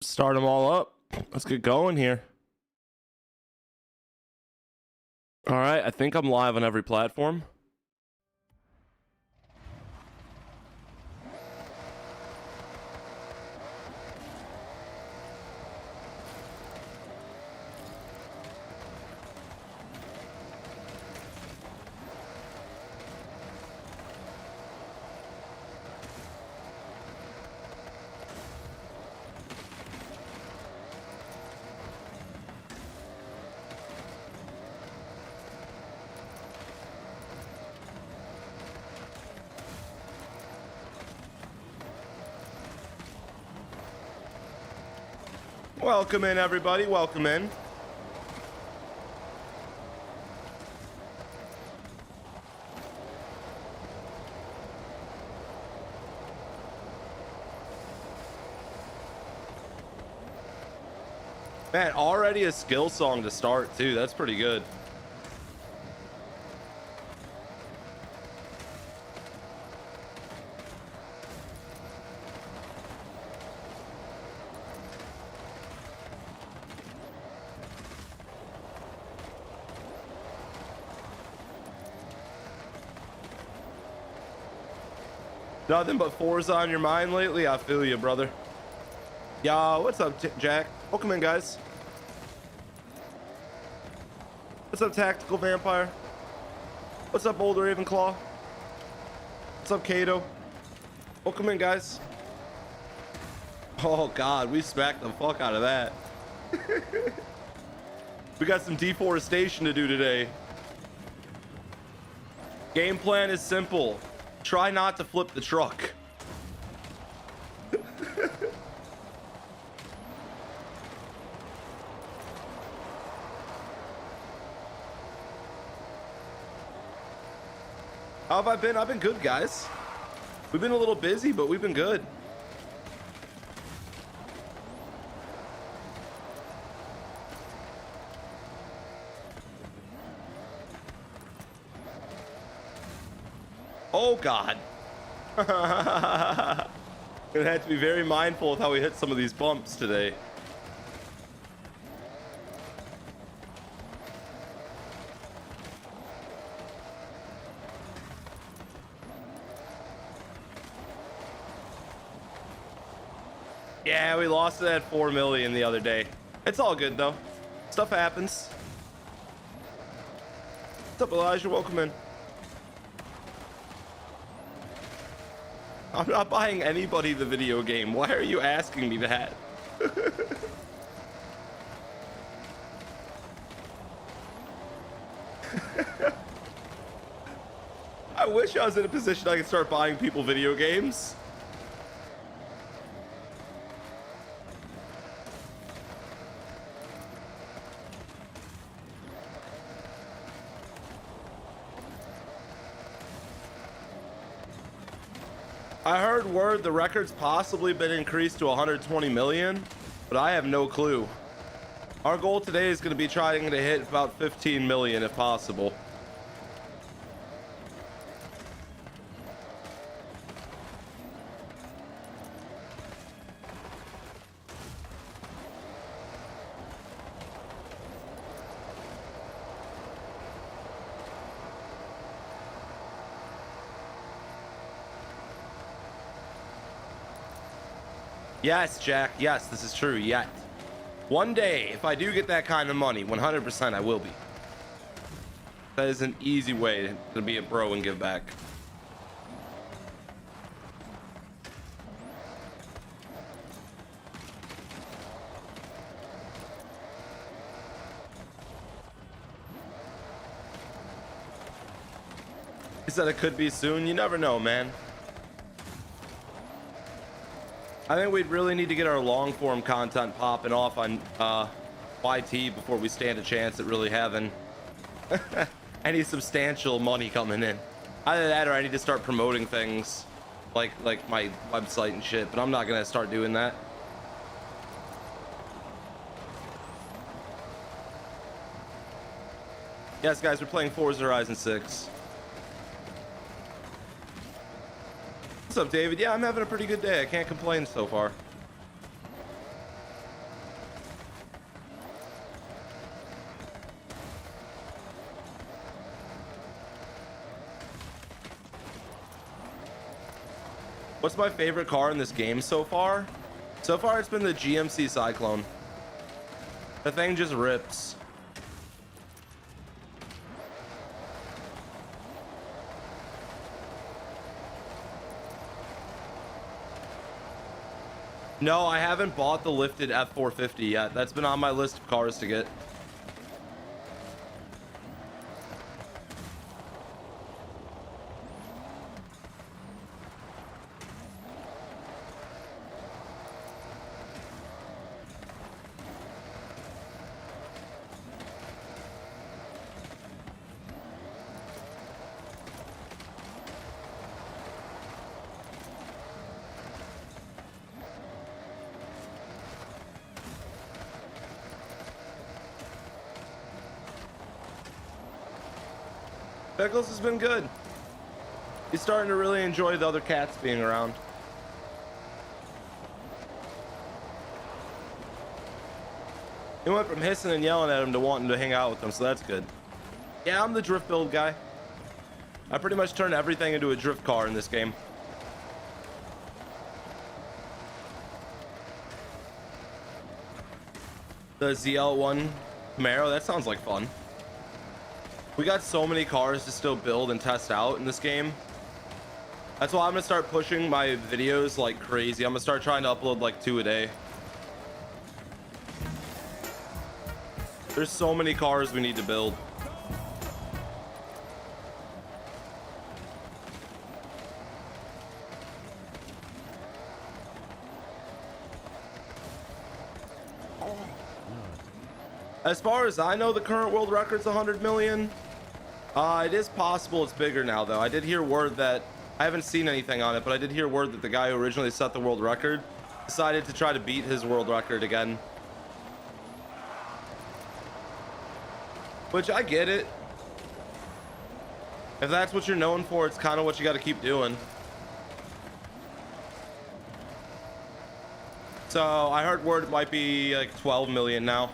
Start them all up. Let's get going here. All right, I think I'm live on every platform. Welcome in, everybody. Welcome in. Man, already a skill song to start, too. That's pretty good. Nothing but Forza on your mind lately? I feel you, brother. Yo, what's up, Jack? Welcome in, guys. What's up, Tactical Vampire? What's up, Old Ravenclaw? What's up, Kato? Welcome in, guys. Oh, God, we smacked the fuck out of that. We got some deforestation to do today. Game plan is simple. Try not to flip the truck. How have I been? I've been good, guys. We've been a little busy, but we've been good. Oh, God. Gonna have to be very mindful of how we hit some of these bumps today. Yeah, we lost it at 4 million the other day. It's all good, though. Stuff happens. What's up, Elijah? Welcome in. I'm not buying anybody the video game. Why are you asking me that? I wish I was in a position I could start buying people video games. I heard word the record's possibly been increased to 120 million, but I have no clue. Our goal today is going to be trying to hit about 15 million if possible. Yes, Jack. Yes, this is true. Yet. One day, if I do get that kind of money, 100% I will be. That is an easy way to be a bro and give back. He said it could be soon. You never know, man. I think we'd really need to get our long form content popping off on YT before we stand a chance at really having any substantial money coming in. Either that or I need to start promoting things like my website and shit, but I'm not gonna start doing that. Yes, guys, we're playing Forza Horizon 6. What's up, David? Yeah, I'm having a pretty good day. I can't complain so far. What's my favorite car in this game so far? So far, it's been the GMC Cyclone. The thing just rips. No, I haven't bought the lifted F450 yet. That's been on my list of cars to get. Pickles has been good. He's starting to really enjoy the other cats being around. He went from hissing and yelling at him to wanting to hang out with him, so that's good. Yeah, I'm the drift build guy. I pretty much turn everything into a drift car in this game. The ZL1 Camaro, that sounds like fun. We got so many cars to still build and test out in this game. That's why I'm gonna start pushing my videos like crazy. I'm gonna start trying to upload like 2 a day. There's so many cars we need to build. As far as I know, the current world record's 100 million. It is possible it's bigger now, though. I did hear word that, I haven't seen anything on it, but I did hear word that the guy who originally set the world record decided to try to beat his world record again. Which, I get it. If that's what you're known for, it's kind of what you got to keep doing. So, I heard word it might be like 12 million now.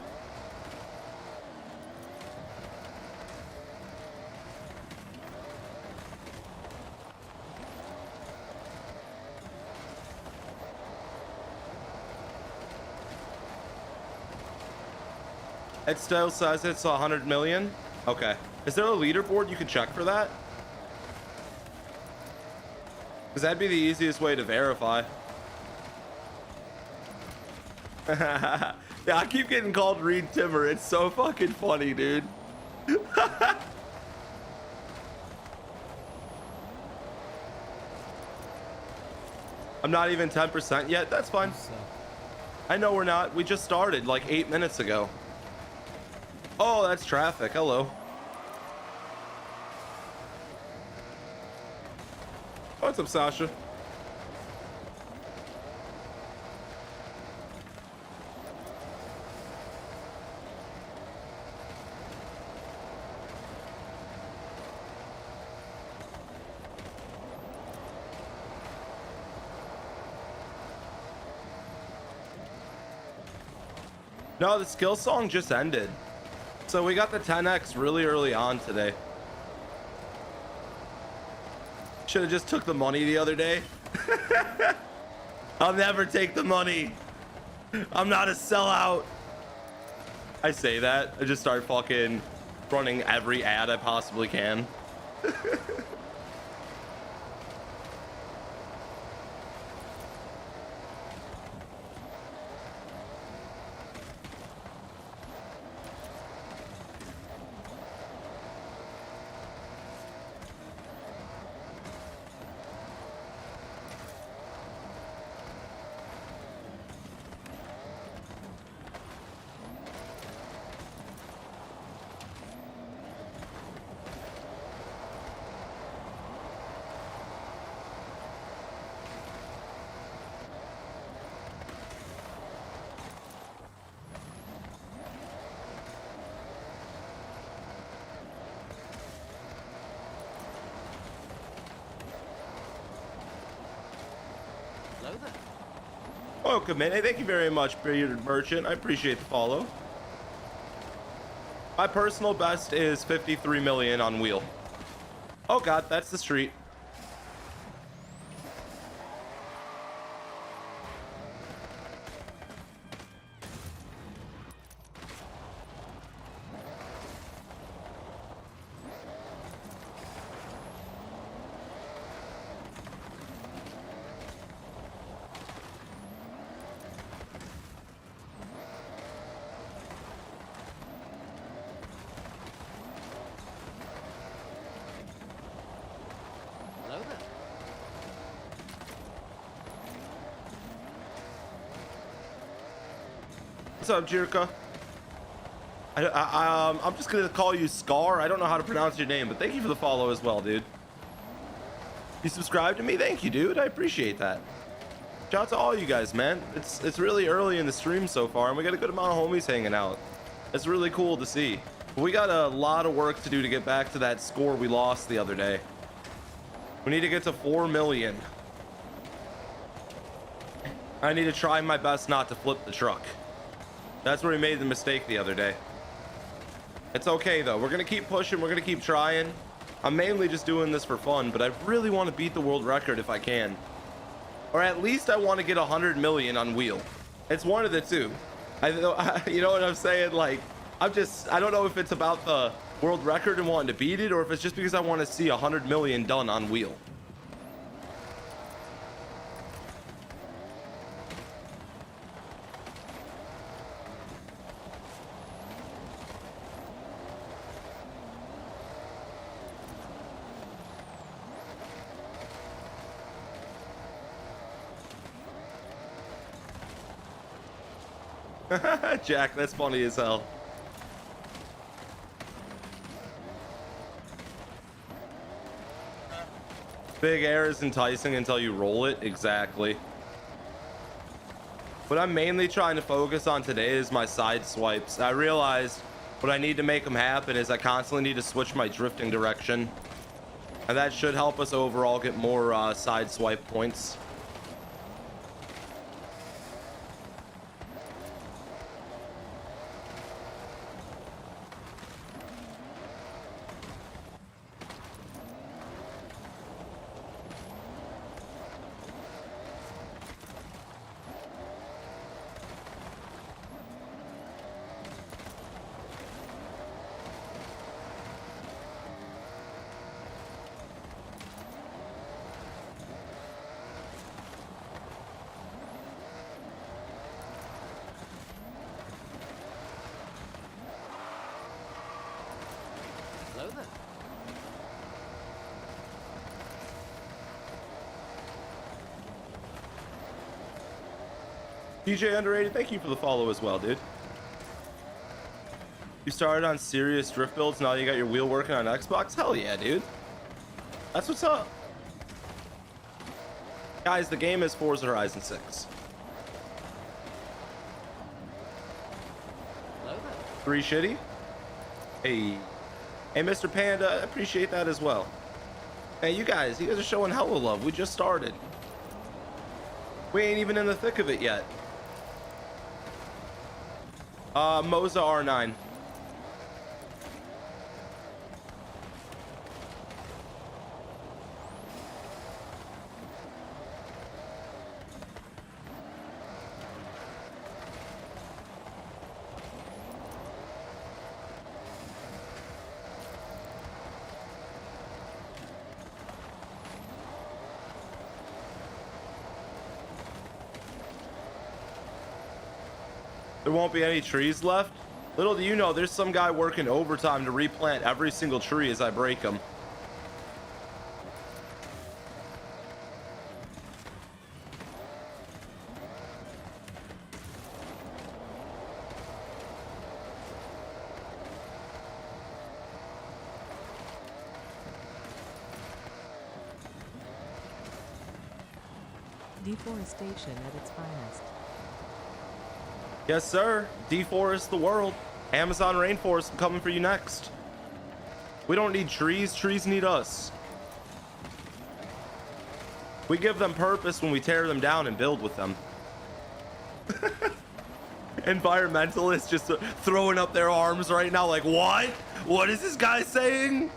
It still says it's 100 million. Okay. Is there a leaderboard you can check for that? Because that'd be the easiest way to verify. Yeah, I keep getting called Reed Timmer. It's so fucking funny, dude. I'm not even 10% yet. That's fine. I know we're not. We just started like 8 minutes ago. Oh, that's traffic. Hello. What's up, Sasha? No, the skill song just ended. So we got the 10X really early on today. Should have just took the money the other day. I'll never take the money. I'm not a sellout. I say that. I just start fucking running every ad I possibly can. Welcome in. Hey, thank you very much, Bearded Merchant. I appreciate the follow. My personal best is 53 million on wheel. Oh god, that's the street. What's up, Jirka? I'm just gonna call you Scar. I don't know how to pronounce your name, but thank you for the follow as well, dude. You subscribed to me? Thank you, dude. I appreciate that. Shout out to all you guys, man. It's really early in the stream so far, and we got a good amount of homies hanging out. It's really cool to see. We got a lot of work to do to get back to that score we lost the other day. We need to get to 4 million. I need to try my best not to flip the truck. That's where we made the mistake the other day. It's okay though. We're gonna keep pushing. We're gonna keep trying. I'm mainly just doing this for fun, but I really want to beat the world record if I can. Or at least I want to get 100 million on wheel. It's one of the two. You know what I'm saying? Like, I don't know if it's about the world record and wanting to beat it, or if it's just because I want to see 100 million done on wheel. Jack, that's funny as hell. Big air is enticing until you roll it. Exactly. What I'm mainly trying to focus on today is my side swipes. I realized what I need to make them happen is I constantly need to switch my drifting direction, and that should help us overall get more side swipe points. DJ Underrated, thank you for the follow as well, dude. You started on serious drift builds, now you got your wheel working on Xbox? Hell yeah, dude. That's what's up. Guys, the game is Forza Horizon 6. 3 shitty? Hey. Hey, Mr. Panda, I appreciate that as well. Hey, you guys are showing hella love. We just started. We ain't even in the thick of it yet. Moza R9. There won't be any trees left. Little do you know, there's some guy working overtime to replant every single tree as I break them. Deforestation at its finest. Yes, sir. Deforest the world. Amazon rainforest, I'm coming for you next. We don't need trees. Trees need us. We give them purpose when we tear them down and build with them. Environmentalists just throwing up their arms right now like, what? What is this guy saying?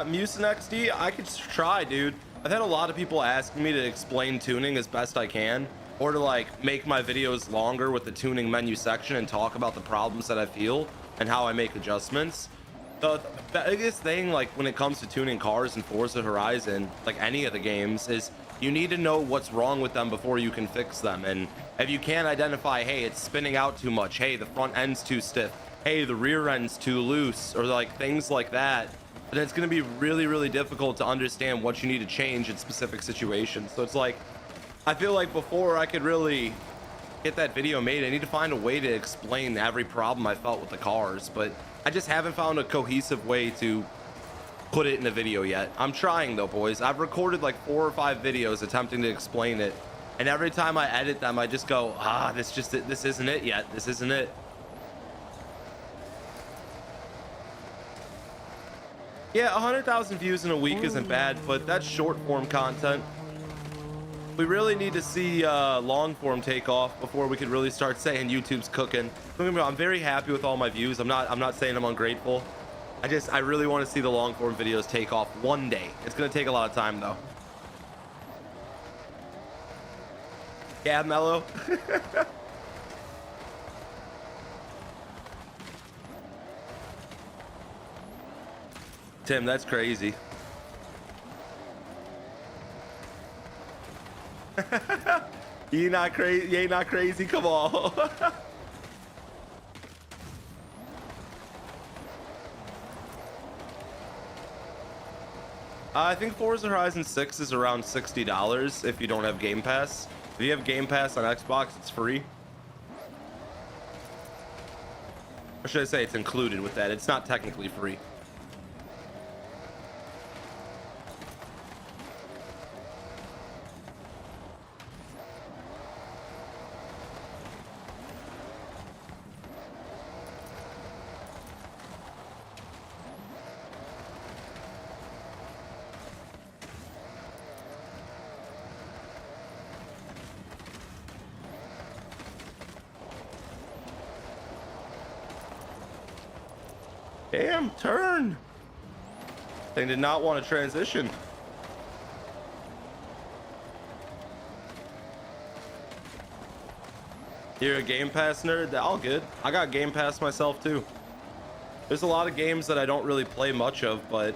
Musin XD, I could try, dude. I've had a lot of people asking me to explain tuning as best I can, or to like make my videos longer with the tuning menu section and talk about the problems that I feel and how I make adjustments. The biggest thing, like when it comes to tuning cars in Forza Horizon, like any of the games, is you need to know what's wrong with them before you can fix them. And if you can't identify, hey, it's spinning out too much, hey, the front end's too stiff, hey, the rear end's too loose, or like things like that, then it's going to be really, really difficult to understand what you need to change in specific situations. So it's like, I feel like before I could really get that video made, I need to find a way to explain every problem I felt with the cars, but I just haven't found a cohesive way to put it in a video yet. I'm trying though, boys. I've recorded like 4 or 5 videos attempting to explain it, and every time I edit them I just go, this isn't it yet. This isn't it. Yeah, 100,000 views in a week isn't bad, but that's short form content. We really need to see long form take off before we could really start saying YouTube's cooking. Don't get me wrong, I'm very happy with all my views. I'm not saying I'm ungrateful. I really want to see the long form videos take off one day. It's gonna take a lot of time though. Yeah, Mello. Tim, that's crazy. You not crazy? You ain't not crazy? Come on. I think Forza Horizon 6 is around $60 if you don't have Game Pass. If you have Game Pass on Xbox, it's free. Or should I say it's included with that? It's not technically free. Damn, turn. They did not want to transition. You're a Game Pass nerd? All good. I got Game Pass myself too. There's a lot of games that I don't really play much of, but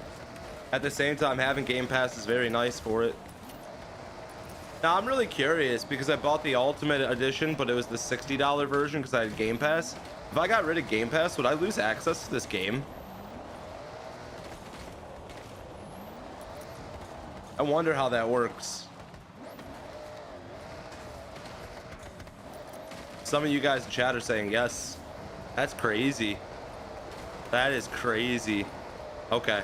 at the same time, having Game Pass is very nice for it. Now, I'm really curious because I bought the Ultimate Edition, but it was the $60 version because I had Game Pass. If I got rid of Game Pass, would I lose access to this game? I wonder how that works. Some of you guys in chat are saying yes. That's crazy. That is crazy. Okay.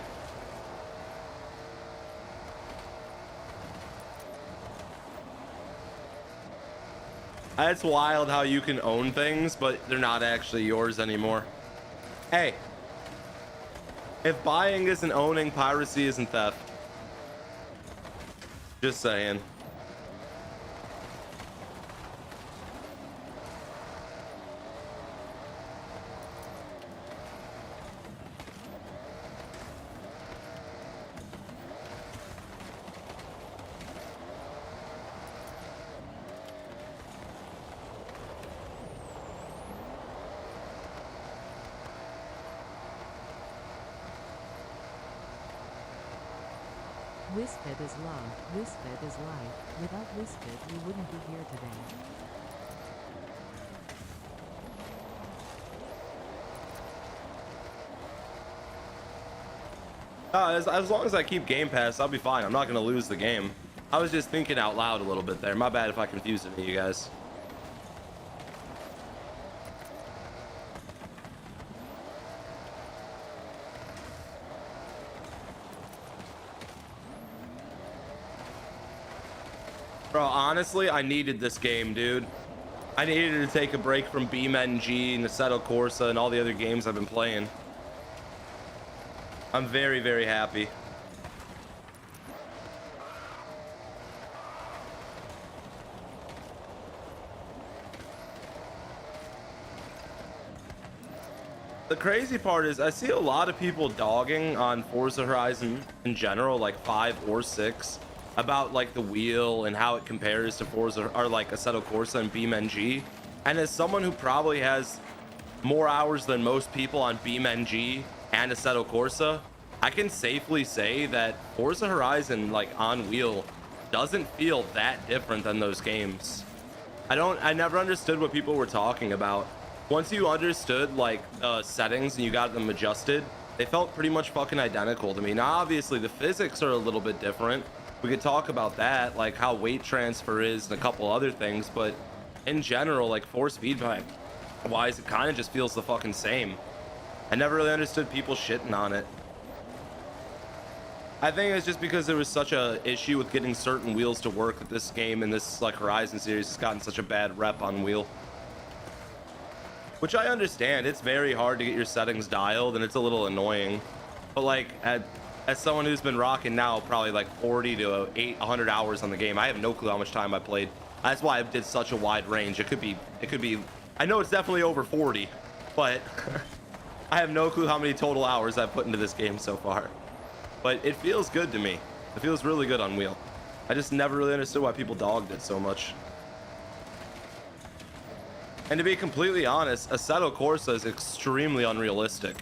That's wild how you can own things, but they're not actually yours anymore. Hey, if buying isn't owning, piracy isn't theft. Just saying. Wisfed is love, Wisfed is life. Without Wisfed, you wouldn't be here today. As long as I keep Game Pass, I'll be fine. I'm not going to lose the game. I was just thinking out loud a little bit there. My bad if I confused any of you guys. Bro, honestly, I needed this game, dude. I needed to take a break from BeamNG and Assetto Corsa and all the other games I've been playing. I'm very, very happy. The crazy part is I see a lot of people dogging on Forza Horizon in general, like 5 or 6, about like the wheel and how it compares to Forza or like Assetto Corsa and BeamNG. And as someone who probably has more hours than most people on BeamNG and Assetto Corsa, I can safely say that Forza Horizon, like on wheel, doesn't feel that different than those games. I never understood what people were talking about. Once you understood like settings and you got them adjusted, they felt pretty much fucking identical to me. Now obviously the physics are a little bit different. We could talk about that, like how weight transfer is and a couple other things, but in general, like force feedback wise, it kind of just feels the fucking same. I never really understood people shitting on it. I think it's just because there was such a issue with getting certain wheels to work that this game and this like Horizon series has gotten such a bad rep on wheel. Which I understand. It's very hard to get your settings dialed and it's a little annoying. But like as someone who's been rocking now probably like 40 to 800 hours on the game, I have no clue how much time I played. That's why I did such a wide range. It could be I know it's definitely over 40, but I have no clue how many total hours I've put into this game so far. But it feels good to me. It feels really good on wheel. I just never really understood why people dogged it so much. And to be completely honest, Assetto Corsa is extremely unrealistic.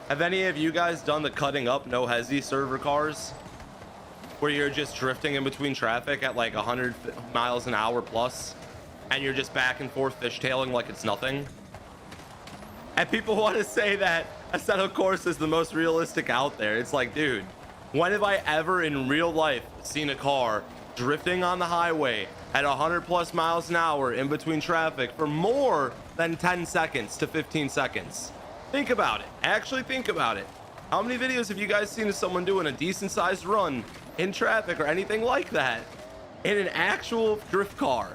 Have any of you guys done the cutting up no hesi server cars? Where you're just drifting in between traffic at like 100 miles an hour plus, and you're just back and forth fishtailing like it's nothing? And people want to say that Assetto Corsa is the most realistic out there. It's like, dude, when have I ever in real life seen a car drifting on the highway at 100 plus miles an hour in between traffic for more than 10 seconds to 15 seconds? Think about it. Actually think about it. How many videos have you guys seen of someone doing a decent sized run in traffic or anything like that in an actual drift car?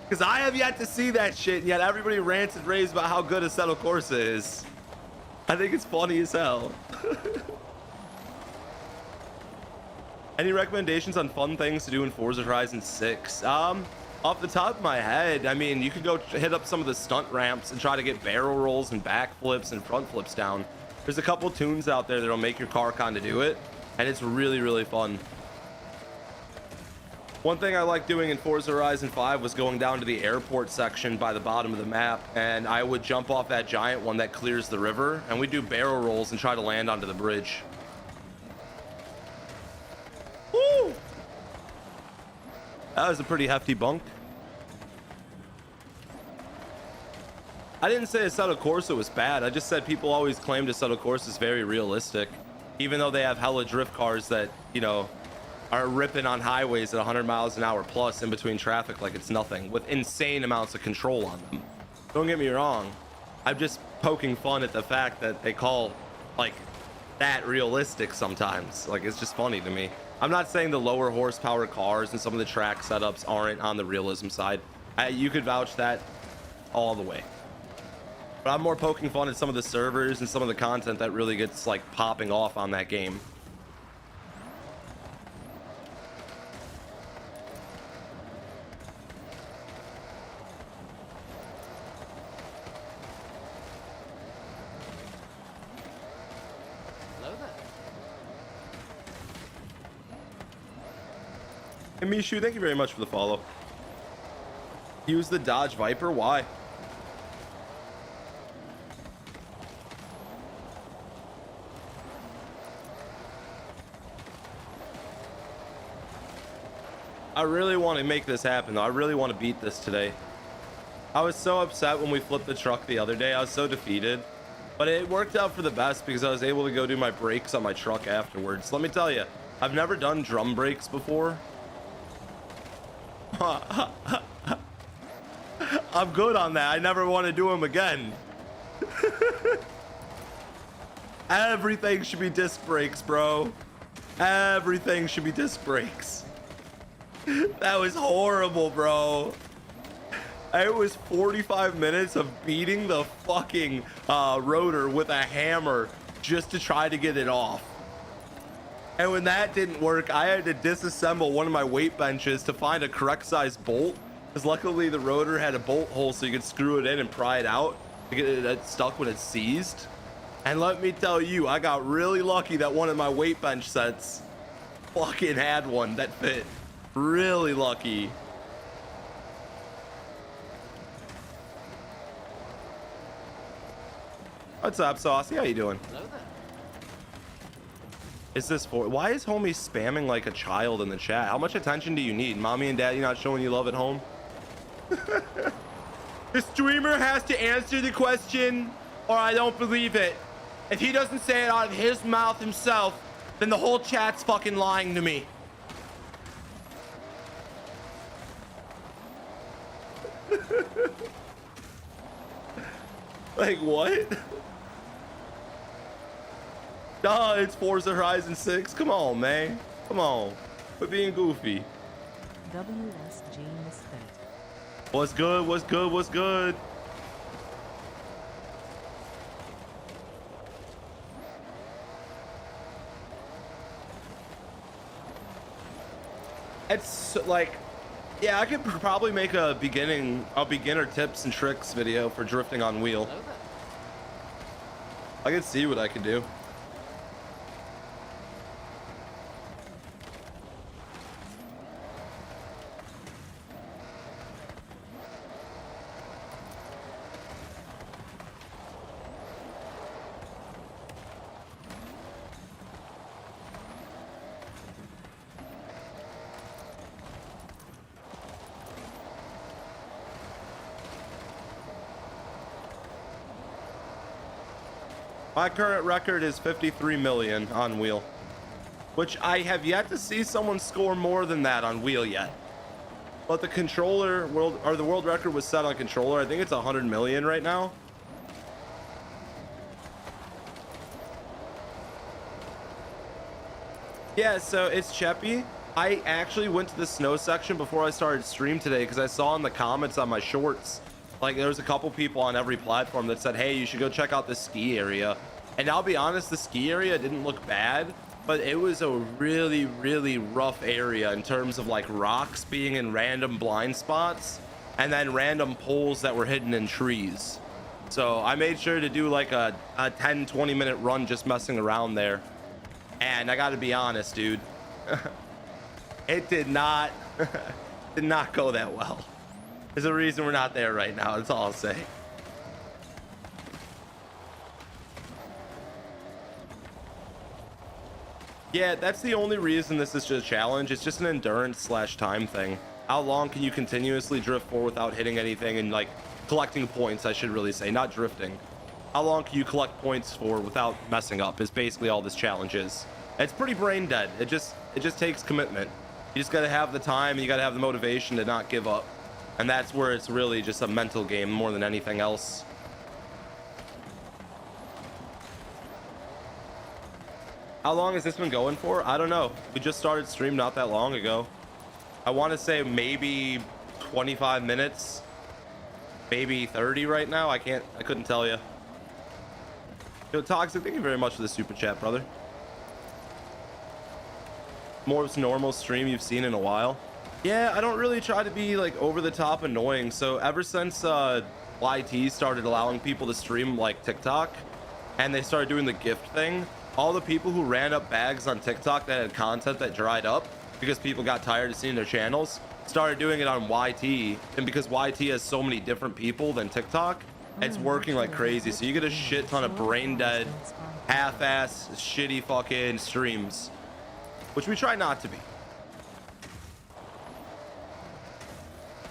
Because I have yet to see that shit, and yet everybody rants and raves about how good Assetto Corsa is. I think it's funny as hell. Any recommendations on fun things to do in Forza Horizon 6? Off the top of my head, I mean, you could go hit up some of the stunt ramps and try to get barrel rolls and back flips and front flips down. There's a couple tunes out there that'll make your car kind of do it, and it's really, really fun. One thing I like doing in Forza Horizon 5 was going down to the airport section by the bottom of the map, and I would jump off that giant one that clears the river, and we do barrel rolls and try to land onto the bridge. Woo! That was a pretty hefty bunk. I didn't say Assetto Corsa was bad. I just said people always claim Assetto Corsa is very realistic, even though they have hella drift cars that, you know, are ripping on highways at 100 miles an hour plus in between traffic like it's nothing, with insane amounts of control on them. Don't get me wrong. I'm just poking fun at the fact that they call like that realistic sometimes. Like, it's just funny to me. I'm not saying the lower horsepower cars and some of the track setups aren't on the realism side. You could vouch that all the way. But I'm more poking fun at some of the servers and some of the content that really gets like popping off on that game. Hey Mishu, thank you very much for the follow. Use the Dodge Viper? Why? I really want to make this happen though. I really want to beat this today. I was so upset when we flipped the truck the other day. I was so defeated, but it worked out for the best because I was able to go do my brakes on my truck afterwards. Let me tell you, I've never done drum brakes before. I'm good on that. I never want to do them again. Everything should be disc brakes, bro. Everything should be disc brakes. That was horrible, bro. It was 45 minutes of beating the fucking rotor with a hammer just to try to get it off. And when that didn't work, I had to disassemble one of my weight benches to find a correct size bolt. Because luckily the rotor had a bolt hole so you could screw it in and pry it out to get it stuck when it's seized. And let me tell you, I got really lucky that one of my weight bench sets fucking had one that fit. Really lucky. What's up, Saucy? How you doing? Hello there. Is this for? Why is homie spamming like a child in the chat? How much attention do you need? Mommy and daddy not showing you love at home? The streamer has to answer the question or I don't believe it. If he doesn't say it out of his mouth himself, then the whole chat's fucking lying to me. Like what? Duh, it's Forza Horizon 6. Come on, man. Come on. Quit being goofy. WSG Misfit. What's good? What's good? What's good? It's like, yeah, I could probably make a beginner tips and tricks video for drifting on wheel. Hello there. I could see what I could do. My current record is 53 million on wheel, which I have yet to see someone score more than that on wheel yet. But the the world record was set on controller. I think it's 100 million right now. Yeah, so it's Cheppy. I actually went to the snow section before I started stream today because I saw in the comments on my shorts, like there was a couple people on every platform that said, hey, you should go check out the ski area. And I'll be honest, the ski area didn't look bad, but it was a really, really rough area in terms of like rocks being in random blind spots and then random poles that were hidden in trees. So I made sure to do like a 10-20 minute run just messing around there. And I gotta be honest, dude, it did not go that well. There's a reason we're not there right now. That's all I'll say. Yeah, that's the only reason this is just a challenge. It's just an endurance / time thing. How long can you continuously drift for without hitting anything and like collecting points, I should really say, not drifting. How long can you collect points for without messing up is basically all this challenge is. It's pretty brain dead. It just takes commitment. You just gotta have the time and you gotta have the motivation to not give up. And that's where it's really just a mental game more than anything else. How long has this been going for? I don't know. We just started stream not that long ago. I want to say maybe 25 minutes, maybe 30 right now. I couldn't tell you. Yo, Toxic, thank you very much for the super chat, brother. Most normal stream you've seen in a while. Yeah, I don't really try to be like over the top annoying. So ever since YT started allowing people to stream like TikTok and they started doing the gift thing, all the people who ran up bags on TikTok that had content that dried up because people got tired of seeing their channels started doing it on YT. And because YT has so many different people than TikTok, it's working like crazy. So you get a shit ton of brain dead, half-ass, shitty fucking streams, which we try not to be.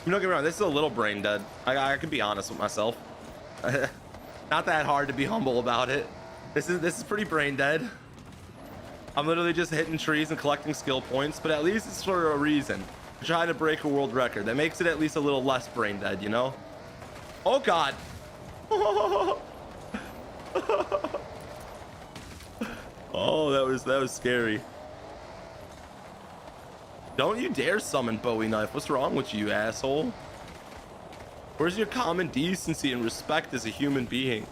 Don't get me wrong, this is a little brain dead. I can be honest with myself. Not that hard to be humble about it. This is pretty brain dead. I'm literally just hitting trees and collecting skill points, but at least it's for a reason. I'm trying to break a world record. That makes it at least a little less brain dead, you know? Oh God. Oh, that was scary. Don't you dare summon Bowie Knife. What's wrong with you, asshole? Where's your common decency and respect as a human being?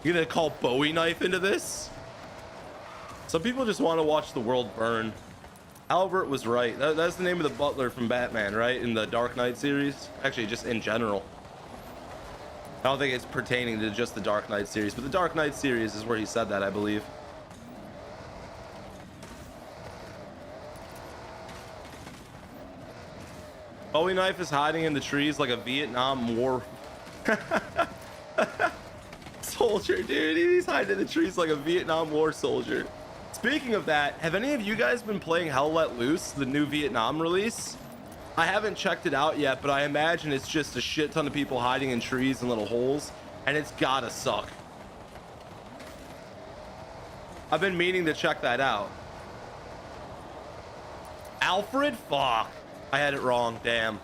You gonna call Bowie Knife into this? Some people just want to watch the world burn. Albert was right. That's the name of the butler from Batman, right? In the Dark Knight series. Actually, just in general. I don't think it's pertaining to just the Dark Knight series, but the Dark Knight series is where he said that, I believe. Bowie Knife is hiding in the trees like a Vietnam War. soldier, dude. He's hiding in the trees like a Vietnam War soldier. Speaking of that, have any of you guys been playing Hell Let Loose, the new Vietnam release? I haven't checked it out yet, but I imagine it's just a shit ton of people hiding in trees and little holes, and it's gotta suck. I've been meaning to check that out. Alfred? Fuck. I had it wrong. Damn.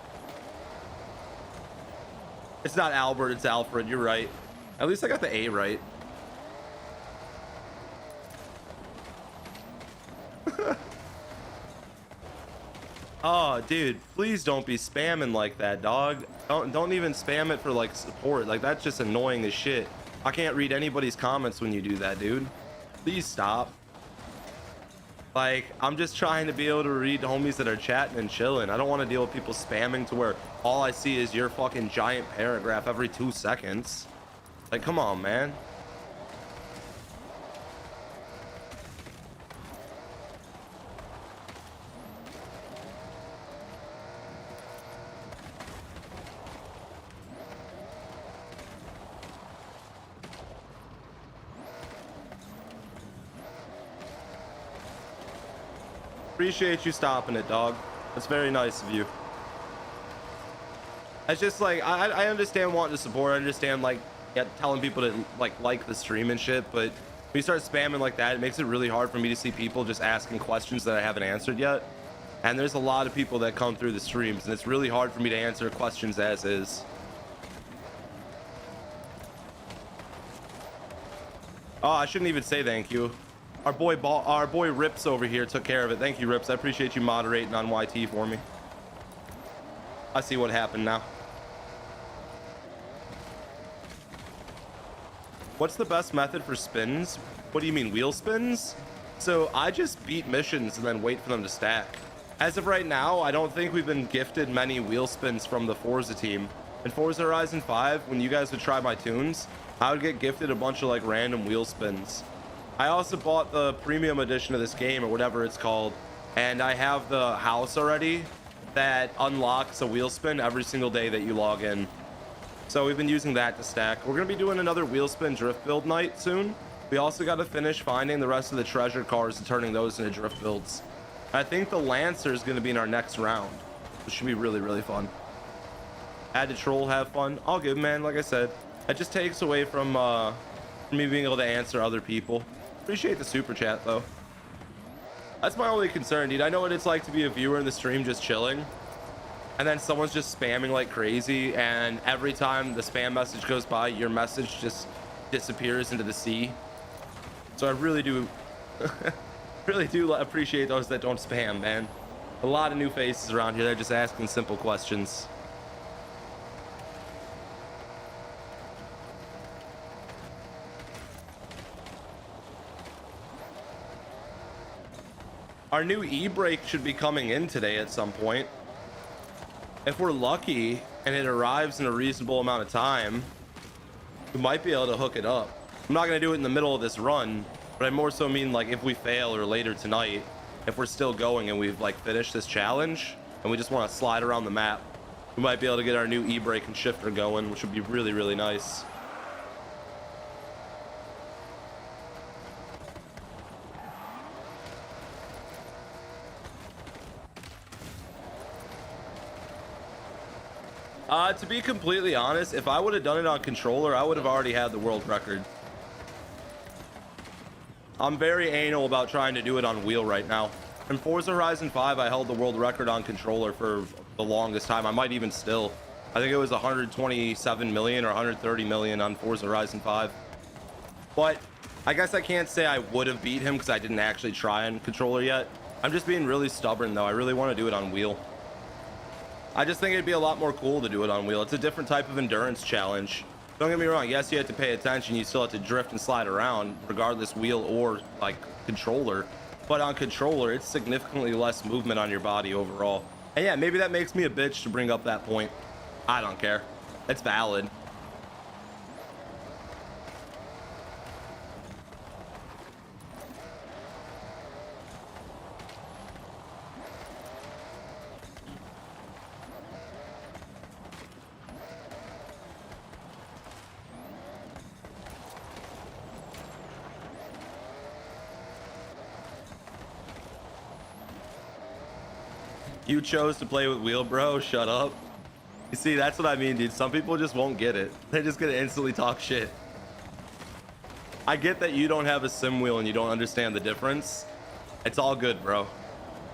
It's not Albert, it's Alfred. You're right. At least I got the A right. Oh, dude, please don't be spamming like that, dog. Don't even spam it for like support. Like, that's just annoying as shit. I can't read anybody's comments when you do that, dude. Please stop. Like, I'm just trying to be able to read homies that are chatting and chilling. I don't want to deal with people spamming to where all I see is your fucking giant paragraph every 2 seconds. Like, come on, man. Appreciate you stopping it, dog. That's very nice of you. It's just like, I understand wanting to support. I understand like telling people to like the stream and shit, but when you start spamming like that, it makes it really hard for me to see people just asking questions that I haven't answered yet. And there's a lot of people that come through the streams, and it's really hard for me to answer questions as is. Oh, I shouldn't even say thank you. Our boy Rips over here took care of it. Thank you, Rips. I appreciate you moderating on YT for me. I see what happened now. What's the best method for spins? What do you mean, wheel spins? So I just beat missions and then wait for them to stack. As of right now, I don't think we've been gifted many wheel spins from the Forza team. In Forza Horizon 5, when you guys would try my tunes, I would get gifted a bunch of like random wheel spins. I also bought the premium edition of this game, or whatever it's called, and I have the house already that unlocks a wheel spin every single day that you log in. So we've been using that to stack. We're going to be doing another wheel spin drift build night soon. We also got to finish finding the rest of the treasure cars and turning those into drift builds. I think the Lancer is going to be in our next round, which should be really, really fun. Add to troll, have fun. All good, man. Like I said, it just takes away from me being able to answer other people. Appreciate the super chat though. That's my only concern, dude. I know what it's like to be a viewer in the stream just chilling, and then someone's just spamming like crazy, and every time the spam message goes by, your message just disappears into the sea. So I really do really do appreciate those that don't spam, man. A lot of new faces around here. They're just asking simple questions. Our new e-brake should be coming in today at some point. If we're lucky and it arrives in a reasonable amount of time, we might be able to hook it up. I'm not going to do it in the middle of this run, but I more so mean like if we fail or later tonight, if we're still going and we've like finished this challenge and we just want to slide around the map, we might be able to get our new e-brake and shifter going, which would be really, really nice. To be completely honest, if I would have done it on controller, I would have already had the world record. I'm very anal about trying to do it on wheel right now. In Forza Horizon 5, I held the world record on controller for the longest time. I might even still. I think it was 127 million or 130 million on Forza Horizon 5. But I guess I can't say I would have beat him because I didn't actually try on controller yet. I'm just being really stubborn though. I really want to do it on wheel. I just think it'd be a lot more cool to do it on wheel. It's a different type of endurance challenge. Don't get me wrong. Yes, you have to pay attention. You still have to drift and slide around, regardless wheel or like controller. But on controller, it's significantly less movement on your body overall. And yeah, maybe that makes me a bitch to bring up that point. I don't care. It's valid. You chose to play with wheel, bro. Shut up. You see, that's what I mean, dude. Some people just won't get it. They're just gonna instantly talk shit. I get that you don't have a sim wheel and you don't understand the difference. It's all good, bro.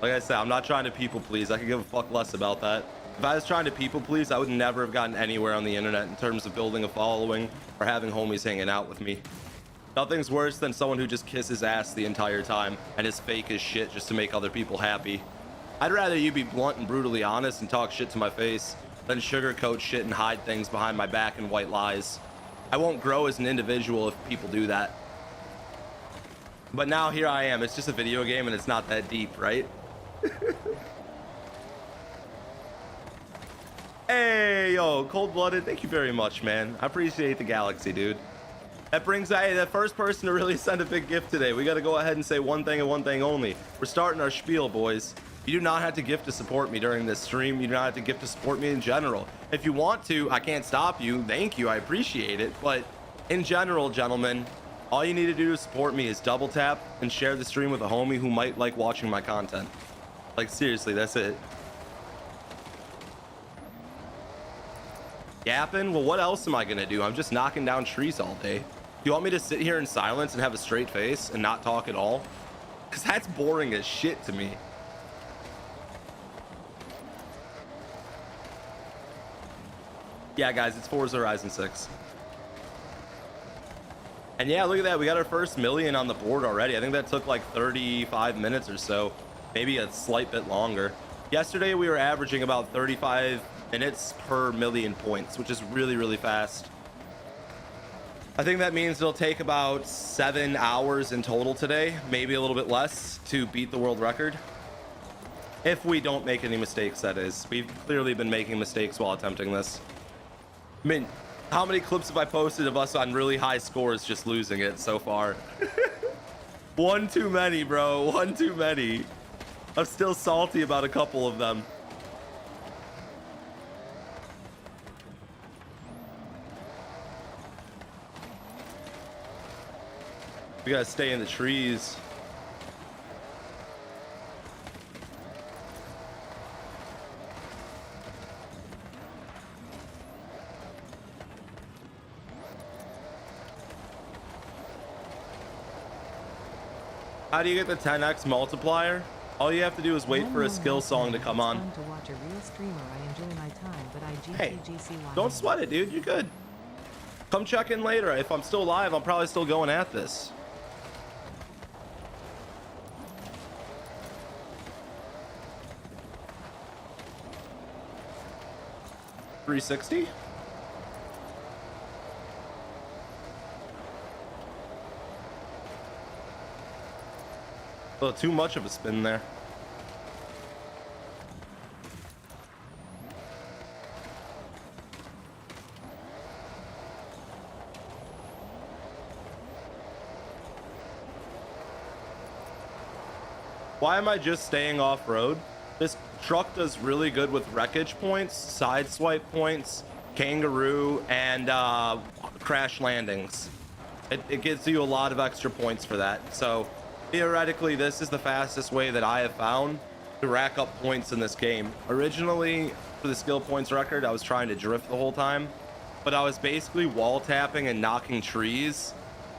Like I said, I'm not trying to people please. I could give a fuck less about that. If I was trying to people please, I would never have gotten anywhere on the internet in terms of building a following or having homies hanging out with me. Nothing's worse than someone who just kisses ass the entire time and is fake as shit just to make other people happy. I'd rather you be blunt and brutally honest and talk shit to my face than sugarcoat shit and hide things behind my back and white lies. I won't grow as an individual if people do that. But now here I am. It's just a video game and it's not that deep, right? Hey, yo, Cold-Blooded, thank you very much, man. I appreciate the galaxy, dude. That brings the first person to really send a big gift today. We got to go ahead and say one thing and one thing only. We're starting our spiel, boys. You do not have to gift to support me during this stream. You do not have to gift to support me in general. If you want to, I can't stop you. Thank you. I appreciate it. But in general, gentlemen, all you need to do to support me is double tap and share the stream with a homie who might like watching my content. Like, seriously, that's it. Yapping? Well, what else am I gonna do? I'm just knocking down trees all day. You want me to sit here in silence and have a straight face and not talk at all? Because that's boring as shit to me. Yeah, guys, it's Forza Horizon 6. And yeah, look at that. We got our first million on the board already. I think that took like 35 minutes or so, maybe a slight bit longer. Yesterday, we were averaging about 35 minutes per million points, which is really, really fast. I think that means it'll take about 7 hours in total today, maybe a little bit less, to beat the world record. If we don't make any mistakes, that is. We've clearly been making mistakes while attempting this. I mean, how many clips have I posted of us on really high scores just losing it so far? One too many, bro. One too many. I'm still salty about a couple of them. We gotta stay in the trees. How do you get the 10x multiplier? All you have to do is wait for a skill song to come on. To watch a real streamer, I enjoy my time, but I Hey, don't sweat it, dude. You're good. Come check in later. If I'm still alive, I'm probably still going at this. $360? A little too much of a spin there. Why am I just staying off-road? This truck does really good with wreckage points, side swipe points, kangaroo, and crash landings. It gives you a lot of extra points for that. So theoretically, this is the fastest way that I have found to rack up points in this game. Originally, for the skill points record, I was trying to drift the whole time, but I was basically wall tapping and knocking trees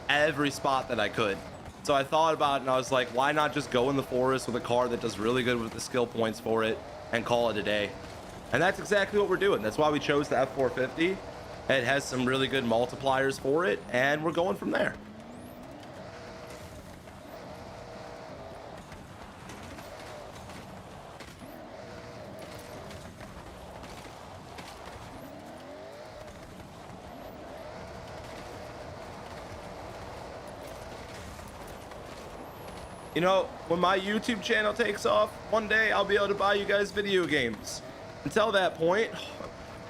every spot that I could. So I thought about it and I was like, why not just go in the forest with a car that does really good with the skill points for it and call it a day? And that's exactly what we're doing. That's why we chose the F450. It has some really good multipliers for it, and we're going from there. You know, when my YouTube channel takes off, one day I'll be able to buy you guys video games. Until that point,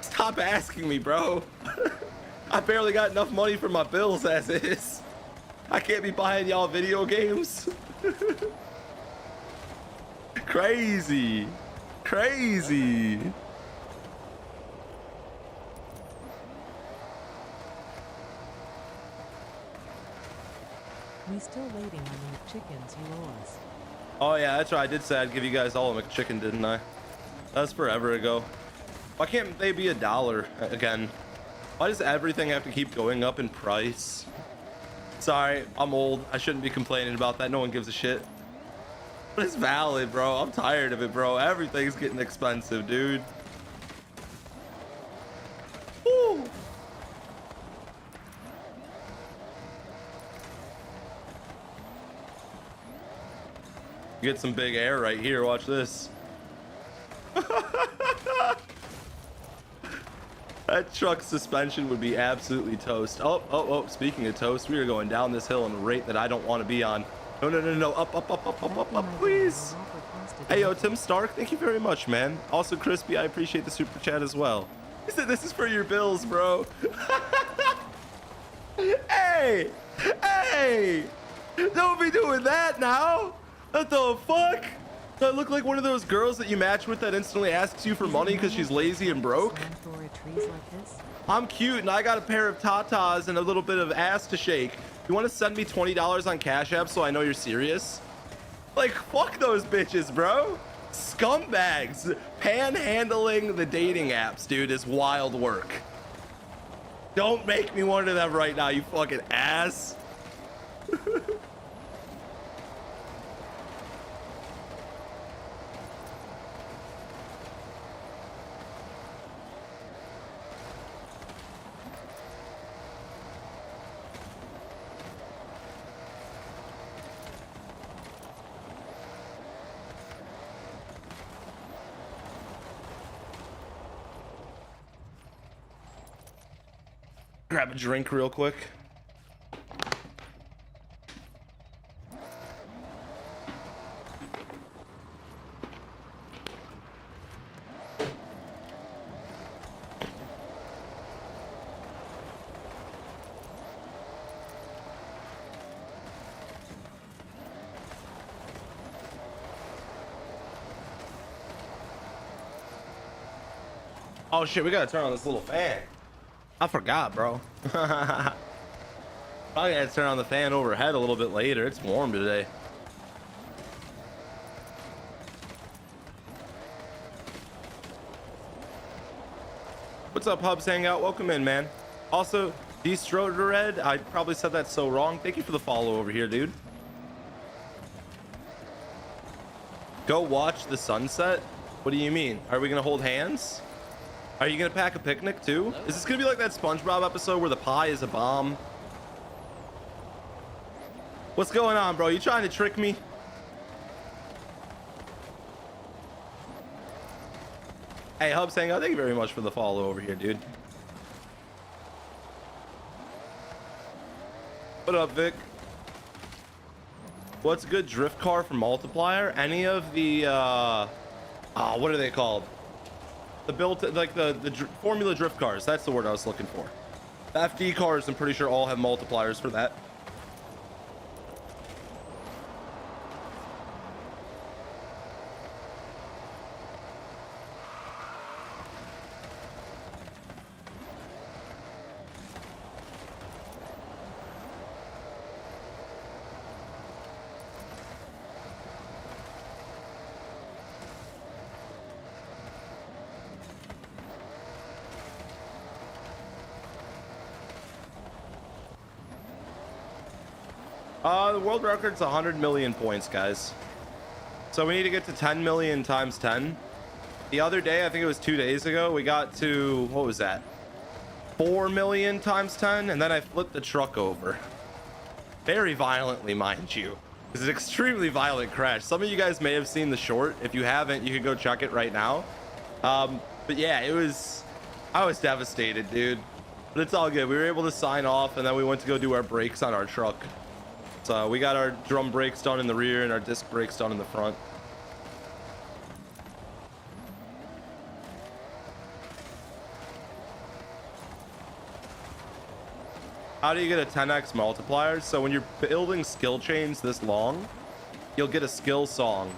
stop asking me, bro. I barely got enough money for my bills as is. I can't be buying y'all video games. Crazy. Crazy. We still waiting on the chickens you owe us. Oh yeah, that's right. I did say I'd give you guys all a McChicken, didn't I? That's forever ago. Why can't they be $1 again? Why does everything have to keep going up in price? Sorry, I'm old. I shouldn't be complaining about that. No one gives a shit. But it's valid, bro. I'm tired of it, bro. Everything's getting expensive, dude. Woo. Get some big air right here. Watch this. That truck suspension would be absolutely toast. Oh, speaking of toast, we are going down this hill at a rate that I don't want to be on. No. Up, please. Hey, yo, Tim Stark, thank you very much, man. Also, Crispy, I appreciate the super chat as well. He said this is for your bills, bro. Hey, don't be doing that now. What the fuck? Do I look like one of those girls that you match with that instantly asks you for money because she's lazy and broke? I'm cute and I got a pair of tatas and a little bit of ass to shake. You want to send me $20 on Cash App so I know you're serious? Like, fuck those bitches, bro. Scumbags. Panhandling the dating apps, dude, is wild work. Don't make me one of them right now, you fucking ass. Grab a drink real quick. Oh shit, we gotta turn on this little fan. I forgot, bro. Probably had to turn on the fan overhead a little bit later. It's warm today. What's up, Hubs Hangout? Welcome in, man. Also, D-Strodered, I probably said that so wrong. Thank you for the follow over here, dude. Go watch the sunset? What do you mean? Are we gonna hold hands? Are you gonna pack a picnic too? Is this gonna be like that SpongeBob episode where the pie is a bomb? What's going on, bro? You trying to trick me? Hey, Hubs Hangout, thank you very much for the follow over here, dude. What up, Vic? What's a good drift car for multiplier? Any of the what are they called? The built, like the Formula drift cars. That's the word I was looking for. The FD cars, I'm pretty sure all have multipliers for that. The world record's 100 million points, guys. So we need to get to 10 million times 10. The other day, I think it was 2 days ago, we got to, what was that? 4 million times 10, and then I flipped the truck over. Very violently, mind you. It's an extremely violent crash. Some of you guys may have seen the short. If you haven't, you can go check it right now. But yeah, I was devastated, dude. But it's all good. We were able to sign off, and then we went to go do our brakes on our truck. So we got our drum brakes done in the rear and our disc brakes done in the front. How do you get a 10x multiplier? So when you're building skill chains this long, you'll get a skill song.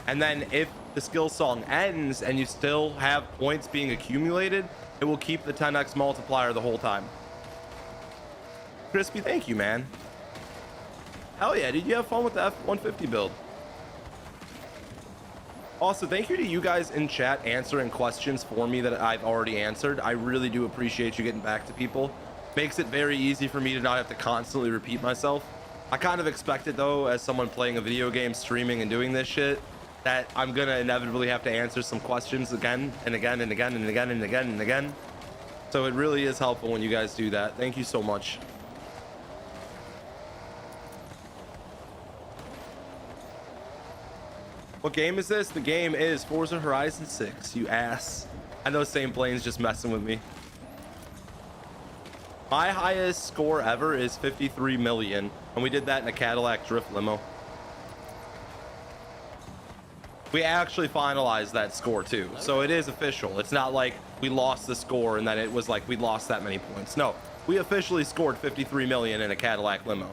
And then if the skill song ends and you still have points being accumulated, it will keep the 10x multiplier the whole time. Crispy, thank you, man. Hell yeah, did you have fun with the F-150 build? Also, thank you to you guys in chat answering questions for me that I've already answered. I really do appreciate you getting back to people. Makes it very easy for me to not have to constantly repeat myself. I kind of expect it though, as someone playing a video game, streaming and doing this shit, that I'm gonna inevitably have to answer some questions again and again and again and again and again and again. So it really is helpful when you guys do that. Thank you so much. What game is this? The game is Forza Horizon 6, you ass. I know Same Plane's just messing with me. My highest score ever is 53 million, and we did that in a Cadillac drift limo. We actually finalized that score too, so it is official. It's not like we lost the score and then it was like we lost that many points. No, we officially scored 53 million in a Cadillac limo.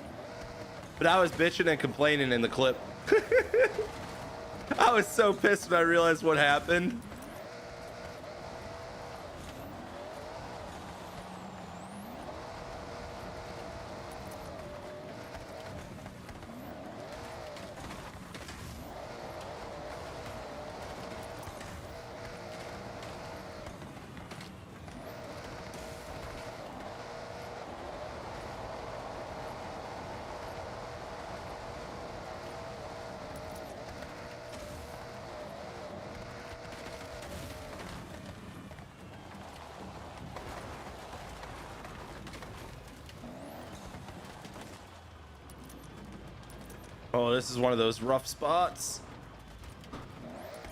But I was bitching and complaining in the clip. I was so pissed when I realized what happened. Oh, this is one of those rough spots.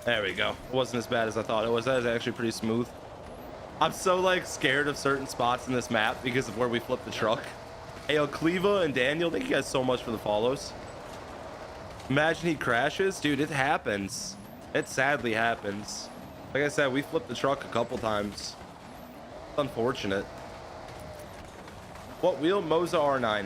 There we go. It wasn't as bad as I thought it was. That was actually pretty smooth. I'm so like scared of certain spots in this map because of where we flipped the truck. Hey, yo, Cleva and Daniel, thank you guys so much for the follows. Imagine he crashes. Dude, it happens. It sadly happens. Like I said, we flipped the truck a couple times. It's unfortunate. What wheel? Moza R9.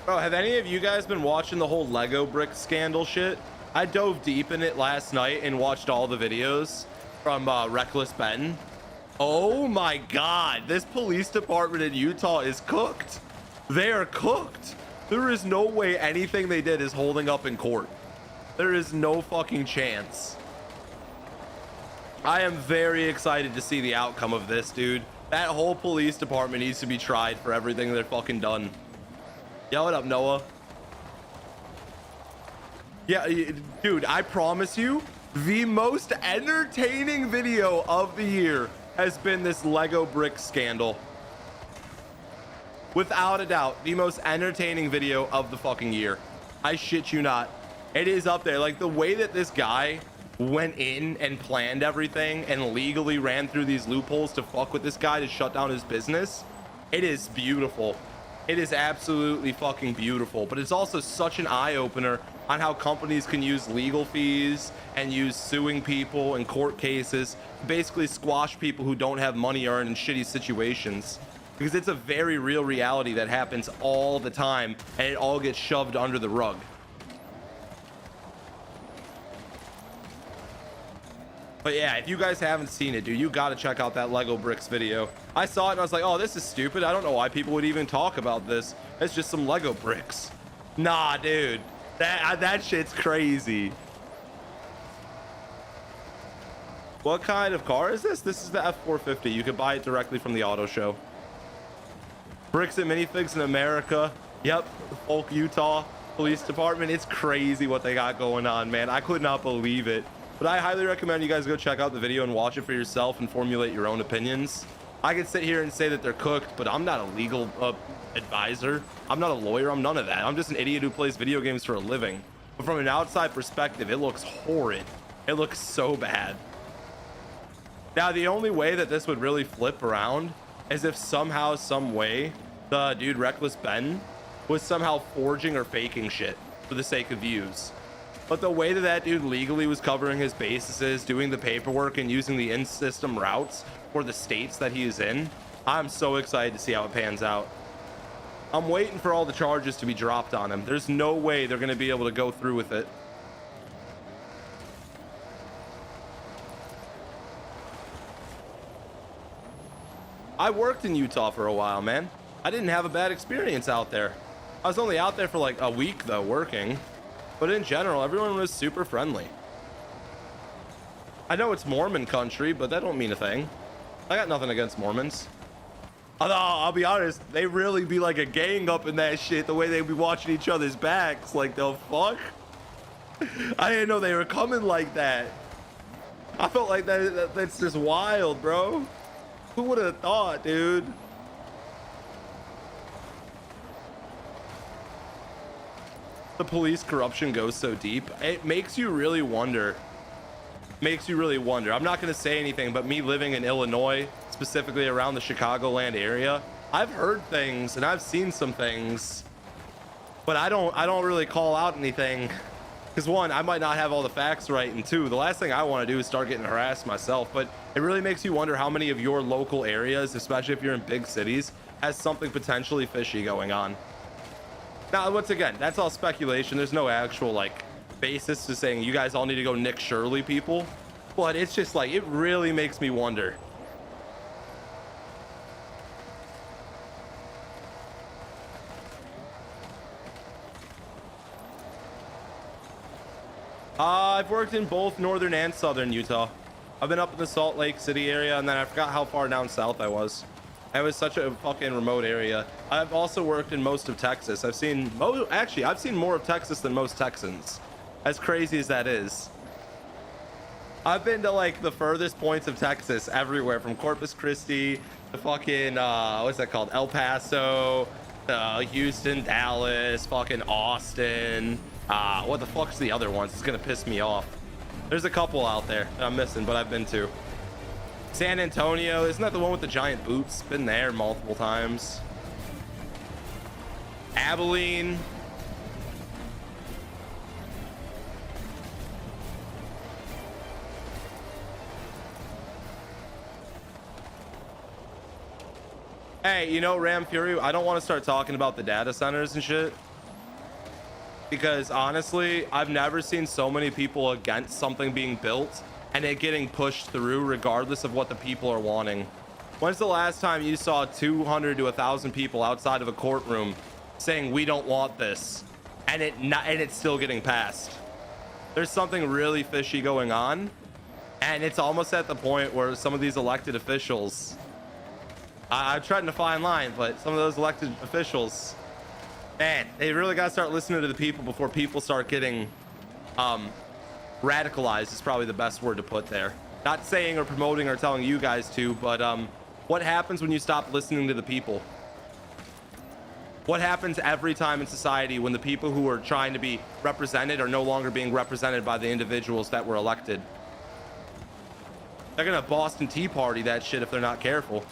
Bro, have any of you guys been watching the whole Lego brick scandal shit? I dove deep in it last night and watched all the videos from Reckless Ben. Oh my God, this police department in Utah is cooked. They are cooked. There is no way anything they did is holding up in court. There is no fucking chance. I am very excited to see the outcome of this, dude. That whole police department needs to be tried for everything they're fucking done. Yo, what up, Noah? Yeah, dude, I promise you, the most entertaining video of the year has been this Lego brick scandal. Without a doubt, the most entertaining video of the fucking year. I shit you not. It is up there. Like the way that this guy went in and planned everything and legally ran through these loopholes to fuck with this guy to shut down his business. It is beautiful. It is absolutely fucking beautiful, but it's also such an eye-opener on how companies can use legal fees and use suing people in court cases to basically squash people who don't have money earned in shitty situations, because it's a very real reality that happens all the time and it all gets shoved under the rug. But yeah, if you guys haven't seen it, dude, you got to check out that Lego bricks video. I saw it and I was like, oh, this is stupid. I don't know why people would even talk about this. It's just some Lego bricks. Nah, dude, that shit's crazy. What kind of car is this? This is the F450. You can buy it directly from the auto show. Bricks and minifigs in America. Yep, Polk, Utah Police Department. It's crazy what they got going on, man. I could not believe it. But I highly recommend you guys go check out the video and watch it for yourself and formulate your own opinions. I could sit here and say that they're cooked, but I'm not a legal advisor. I'm not a lawyer. I'm none of that. I'm just an idiot who plays video games for a living. But from an outside perspective, it looks horrid. It looks so bad. Now, the only way that this would really flip around is if somehow, some way, the dude Reckless Ben was somehow forging or faking shit for the sake of views. But the way that that dude legally was covering his bases, doing the paperwork and using the in-system routes for the states that he is in, I'm so excited to see how it pans out. I'm waiting for all the charges to be dropped on him. There's no way they're going to be able to go through with it. I worked in Utah for a while, man. I didn't have a bad experience out there. I was only out there for like a week though, working, but in general, everyone was super friendly. I know it's Mormon country, but that don't mean a thing. I got nothing against Mormons. Although, I'll be honest, they really be like a gang up in that shit, the way they be watching each other's backs. Like, the fuck? I didn't know they were coming like that. I felt like that's just wild, bro. Who would have thought, dude? The police corruption goes so deep. It makes you really wonder. Makes you really wonder. I'm not going to say anything, but me living in Illinois, specifically around the Chicagoland area, I've heard things and I've seen some things, but I don't really call out anything because, one, I might not have all the facts right, and two, the last thing I want to do is start getting harassed myself. But it really makes you wonder how many of your local areas, especially if you're in big cities, has something potentially fishy going on. Now, once again, that's all speculation. There's no actual like basis to saying you guys all need to go Nick Shirley people, but it's just like, it really makes me wonder. I've worked in both northern and southern Utah. I've been up in the Salt Lake City area, and then I forgot how far down south I was. It was such a fucking remote area. I've also worked in most of Texas. I've seen more of Texas than most Texans, as crazy as that is. I've been to like the furthest points of Texas everywhere, from Corpus Christi to fucking what's that called, El Paso, Houston, Dallas, fucking Austin. What the fuck's the other ones? It's gonna piss me off. There's a couple out there that I'm missing, but I've been to. San Antonio, isn't that the one with the giant boots? Been there multiple times. Abilene. Hey, you know, Ram Fury, I don't want to start talking about the data centers and shit, because honestly, I've never seen so many people against something being built and it getting pushed through regardless of what the people are wanting. When's the last time you saw 200 to 1,000 people outside of a courtroom saying we don't want this, and it's still getting passed? There's something really fishy going on, and it's almost at the point where some of these elected officials, I'm treading a fine line, but some of those elected officials, man, they really got to start listening to the people before people start getting radicalized, is probably the best word to put there. Not saying or promoting or telling you guys to, but what happens when you stop listening to the people? What happens every time in society when the people who are trying to be represented are no longer being represented by the individuals that were elected? They're gonna Boston Tea Party that shit if they're not careful.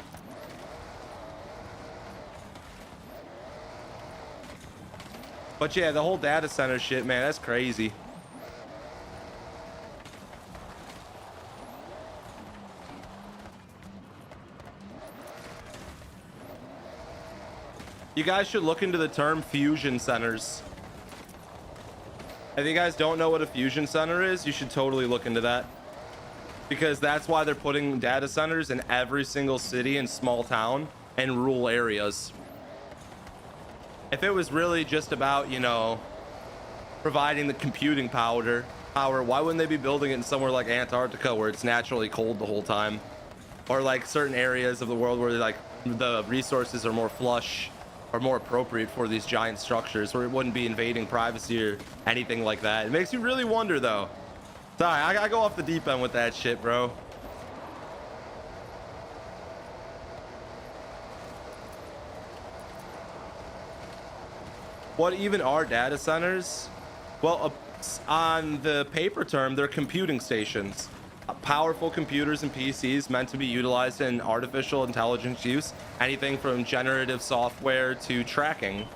But yeah, the whole data center shit, man, that's crazy. You guys should look into the term fusion centers. If you guys don't know what a fusion center is, you should totally look into that, because that's why they're putting data centers in every single city and small town and rural areas. If it was really just about, you know, providing the computing power, why wouldn't they be building it in somewhere like Antarctica where it's naturally cold the whole time? Or like certain areas of the world where like the resources are more flush or more appropriate for these giant structures, where it wouldn't be invading privacy or anything like that. It makes you really wonder though. Sorry, I gotta go off the deep end with that shit, bro. What even are data centers? Well, on the paper term, they're computing stations. Powerful computers and PCs meant to be utilized in artificial intelligence use, anything from generative software to tracking.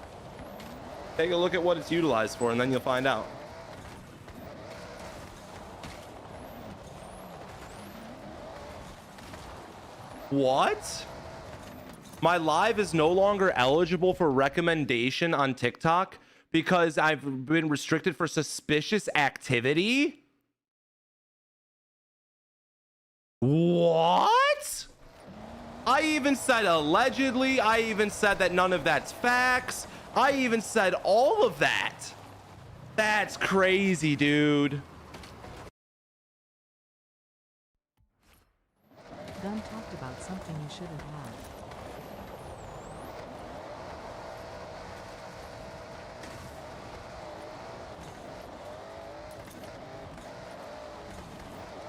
Take a look at what it's utilized for, and then you'll find out. What? My live is no longer eligible for recommendation on TikTok because I've been restricted for suspicious activity. What? I even said allegedly. I even said that none of that's facts. I even said all of that. That's crazy, dude. Gun talked about something you shouldn't have.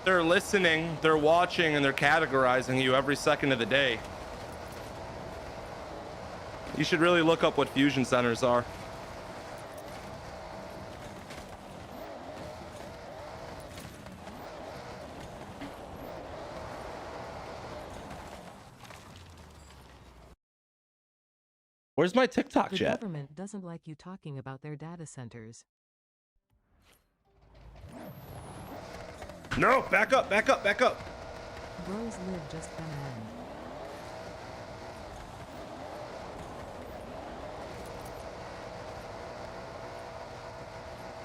They're listening, they're watching, and they're categorizing you every second of the day. You should really look up what fusion centers are. Where's my TikTok The chat? government doesn't like you talking about their data centers. No, back up, back up, back up. Bros live just gonna end.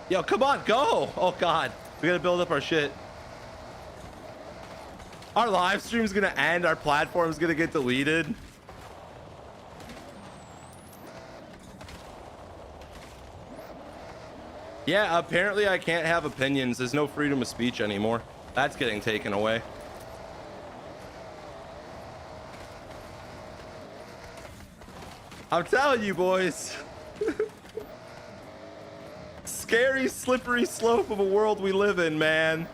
Yo, come on, go. Oh God, we gotta build up our shit. Our live stream's gonna end. Our platform's gonna get deleted. Yeah, apparently I can't have opinions. There's no freedom of speech anymore. That's getting taken away. I'm telling you, boys. Scary, slippery slope of a world we live in, man.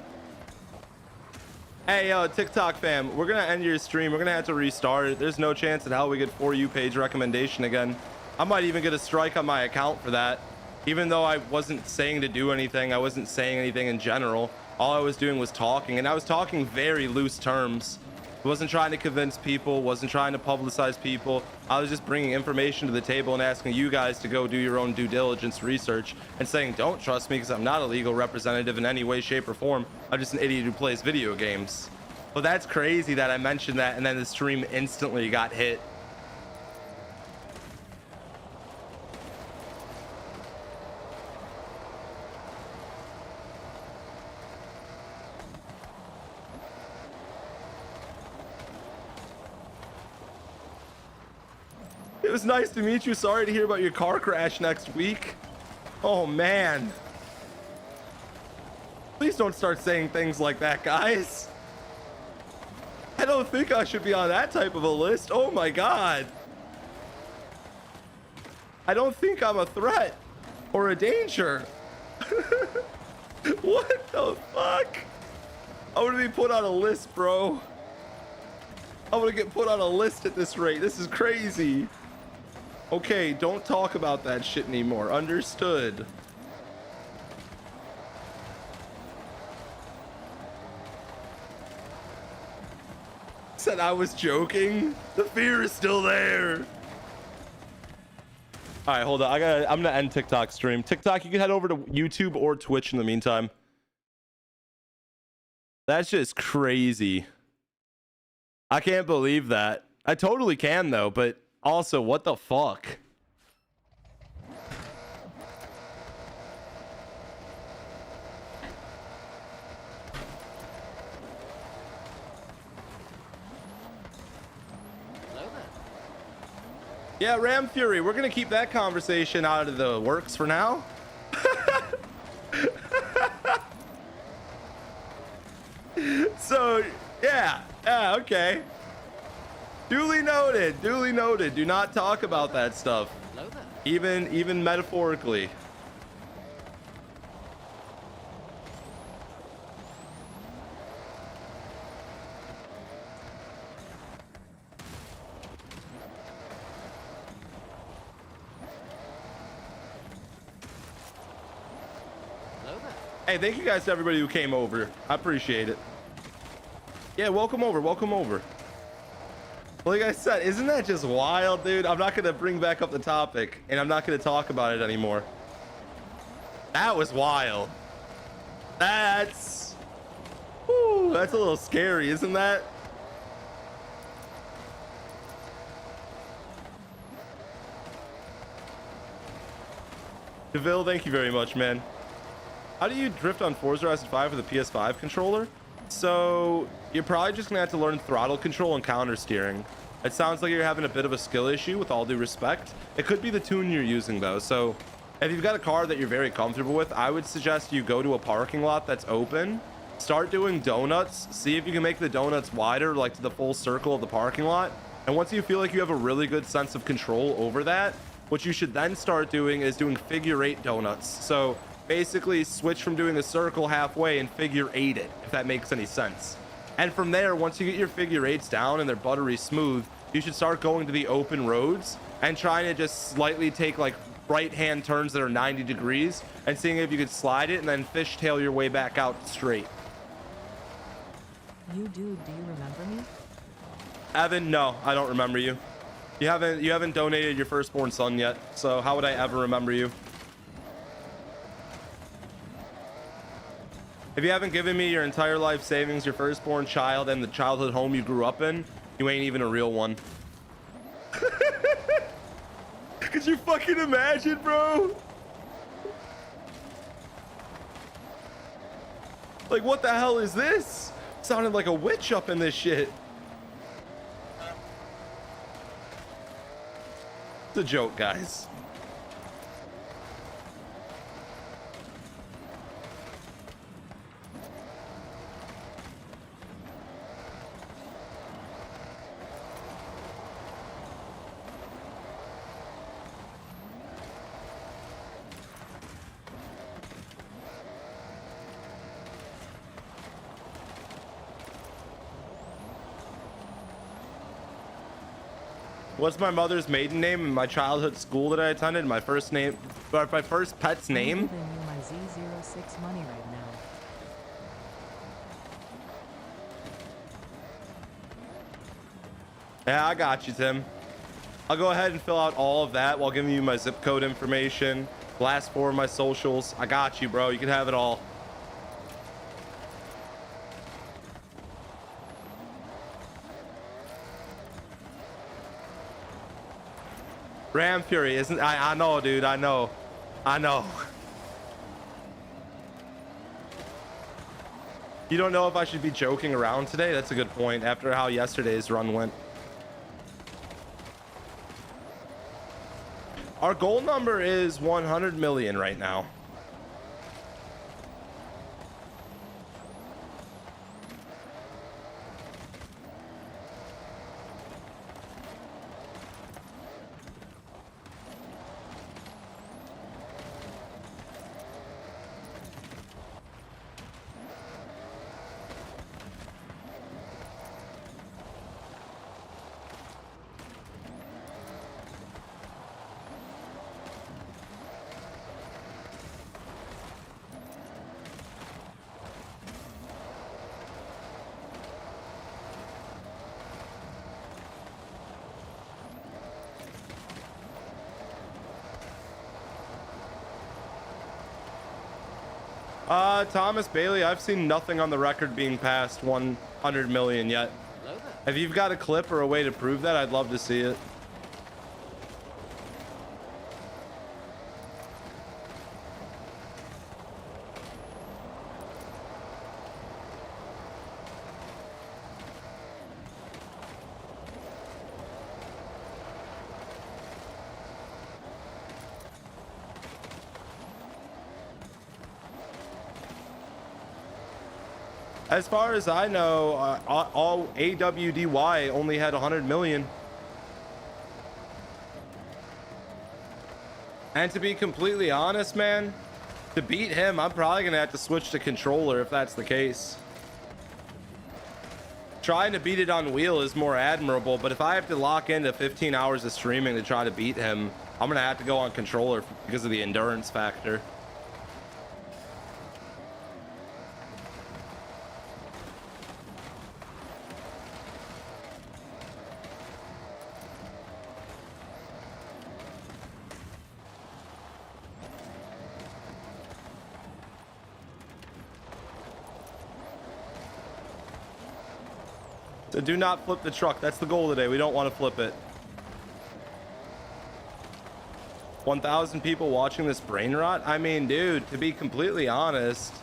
Hey, TikTok fam, we're gonna end your stream. We're gonna have to restart it. There's no chance in hell we get For You page recommendation again. I might even get a strike on my account for that. Even though I wasn't saying to do anything, I wasn't saying anything in general. All I was doing was talking, and I was talking very loose terms. I wasn't trying to convince people, wasn't trying to publicize people. I was just bringing information to the table and asking you guys to go do your own due diligence research and saying, don't trust me because I'm not a legal representative in any way, shape, or form. I'm just an idiot who plays video games. Well, that's crazy that I mentioned that and then the stream instantly got hit. It was nice to meet you. Sorry to hear about your car crash next week. Oh, man. Please don't start saying things like that, guys. I don't think I should be on that type of a list. Oh, my God. I don't think I'm a threat or a danger. What the fuck? I'm going to be put on a list, bro. I'm going to get put on a list at this rate. This is crazy. Okay, don't talk about that shit anymore. Understood. Said I was joking. The fear is still there. All right, hold on. I'm gonna end TikTok stream. TikTok, you can head over to YouTube or Twitch in the meantime. That's just crazy. I can't believe that. I totally can though, but also, what the fuck? Yeah, Ram Fury, we're gonna keep that conversation out of the works for now. So, yeah, okay. Duly noted, duly noted. Do not talk about that stuff. Even metaphorically. Hey, thank you guys to everybody who came over. I appreciate it. Yeah, welcome over, welcome over. Like I said, isn't that just wild, dude? I'm not gonna bring back up the topic and I'm not gonna talk about it anymore. That was wild. That's a little scary, isn't that? Deville, thank you very much, man. How do you drift on Forza Horizon 5 with a PS5 controller? So you're probably just gonna have to learn throttle control and counter steering. It sounds like you're having a bit of a skill issue, with all due respect. It could be the tune you're using though. So if you've got a car that you're very comfortable with, I would suggest you go to a parking lot that's open, start doing donuts, see if you can make the donuts wider, like to the full circle of the parking lot. And once you feel like you have a really good sense of control over that, what you should then start doing is doing figure 8 donuts. So basically switch from doing a circle halfway and figure 8 it, if that makes any sense. And from there, once you get your figure 8s down and they're buttery smooth, you should start going to the open roads and trying to just slightly take like right hand turns that are 90 degrees and seeing if you could slide it and then fishtail your way back out straight. You dude, do you remember me? Evan, no, I don't remember you. You haven't donated your firstborn son yet, so how would I ever remember you? If you haven't given me your entire life savings, your firstborn child, and the childhood home you grew up in, you ain't even a real one. Could you fucking imagine, bro? Like, what the hell is this? Sounded like a witch up in this shit. It's a joke, guys. What's my mother's maiden name and my childhood school that I attended? My first name, or my first pet's I'm name? giving you my Z06 money right now. Yeah, I got you, Tim. I'll go ahead and fill out all of that while giving you my zip code information, last 4 of my socials. I got you, bro. You can have it all. Ram Fury, isn't I know, dude. I know. You don't know if I should be joking around today? That's a good point after how yesterday's run went. Our goal number is 100 million right now. Thomas Bailey, I've seen nothing on the record being past 100 million yet. If you've got a clip or a way to prove that, I'd love to see it. As far as I know, all AWDY only had 100 million. And to be completely honest, man, to beat him, I'm probably going to have to switch to controller if that's the case. Trying to beat it on wheel is more admirable, but if I have to lock into 15 hours of streaming to try to beat him, I'm going to have to go on controller because of the endurance factor. So do not flip the truck. That's the goal today. We don't want to flip it. 1,000 people watching this brain rot. I mean, dude, to be completely honest,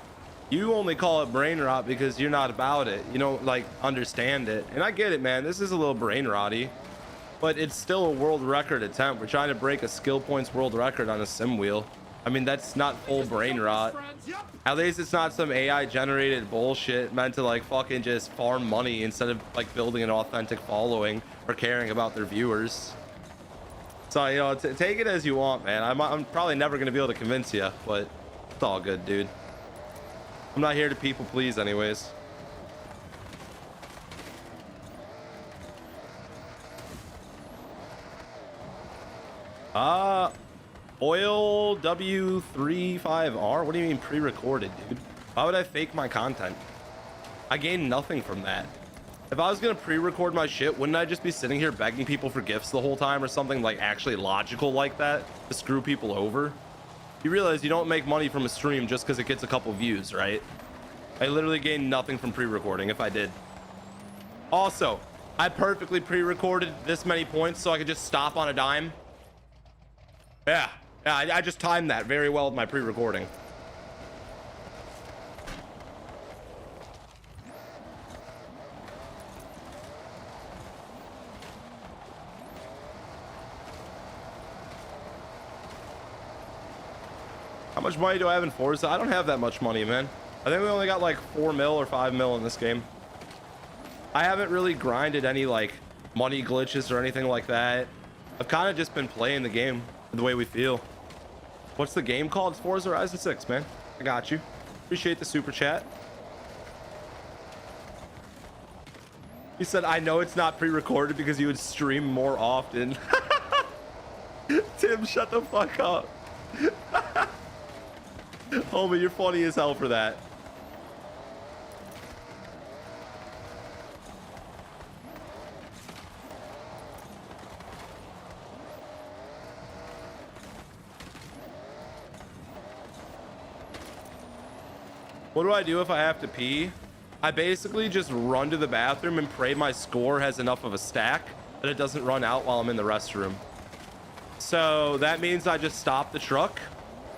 you only call it brain rot because you're not about it. You don't like understand it. And I get it, man. This is a little brain rotty, but it's still a world record attempt. We're trying to break a skill points world record on a sim wheel. I mean, that's not full brain rot. At least it's not some AI generated bullshit meant to like fucking just farm money instead of like building an authentic following or caring about their viewers. So, you know, take it as you want, man. I'm probably never going to be able to convince you, but it's all good, dude. I'm not here to people please anyways. Oil W35R. What do you mean pre-recorded, dude? Why would I fake my content? I gain nothing from that. If I was gonna pre-record my shit, wouldn't I just be sitting here begging people for gifts the whole time or something like actually logical like that to screw people over? You realize you don't make money from a stream just because it gets a couple views, right? I literally gain nothing from pre-recording if I did. Also, I perfectly pre-recorded this many points so I could just stop on a dime. Yeah, I just timed that very well with my pre-recording. How much money do I have in Forza? I don't have that much money, man. I think we only got like 4 mil or 5 mil in this game. I haven't really grinded any like money glitches or anything like that. I've kind of just been playing the game the way we feel. What's the game called? It's Forza Horizon 6, man. I got you. Appreciate the super chat. He said, I know it's not pre-recorded because you would stream more often. Tim, shut the fuck up. Homie, you're funny as hell for that. What do I do if I have to pee? I basically just run to the bathroom and pray my score has enough of a stack that it doesn't run out while I'm in the restroom. So that means I just stop the truck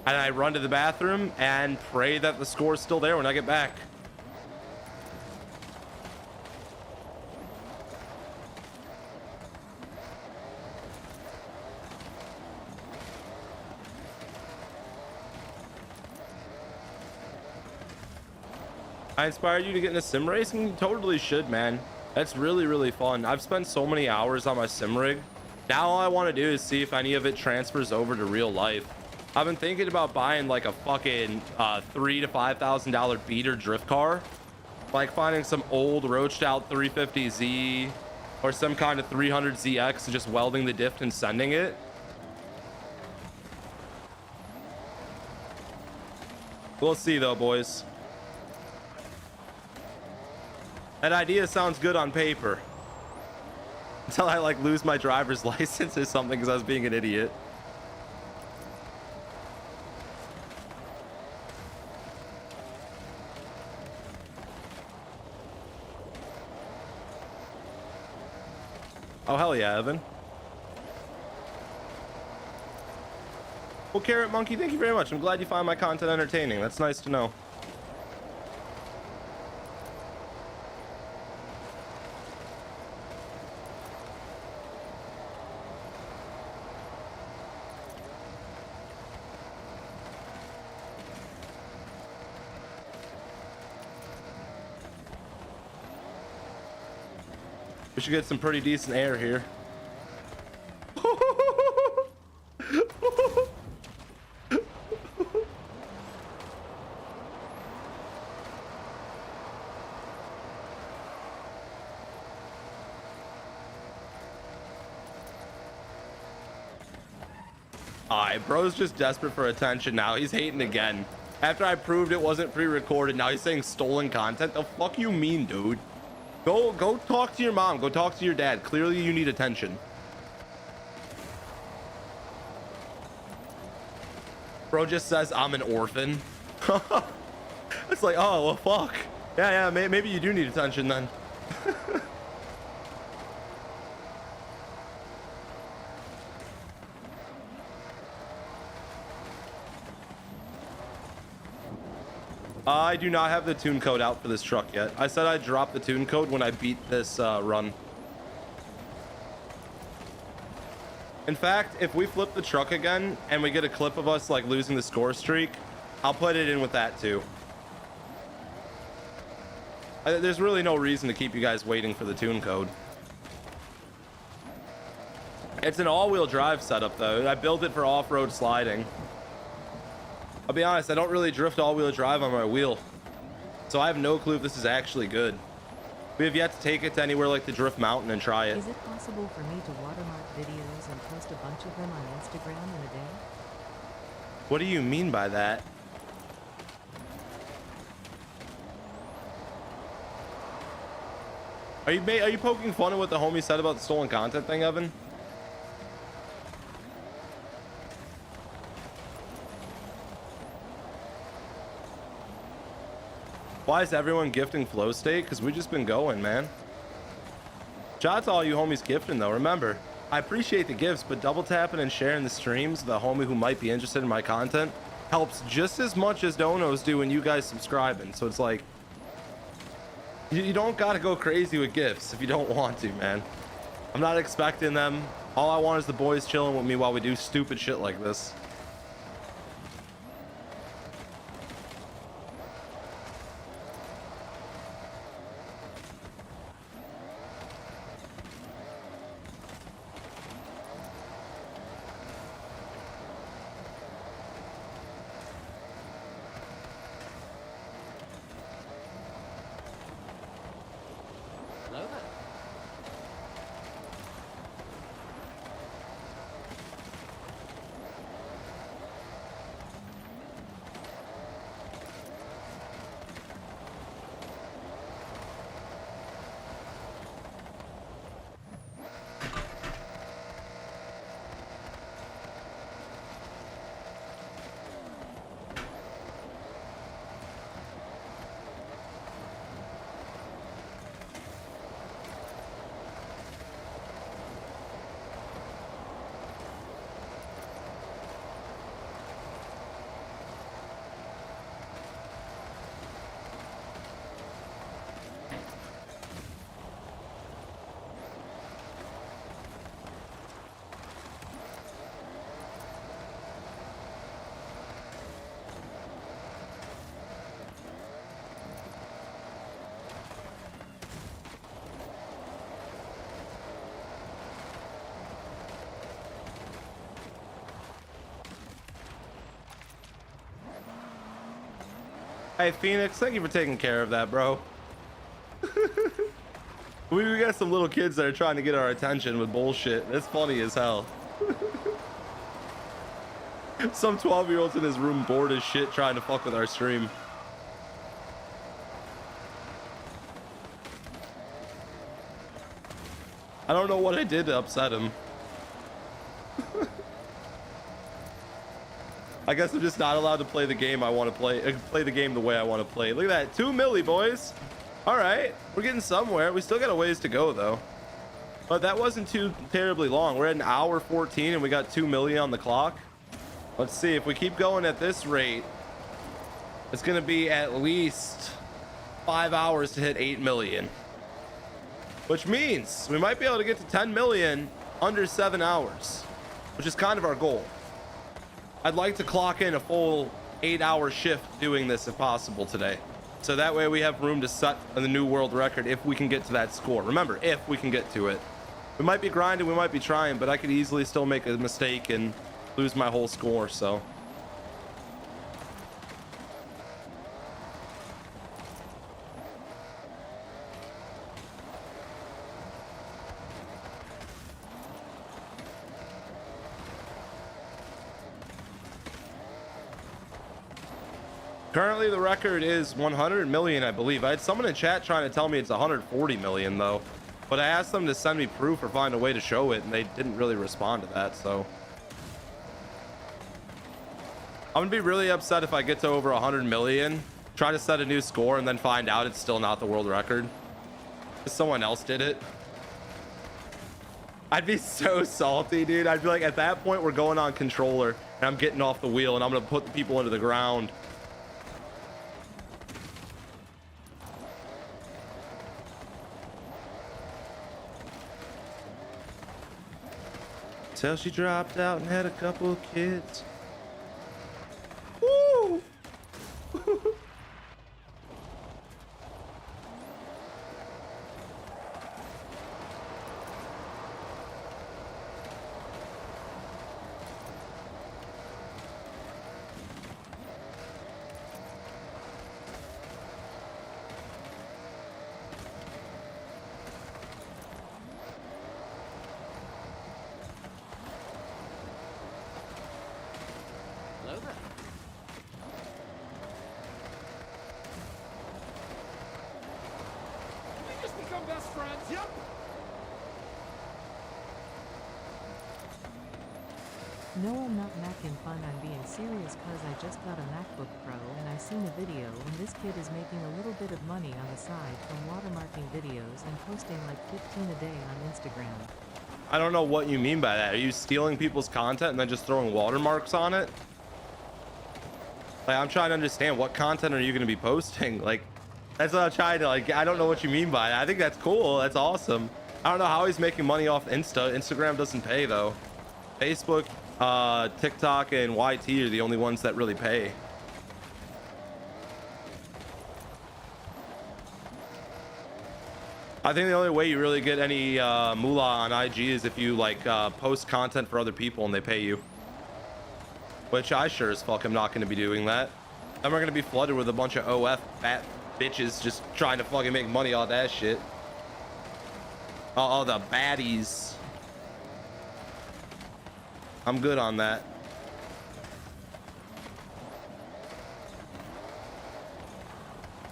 and I run to the bathroom and pray that the score is still there when I get back. I inspired you to get into sim racing? You totally should, man. That's really, really fun. I've spent so many hours on my sim rig. Now all I want to do is see if any of it transfers over to real life. I've been thinking about buying like a fucking $3,000 to $5,000 beater drift car, like finding some old roached out 350Z or some kind of 300ZX and just welding the diff and sending it. We'll see though, boys. That idea sounds good on paper until I like lose my driver's license or something because I was being an idiot. Oh, hell yeah, Evan. Well, Carrot Monkey, thank you very much. I'm glad you find my content entertaining. That's nice to know. We should get some pretty decent air here. Alright, bro's just desperate for attention now. He's hating again. After I proved it wasn't pre-recorded, now he's saying stolen content. The fuck you mean, dude? Go talk to your mom. Go talk to your dad. Clearly you need attention. Bro just says I'm an orphan. It's like, oh, well, fuck. Yeah, maybe you do need attention then. I do not have the tune code out for this truck yet. I said I'd drop the tune code when I beat this run. In fact, if we flip the truck again and we get a clip of us like losing the score streak, I'll put it in with that too. There's really no reason to keep you guys waiting for the tune code. It's an all-wheel drive setup though. I built it for off-road sliding. I'll be honest, I don't really drift all-wheel drive on my wheel, so I have no clue if this is actually good. We have yet to take it to anywhere like the Drift Mountain and try it. Is it possible for me to watermark videos and post a bunch of them on Instagram in a day? What do you mean by that? Are you poking fun at what the homie said about the stolen content thing, Evan? Why is everyone gifting Flow State? Because we just been going, man. Shout out to all you homies gifting though. Remember, I appreciate the gifts, but double tapping and sharing the streams, the homie who might be interested in my content, helps just as much as donos do when you guys subscribing. So it's like, you don't gotta go crazy with gifts if you don't want to, man. I'm not expecting them. All I want is the boys chilling with me while we do stupid shit like this. Hey Phoenix, thank you for taking care of that, bro. we got some little kids that are trying to get our attention with bullshit. It's funny as hell. Some 12-year-olds in his room bored as shit trying to fuck with our stream. I don't know what I did to upset him. I guess I'm just not allowed to play the game I want to play the game the way I want to play. Look at that, 2 milli, boys. All right, we're getting somewhere. We still got a ways to go though, but that wasn't too terribly long. We're at an hour 14 and we got 2 milli on the clock. Let's see if we keep going at this rate. It's gonna be at least 5 hours to hit 8 million, which means we might be able to get to 10 million under 7 hours, which is kind of our goal. I'd like to clock in a full 8-hour shift doing this if possible today. So that way we have room to set the new world record if we can get to that score. Remember, if we can get to it. We might be grinding, we might be trying, but I could easily still make a mistake and lose my whole score, so. Currently the record is 100 million, I believe. I had someone in chat trying to tell me it's 140 million though, but I asked them to send me proof or find a way to show it and they didn't really respond to that. So I'm gonna be really upset if I get to over 100 million, try to set a new score and then find out it's still not the world record. Someone else did it. I'd be so salty, dude. I'd be like, at that point we're going on controller and I'm getting off the wheel and I'm gonna put the people into the ground. Till she dropped out and had a couple of kids. Woo! Hello there. We just become best friends. Yep. No, I'm not macking fun, I'm being serious cause I just got a MacBook Pro and I seen a video and this kid is making a little bit of money on the side from watermarking videos and posting like 15 a day on Instagram. I don't know what you mean by that. Are you stealing people's content and then just throwing watermarks on it? Like, I'm trying to understand, what content are you going to be posting? Like, that's what I'm trying to, like, I don't know what you mean by that. I think that's cool. That's awesome. I don't know how he's making money off Instagram doesn't pay though. Facebook, TikTok and YT are the only ones that really pay. I think the only way you really get any moolah on IG is if you like post content for other people and they pay you. Which I sure as fuck am not going to be doing that. Then we're going to be flooded with a bunch of OF fat bitches just trying to fucking make money off that shit. Oh, the baddies. I'm good on that.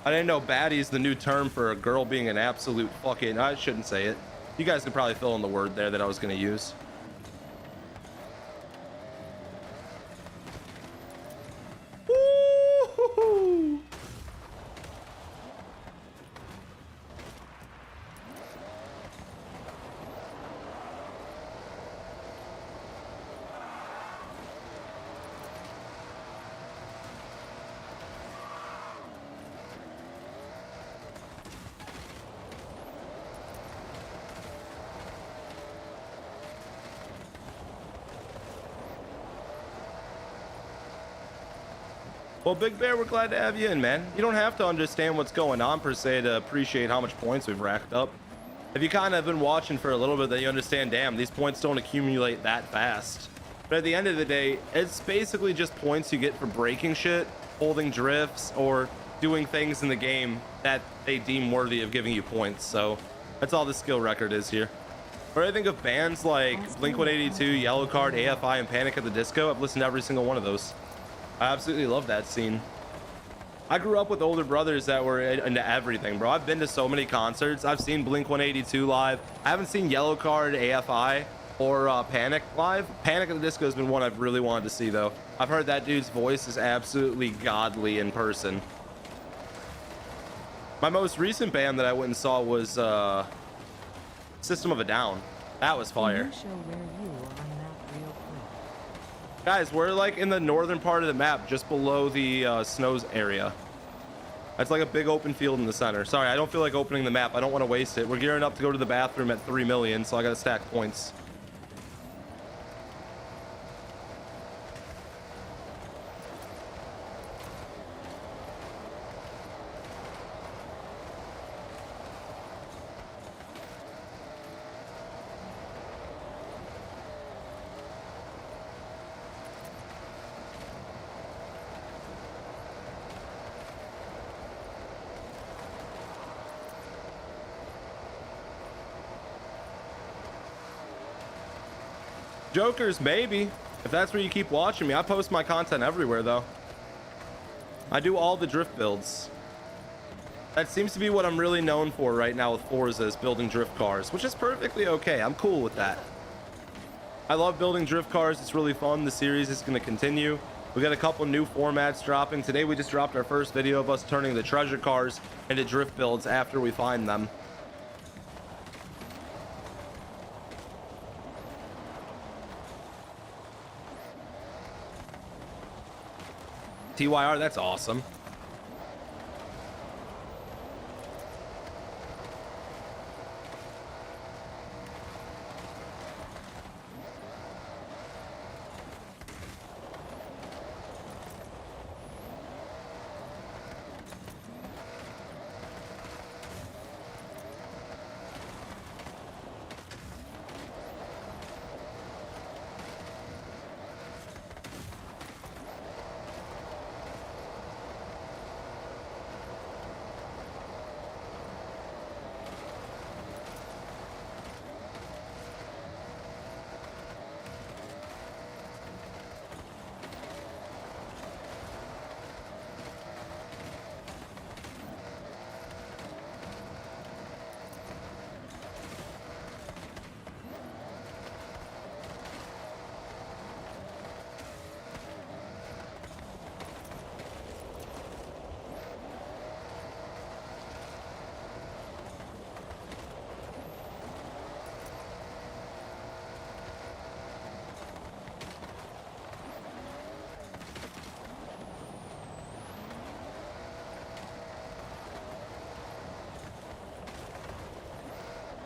I didn't know baddie is the new term for a girl being an absolute fucking... I shouldn't say it. You guys could probably fill in the word there that I was going to use. Woo-hoo-hoo. Well, Big Bear, we're glad to have you in, man. You don't have to understand what's going on per se to appreciate how much points we've racked up. If you kind of been watching for a little bit, then you understand, damn, these points don't accumulate that fast. But at the end of the day, it's basically just points you get for breaking shit, holding drifts, or doing things in the game that they deem worthy of giving you points. So that's all the skill record is here. But I think of bands like Blink-182, Yellowcard, AFI, and Panic at the Disco. I've listened to every single one of those. I absolutely love that scene. I grew up with older brothers that were into everything, bro. I've been to so many concerts. I've seen Blink-182 live. I haven't seen Yellowcard, AFI, or Panic live. Panic at the Disco has been one I've really wanted to see, though. I've heard that dude's voice is absolutely godly in person. My most recent band that I went and saw was System of a Down. That was fire. Can you show where you are on that real quick? Guys, we're like in the northern part of the map, just below the snows area. That's like a big open field in the center. Sorry, I don't feel like opening the map. I don't want to waste it. We're gearing up to go to the bathroom at 3 million, so I got to stack points. Jokers, maybe. If that's where you keep watching me. I post my content everywhere, though. I do all the drift builds. That seems to be what I'm really known for right now with Forza, is building drift cars, which is perfectly okay. I'm cool with that. I love building drift cars. It's really fun. The series is going to continue. We got a couple new formats dropping. Today we just dropped our first video of us turning the treasure cars into drift builds after we find them. TYR, that's awesome.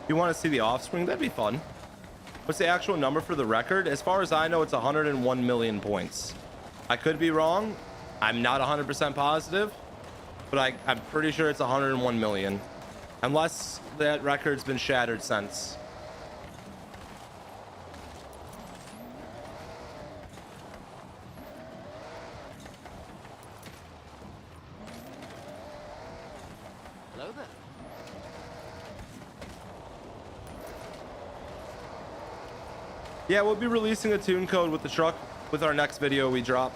You want to see the offspring? That'd be fun. What's the actual number for the record? As far as I know, it's 101 million points. I could be wrong. I'm not 100% positive, but I'm pretty sure it's 101 million. Unless that record's been shattered since. Hello there. Yeah, we'll be releasing a tune code with the truck with our next video we drop.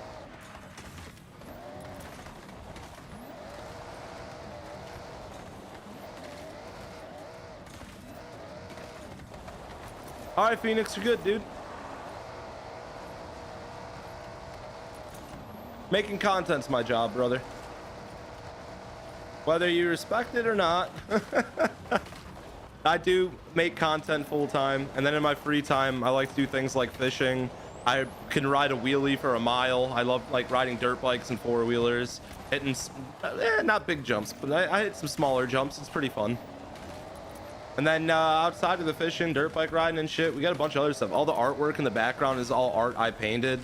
All right, Phoenix, you're good, dude. Making content's my job, brother. Whether you respect it or not. I do make content full time, and then in my free time, I like to do things like fishing. I can ride a wheelie for a mile. I love like riding dirt bikes and four-wheelers, hitting not big jumps, but I hit some smaller jumps. It's pretty fun. And then outside of the fishing, dirt bike riding and shit, we got a bunch of other stuff. All the artwork in the background is all art I painted.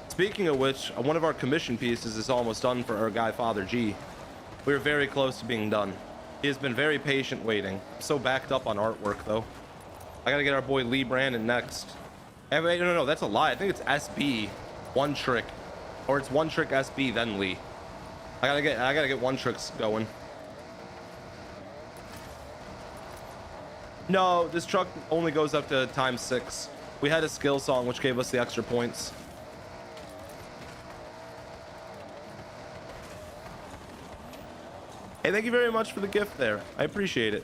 Speaking of which, one of our commission pieces is almost done for our guy Father G. We're very close to being done. He has been very patient waiting. I'm so backed up on artwork though. I gotta get our boy Lee Brandon next. Hey, wait, no, that's a lie. I think it's SB, One Trick, or it's One Trick SB then Lee. I gotta get One Tricks going. No, this truck only goes up to ×6. We had a skill song which gave us the extra points. Hey, thank you very much for the gift there. I appreciate it.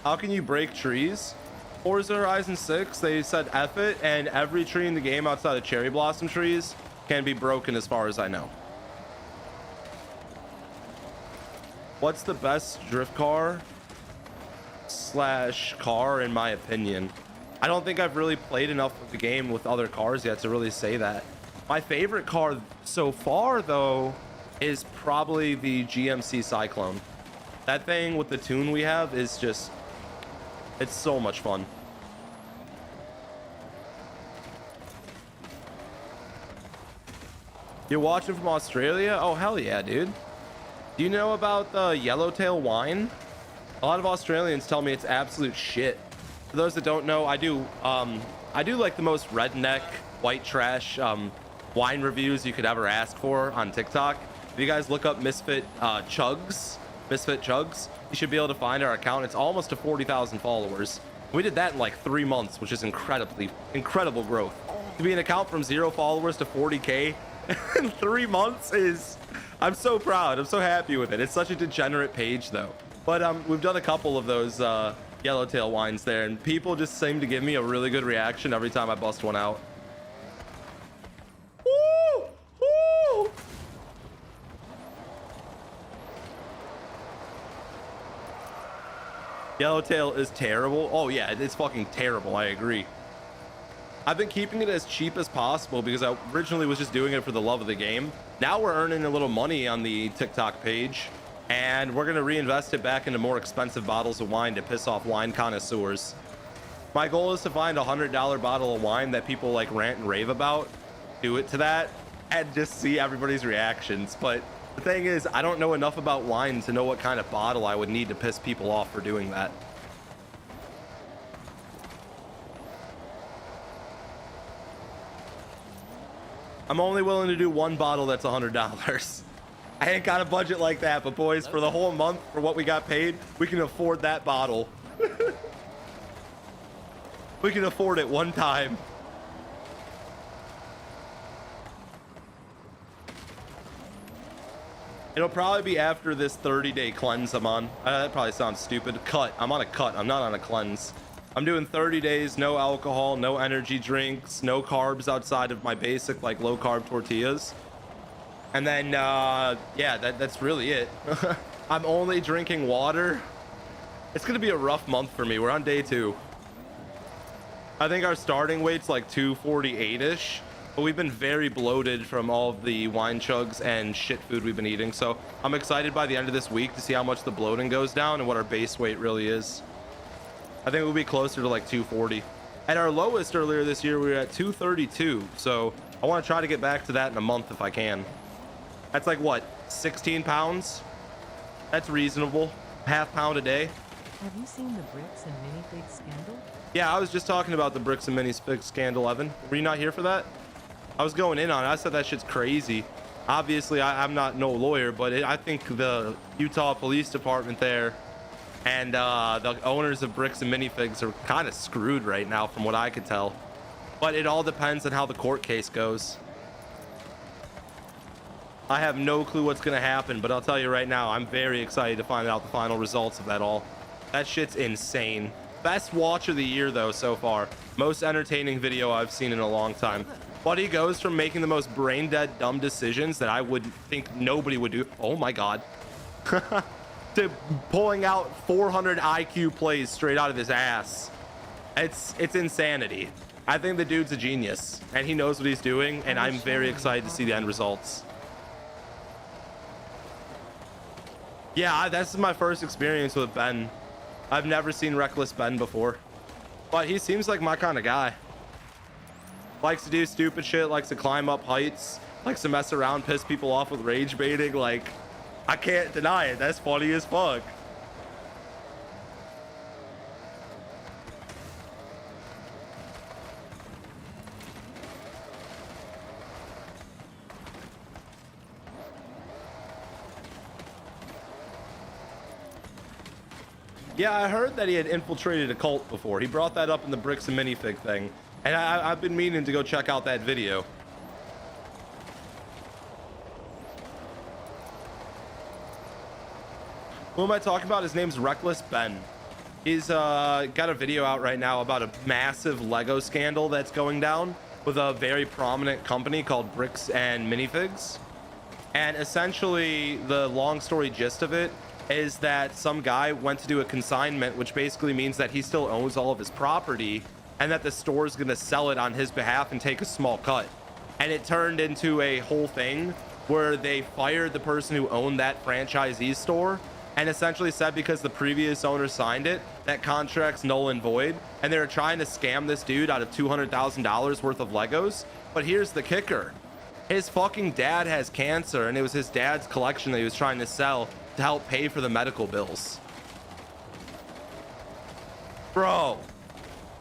How can you break trees? Forza Horizon 6, they said F it, and every tree in the game outside of cherry blossom trees can be broken as far as I know. What's the best drift car / car in my opinion? I don't think I've really played enough of the game with other cars yet to really say that. My favorite car so far though is probably the GMC Cyclone. That thing with the tune we have is just, it's so much fun. You're watching from Australia? Oh, hell yeah, dude. Do you know about the Yellowtail wine? A lot of Australians tell me it's absolute shit. For those that don't know, I do like the most redneck, white trash wine reviews you could ever ask for on TikTok. If you guys look up Misfit Chugs, you should be able to find our account. It's almost to 40,000 followers. We did that in like 3 months, which is incredible growth. To be an account from 0 followers to 40K in 3 months is, I'm so proud. I'm so happy with it. It's such a degenerate page though. But we've done a couple of those Yellowtail wines there, and people just seem to give me a really good reaction every time I bust one out. Woo! Woo! Yellowtail is terrible. Oh yeah, it's fucking terrible. I agree. I've been keeping it as cheap as possible because I originally was just doing it for the love of the game. Now we're earning a little money on the TikTok page, and we're gonna reinvest it back into more expensive bottles of wine to piss off wine connoisseurs. My goal is to find a $100 bottle of wine that people like rant and rave about, do it to that, and just see everybody's reactions. But the thing is, I don't know enough about wine to know what kind of bottle I would need to piss people off for doing that. I'm only willing to do one bottle that's $100. I ain't got a budget like that, but boys, for the whole month, for what we got paid, we can afford that bottle. We can afford it one time. It'll probably be after this 30-day cleanse I'm on. That probably sounds stupid. Cut. I'm on a cut. I'm not on a cleanse. I'm doing 30 days, no alcohol, no energy drinks, no carbs outside of my basic like low carb tortillas. And then, yeah, that's really it. I'm only drinking water. It's gonna be a rough month for me. We're on day 2. I think our starting weight's like 248-ish. but we've been very bloated from all of the wine chugs and shit food we've been eating. So I'm excited by the end of this week to see how much the bloating goes down and what our base weight really is. I think we'll be closer to like 240. At our lowest earlier this year, we were at 232. So I want to try to get back to that in a month if I can. That's like what, 16 pounds? That's reasonable. Half pound a day. Have you seen the bricks and minifigs scandal? Yeah, I was just talking about the bricks and minifigs scandal, Evan. Were you not here for that? I was going in on it. I said that shit's crazy. Obviously, I'm not no lawyer, but I think the Utah Police Department there and the owners of bricks and minifigs are kind of screwed right now from what I could tell. But it all depends on how the court case goes. I have no clue what's going to happen, but I'll tell you right now, I'm very excited to find out the final results of that all. That shit's insane. Best watch of the year, though, so far. Most entertaining video I've seen in a long time. Buddy goes from making the most brain-dead, dumb decisions that I would think nobody would do. Oh, my God. To pulling out 400 IQ plays straight out of his ass. It's insanity. I think the dude's a genius, and he knows what he's doing, and I'm very excited to see the end results. Yeah, that's my first experience with Ben. I've never seen Reckless Ben before, but he seems like my kind of guy. Likes to do stupid shit, likes to climb up heights, likes to mess around, piss people off with rage baiting. Like, I can't deny it. That's funny as fuck. Yeah, I heard that he had infiltrated a cult before. He brought that up in the bricks and minifig thing. And I've been meaning to go check out that video. Who am I talking about? His name's Reckless Ben. He's got a video out right now about a massive Lego scandal that's going down with a very prominent company called Bricks and Minifigs. And essentially, the long story gist of it is that some guy went to do a consignment, which basically means that he still owns all of his property and that the store is going to sell it on his behalf and take a small cut. And it turned into a whole thing where they fired the person who owned that franchisee's store and essentially said because the previous owner signed it, that contract's null and void. And they were trying to scam this dude out of $200,000 worth of Legos. But here's the kicker. His fucking dad has cancer, and it was his dad's collection that he was trying to sell to help pay for the medical bills. Bro,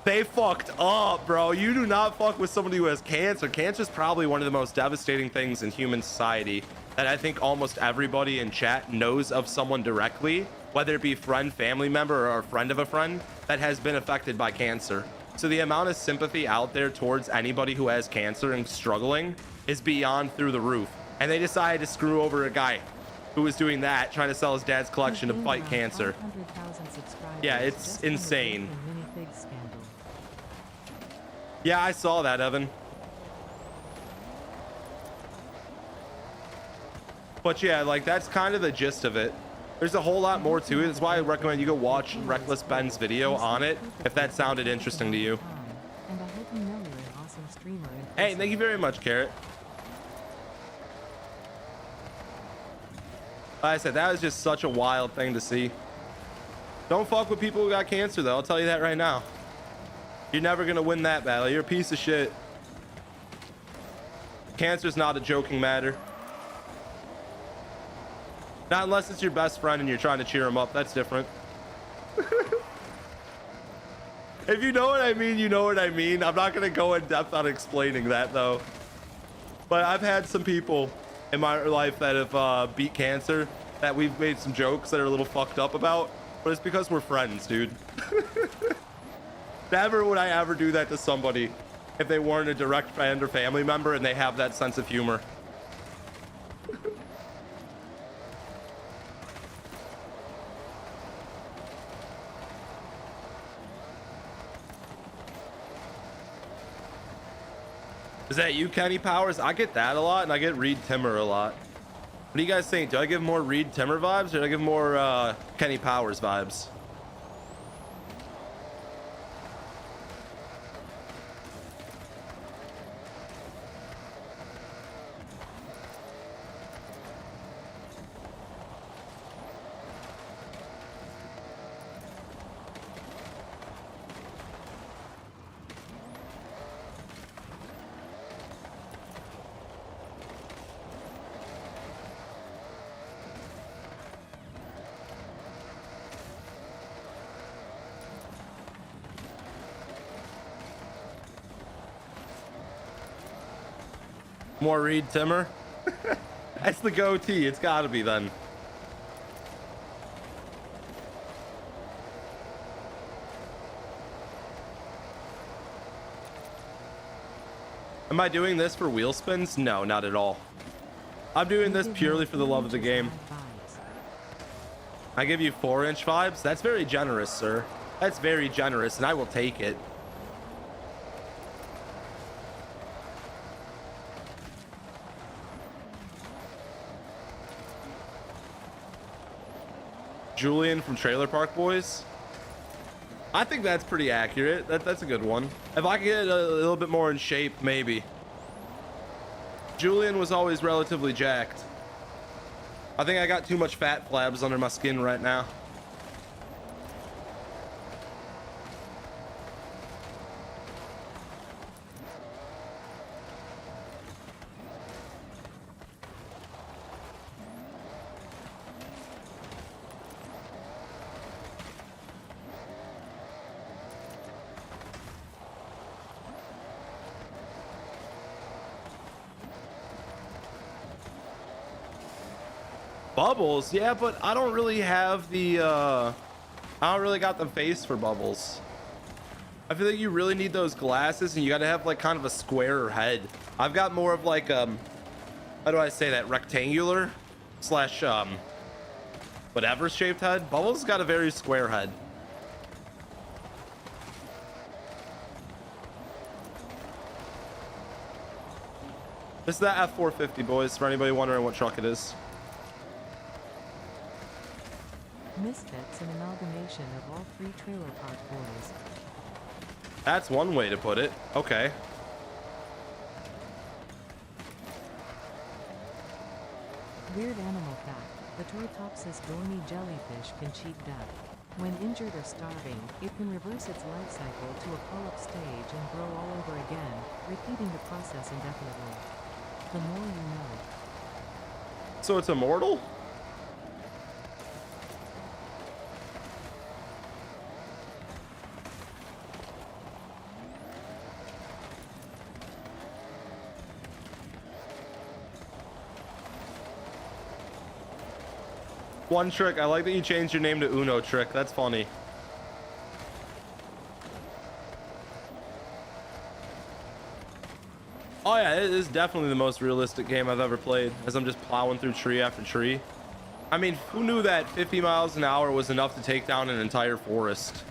they fucked up, bro. You do not fuck with somebody who has cancer. Cancer is probably one of the most devastating things in human society that I think almost everybody in chat knows of someone directly, whether it be friend, family member, or a friend of a friend that has been affected by cancer. So the amount of sympathy out there towards anybody who has cancer and struggling is beyond through the roof. And they decided to screw over a guy who was doing that, trying to sell his dad's collection to fight cancer. Yeah, it's insane. Yeah, I saw that, Evan. But yeah, like, that's kind of the gist of it. There's a whole lot more to it. That's why I recommend you go watch Reckless Ben's video on it, if that sounded interesting to you. Hey, thank you very much, Carrot. Like I said, that was just such a wild thing to see. Don't fuck with people who got cancer, though. I'll tell you that right now. You're never gonna win that battle. You're a piece of shit. Cancer's not a joking matter. Not unless it's your best friend and you're trying to cheer him up. That's different. If you know what I mean, you know what I mean. I'm not gonna go in depth on explaining that, though. But I've had some people in my life that have beat cancer that we've made some jokes that are a little fucked up about, but it's because we're friends, dude. Never would I ever do that to somebody if they weren't a direct friend or family member and they have that sense of humor. Is that you, Kenny Powers? I get that a lot, and I get Reed Timmer a lot. What do you guys think? Do I give more Reed Timmer vibes, or do I give more Kenny Powers vibes? More Reed Timmer. That's the goatee. It's got to be then. Am I doing this for wheel spins? No, not at all. I'm doing this purely for the love of the game. I give you 4-inch vibes. That's very generous, sir. That's very generous, and I will take it. Julian from Trailer Park Boys. I think that's pretty accurate. That's a good one. If I could get a little bit more in shape, maybe. Julian was always relatively jacked. I think I got too much fat flabs under my skin right now. Bubbles, yeah, but I don't really have the I don't really got the face for Bubbles. I feel like you really need those glasses, and you got to have like kind of a squarer head. I've got more of like how do I say that, rectangular slash whatever shaped head. Bubbles got a very square head. This is the F450, boys, for anybody wondering what truck it is. Misfits, an amalgamation of all three Trailer Park Boys. That's one way to put it. Okay. Weird animal fact. The Tortopsis dormi jellyfish can cheat death. When injured or starving, it can reverse its life cycle to a pull-up stage and grow all over again, repeating the process indefinitely. The more you know. So it's immortal? One Trick, I like that you changed your name to Uno Trick. That's funny. Oh yeah, it is definitely the most realistic game I've ever played, as I'm just plowing through tree after tree. I mean, who knew that 50 miles an hour was enough to take down an entire forest?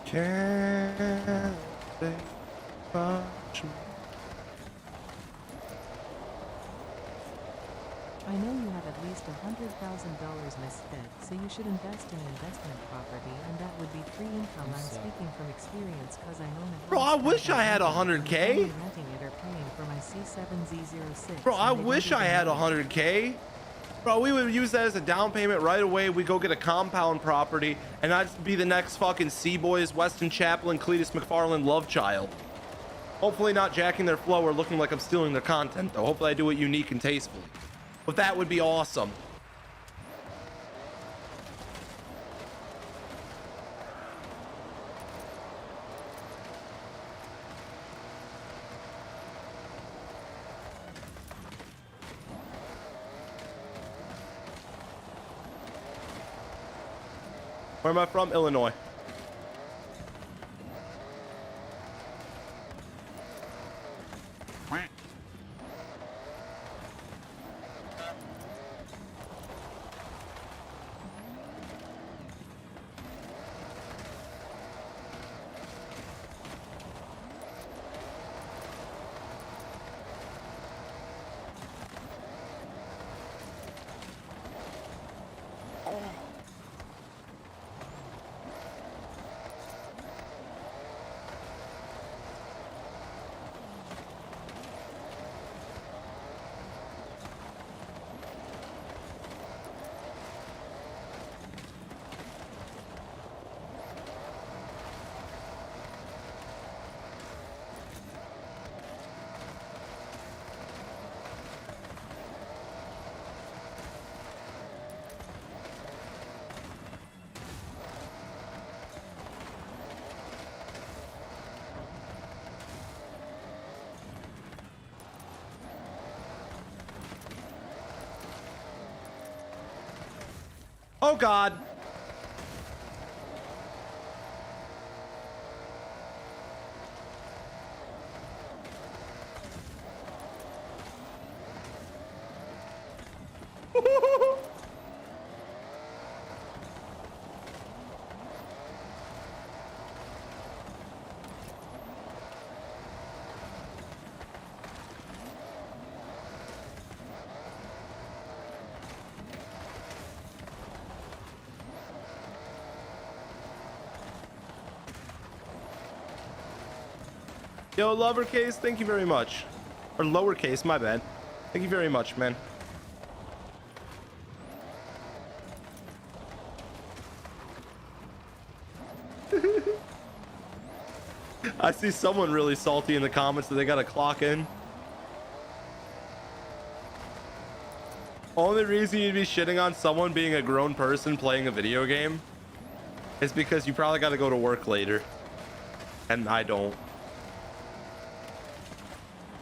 Can't they watch me? I know you have at least $100,000 misfit, so you should invest in investment property, and that would be free income. I'm speaking from experience because I own a Bro, I house wish that I had I'm renting 100K. and renting it or paying for my C7Z06. Bro, I and they don't wish I even had know. 100K. Bro, we would use that as a down payment right away. We go get a compound property, and I'd be the next fucking C-Boys, Weston Chaplin, Cletus McFarland love child. Hopefully not jacking their flow or looking like I'm stealing their content, though. Hopefully I do it unique and tastefully. But that would be awesome. Where am I from? Illinois. Oh God. Yo, lowercase, thank you very much. Or lowercase, my bad. Thank you very much, man. I see someone really salty in the comments that they gotta clock in. Only reason you'd be shitting on someone being a grown person playing a video game is because you probably gotta go to work later. And I don't.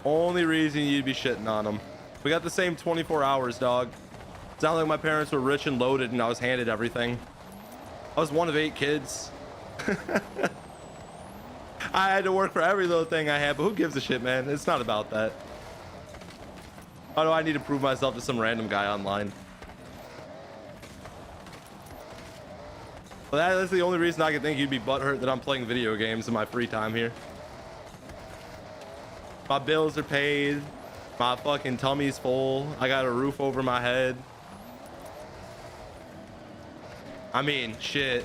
Only reason you'd be shitting on them. We got the same 24 hours, dog. It's not like my parents were rich and loaded and I was handed everything. I was one of 8 kids. I had to work for every little thing I had, but who gives a shit, man? It's not about that. Why do I need to prove myself to some random guy online? Well, that's the only reason I could think you'd be butthurt that I'm playing video games in my free time here. My bills are paid. My fucking tummy's full. I got a roof over my head. I mean, shit.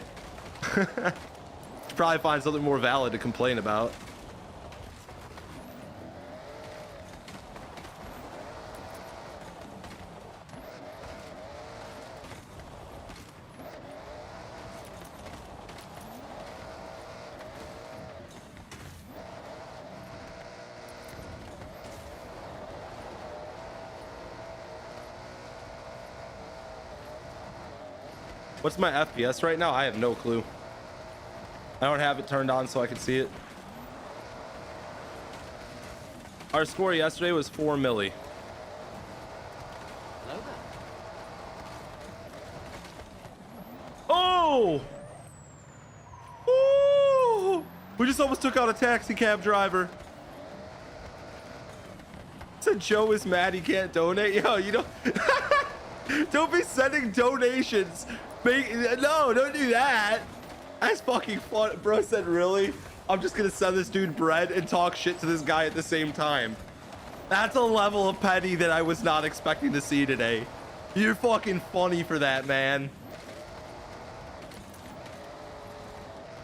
Probably find something more valid to complain about. What's my FPS right now? I have no clue. I don't have it turned on so I can see it. Our score yesterday was 4 milli. Hello there. Oh! Oh! We just almost took out a taxi cab driver. Said Joe is mad he can't donate. Yo, you don't don't be sending donations. No, don't do that. That's fucking fun. Bro said, really? I'm just gonna send this dude bread and talk shit to this guy at the same time. That's a level of petty that I was not expecting to see today. You're fucking funny for that, man.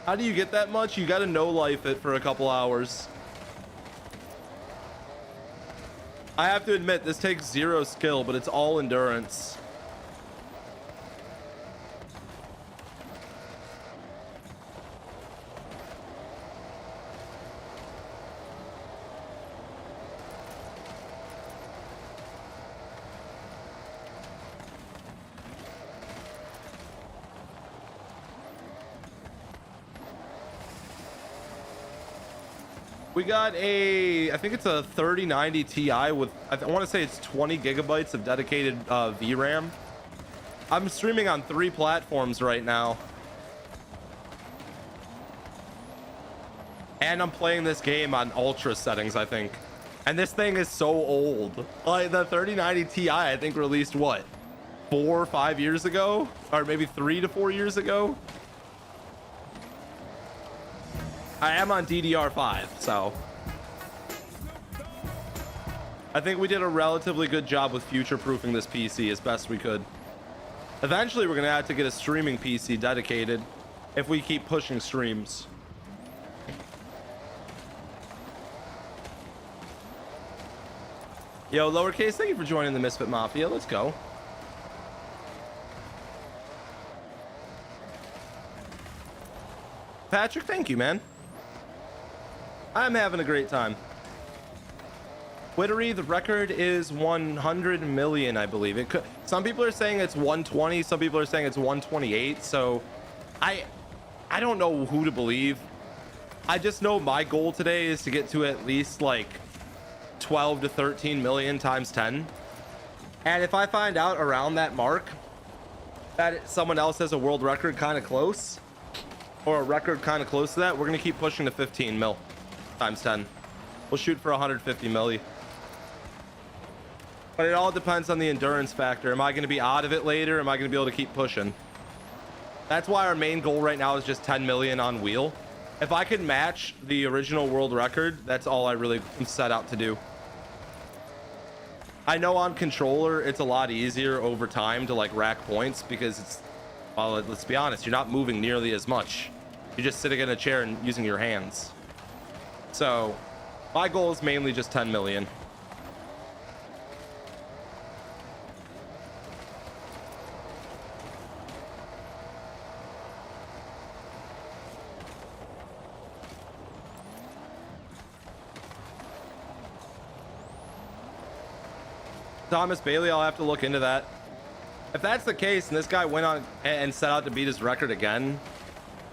How do you get that much? You gotta no life it for a couple hours. I have to admit, this takes 0 skill, but it's all endurance. We got I think it's a 3090 Ti with, I want to say it's 20 gigabytes of dedicated VRAM. I'm streaming on 3 platforms right now. And I'm playing this game on ultra settings, I think. And this thing is so old. Like the 3090 Ti, I think released what? 4 or 5 years ago? Or maybe 3 to 4 years ago? I am on DDR5, so I think we did a relatively good job with future-proofing this PC as best we could. Eventually, we're gonna have to get a streaming PC dedicated if we keep pushing streams. Yo, Lowercase, thank you for joining the Misfit Mafia. Let's go. Patrick, thank you, man. I'm having a great time. Wittery, the record is 100 million, I believe. It could, some people are saying it's 120, some people are saying it's 128. So I don't know who to believe. I just know my goal today is to get to at least like 12 to 13 million times 10. And if I find out around that mark that someone else has a world record kind of close, or a record kind of close to that, we're gonna keep pushing to 15 mil times 10. We'll shoot for 150 milli. But it all depends on the endurance factor. Am I going to be out of it later? Am I going to be able to keep pushing? That's why our main goal right now is just 10 million on wheel. If I could match the original world record, that's all I really set out to do. I know on controller it's a lot easier over time to like rack points because it's, well, let's be honest, you're not moving nearly as much. You're just sitting in a chair and using your hands. So my goal is mainly just 10 million. Thomas Bailey, I'll have to look into that. If that's the case and this guy went on and set out to beat his record again,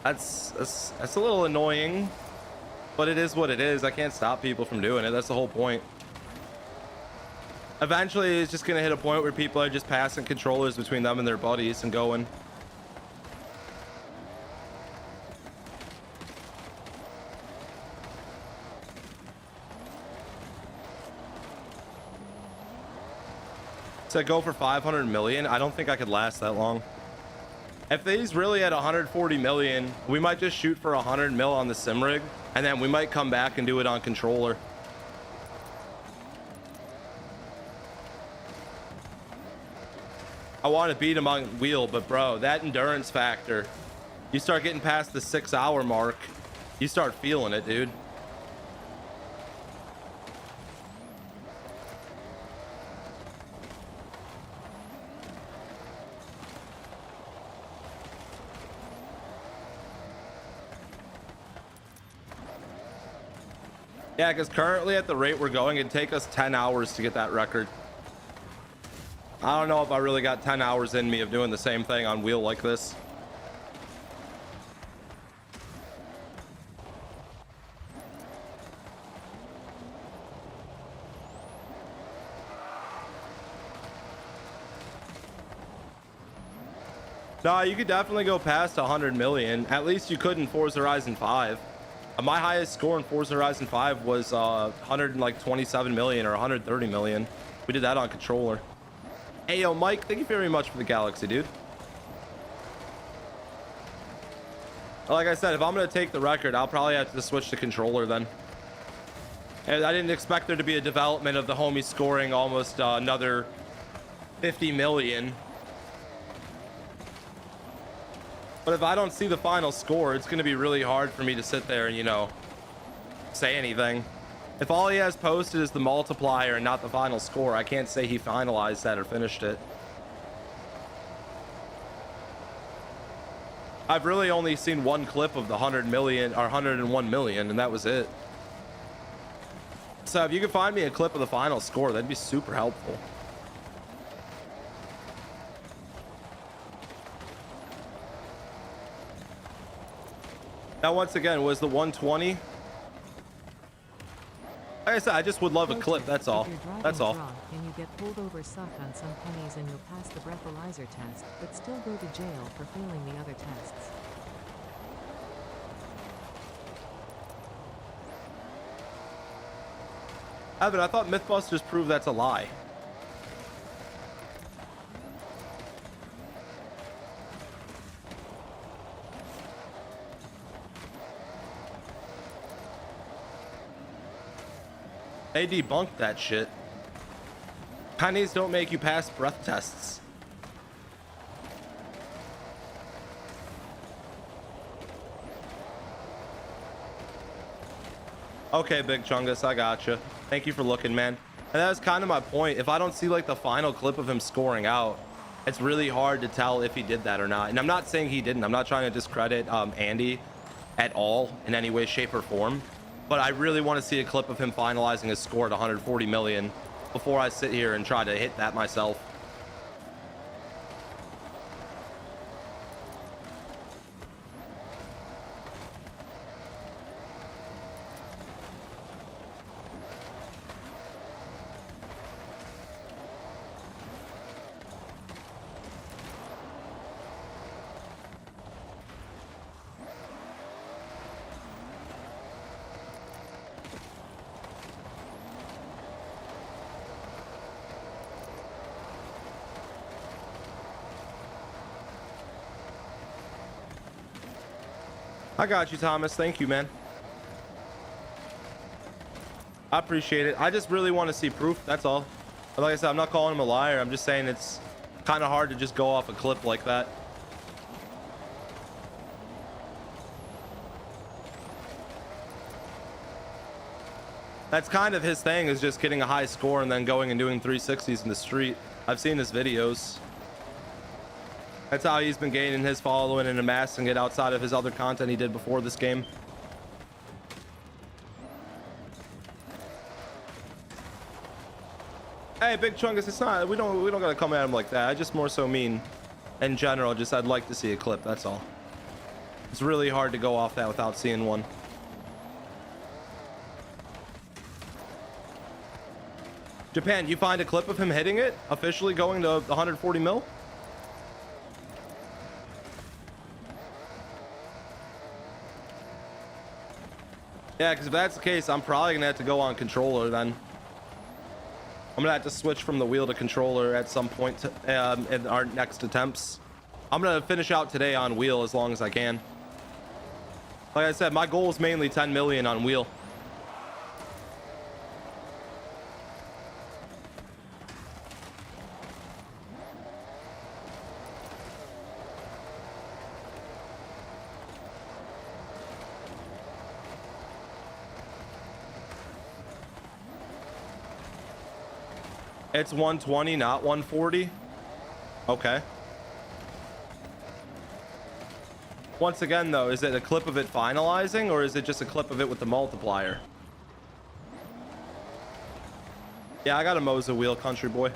that's a little annoying, but it is what it is. I can't stop people from doing it. That's the whole point. Eventually it's just gonna hit a point where people are just passing controllers between them and their buddies and going. To go for 500 million, I don't think I could last that long. If he's really at 140 million, we might just shoot for 100 mil on the sim rig, and then we might come back and do it on controller. I want to beat him on wheel, but bro, that endurance factor, you start getting past the 6 hour mark, you start feeling it, dude. Yeah, because currently at the rate we're going, it'd take us 10 hours to get that record. I don't know if I really got 10 hours in me of doing the same thing on wheel like this. No, you could definitely go past 100 million. At least you could in Forza Horizon 5. My highest score in Forza Horizon 5 was 127 million or 130 million. We did that on controller. Hey, yo, Mike, thank you very much for the Galaxy, dude. Like I said, if I'm going to take the record, I'll probably have to switch to controller then. And I didn't expect there to be a development of the homie scoring almost another 50 million. But if I don't see the final score, it's going to be really hard for me to sit there and, you know, say anything. If all he has posted is the multiplier and not the final score, I can't say he finalized that or finished it. I've really only seen one clip of the 100 million or 101 million, and that was it. So if you could find me a clip of the final score, that'd be super helpful. That once again was the 120. Like I said, I just would love a Pro clip. tip, That's all. If you're driving That's all. drunk and you get pulled over suck on some pennies and you'll pass the breathalyzer test, but still go to jail for failing the other tests. Evan, I thought Mythbusters proved that's a lie. They debunked that shit. Pennies don't make you pass breath tests. Okay, Big Chungus, I gotcha. Thank you for looking, man. And that's kind of my point. If I don't see like the final clip of him scoring out, it's really hard to tell if he did that or not. And I'm not saying he didn't. I'm not trying to discredit Andy at all in any way, shape, or form. But I really want to see a clip of him finalizing his score at 140 million before I sit here and try to hit that myself. I got you, Thomas. Thank you, man. I appreciate it. I just really want to see proof. That's all. But like I said, I'm not calling him a liar. I'm just saying it's kind of hard to just go off a clip like that. That's kind of his thing, is just getting a high score and then going and doing 360s in the street. I've seen his videos. That's how he's been gaining his following and amassing it outside of his other content he did before this game. Hey, Big Chungus, it's not, we don't gotta come at him like that. I just more so mean in general, just I'd like to see a clip, that's all. It's really hard to go off that without seeing one. Japan, you find a clip of him hitting it, officially going to 140 mil? Yeah, because if that's the case, I'm probably gonna have to go on controller then. I'm gonna have to switch from the wheel to controller at some point in our next attempts. I'm gonna finish out today on wheel as long as I can. Like I said, my goal is mainly 10 million on wheel. It's 120, not 140. Okay. Once again, though, is it a clip of it finalizing, or is it just a clip of it with the multiplier? Yeah, I got a Moza wheel, country boy.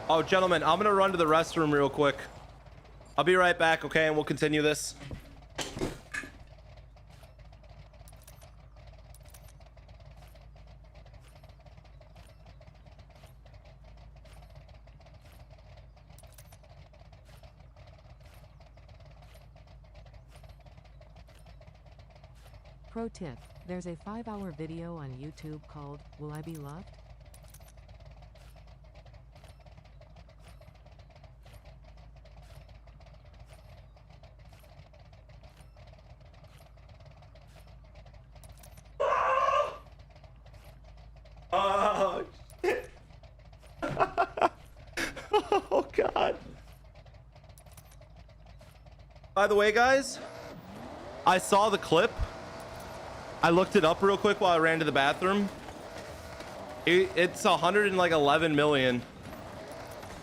Oh, gentlemen, I'm gonna run to the restroom real quick. I'll be right back, okay? And we'll continue this. Pro tip, there's a 5-hour video on YouTube called Will I Be Loved? Oh, shit. Oh, God. By the way, guys, I saw the clip. I looked it up real quick while I ran to the bathroom. It's 111 million.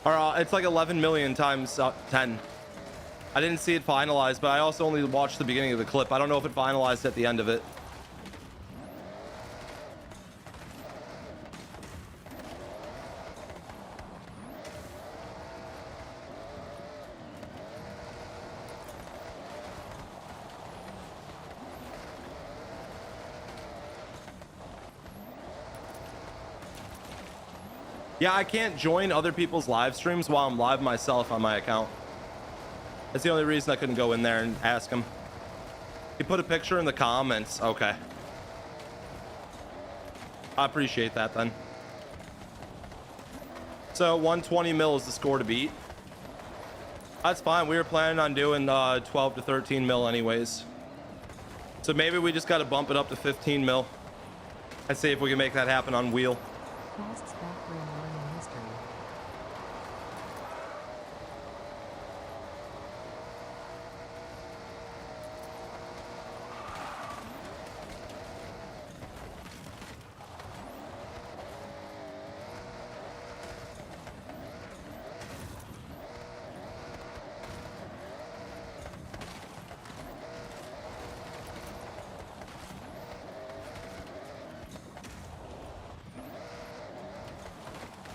Or it's like 11 million times 10. I didn't see it finalized, but I also only watched the beginning of the clip. I don't know if it finalized at the end of it. Yeah, I can't join other people's live streams while I'm live myself on my account. That's the only reason I couldn't go in there and ask him. He put a picture in the comments. Okay. I appreciate that then. So 120 mil is the score to beat. That's fine. We were planning on doing 12 to 13 mil anyways. So maybe we just got to bump it up to 15 mil and see if we can make that happen on wheel. Fast's backroom learning history.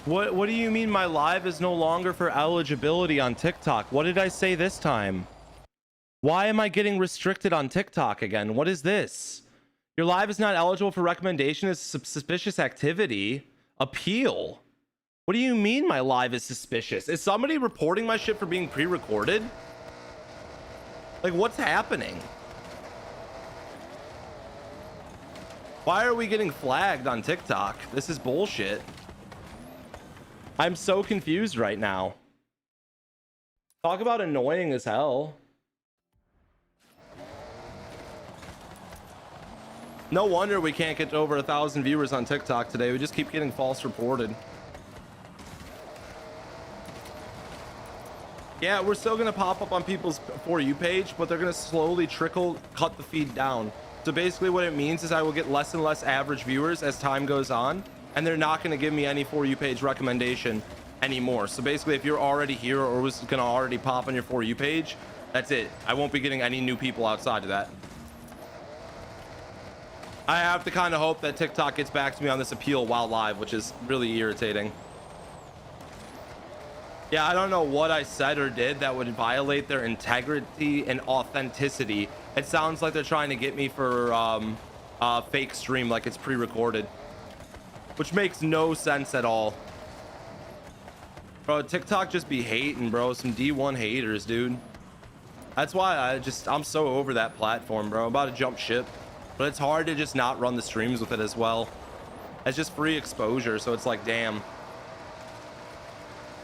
What do you mean my live is no longer for eligibility on TikTok? What did I say this time? Why am I getting restricted on TikTok again? What is this? Your live is not eligible for recommendation as suspicious activity. Appeal. What do you mean my live is suspicious? Is somebody reporting my shit for being pre-recorded? Like, what's happening? Why are we getting flagged on TikTok? This is bullshit. I'm so confused right now. Talk about annoying as hell. No wonder we can't get to over 1,000 viewers on TikTok today. We just keep getting false reported. Yeah, we're still gonna pop up on people's For You page, but they're gonna slowly cut the feed down. So basically what it means is I will get less and less average viewers as time goes on, and they're not gonna give me any For You page recommendation anymore. So basically if you're already here or was gonna already pop on your For You page, that's it. I won't be getting any new people outside of that. I have to kind of hope that TikTok gets back to me on this appeal while live, which is really irritating. Yeah, I don't know what I said or did that would violate their integrity and authenticity. It sounds like they're trying to get me for fake stream, like it's pre-recorded, which makes no sense at all. Bro, TikTok just be hating, bro. Some D1 haters, dude. That's why I'm so over that platform, bro. I'm about to jump ship. But it's hard to just not run the streams with it as well. It's just free exposure, so it's like, damn.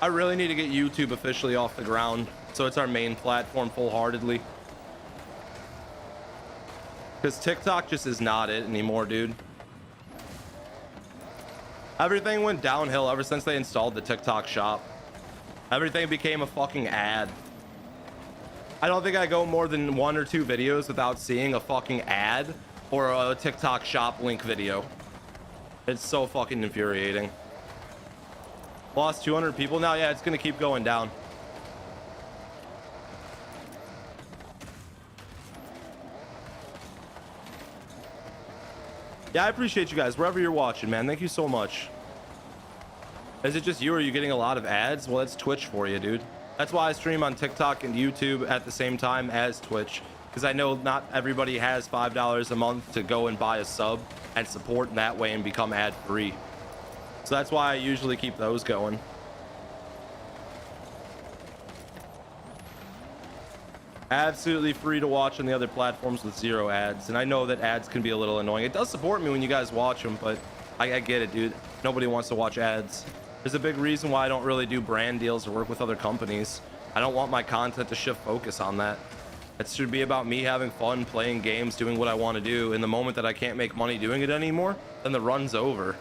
I really need to get YouTube officially off the ground, so it's our main platform full-heartedly. Because TikTok just is not it anymore, dude. Everything went downhill ever since they installed the TikTok shop. Everything became a fucking ad. I don't think I go more than 1 or 2 videos without seeing a fucking ad or a TikTok shop link video. It's so fucking infuriating. Lost 200 people now. Yeah, it's gonna keep going down. Yeah, I appreciate you guys wherever you're watching, man. Thank you so much. Is it just you, or are you getting a lot of ads? Well, that's Twitch for you, dude. That's why I stream on TikTok and YouTube at the same time as Twitch, because I know not everybody has $5 a month to go and buy a sub and support in that way and become ad free. So that's why I usually keep those going. Absolutely free to watch on the other platforms with 0 ads. And I know that ads can be a little annoying. It does support me when you guys watch them, but I get it, dude. Nobody wants to watch ads. There's a big reason why I don't really do brand deals or work with other companies. I don't want my content to shift focus on that. It should be about me having fun, playing games, doing what I want to do. In the moment that I can't make money doing it anymore, then the run's over.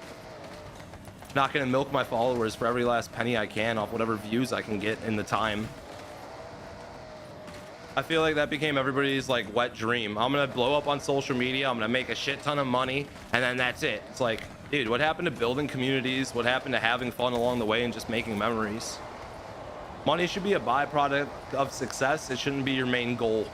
Not gonna milk my followers for every last penny I can off whatever views I can get in the time. I feel like that became everybody's like wet dream. I'm gonna blow up on social media, I'm gonna make a shit ton of money, and then that's it. It's like, dude, what happened to building communities? What happened to having fun along the way and just making memories? Money should be a byproduct of success. It shouldn't be your main goal.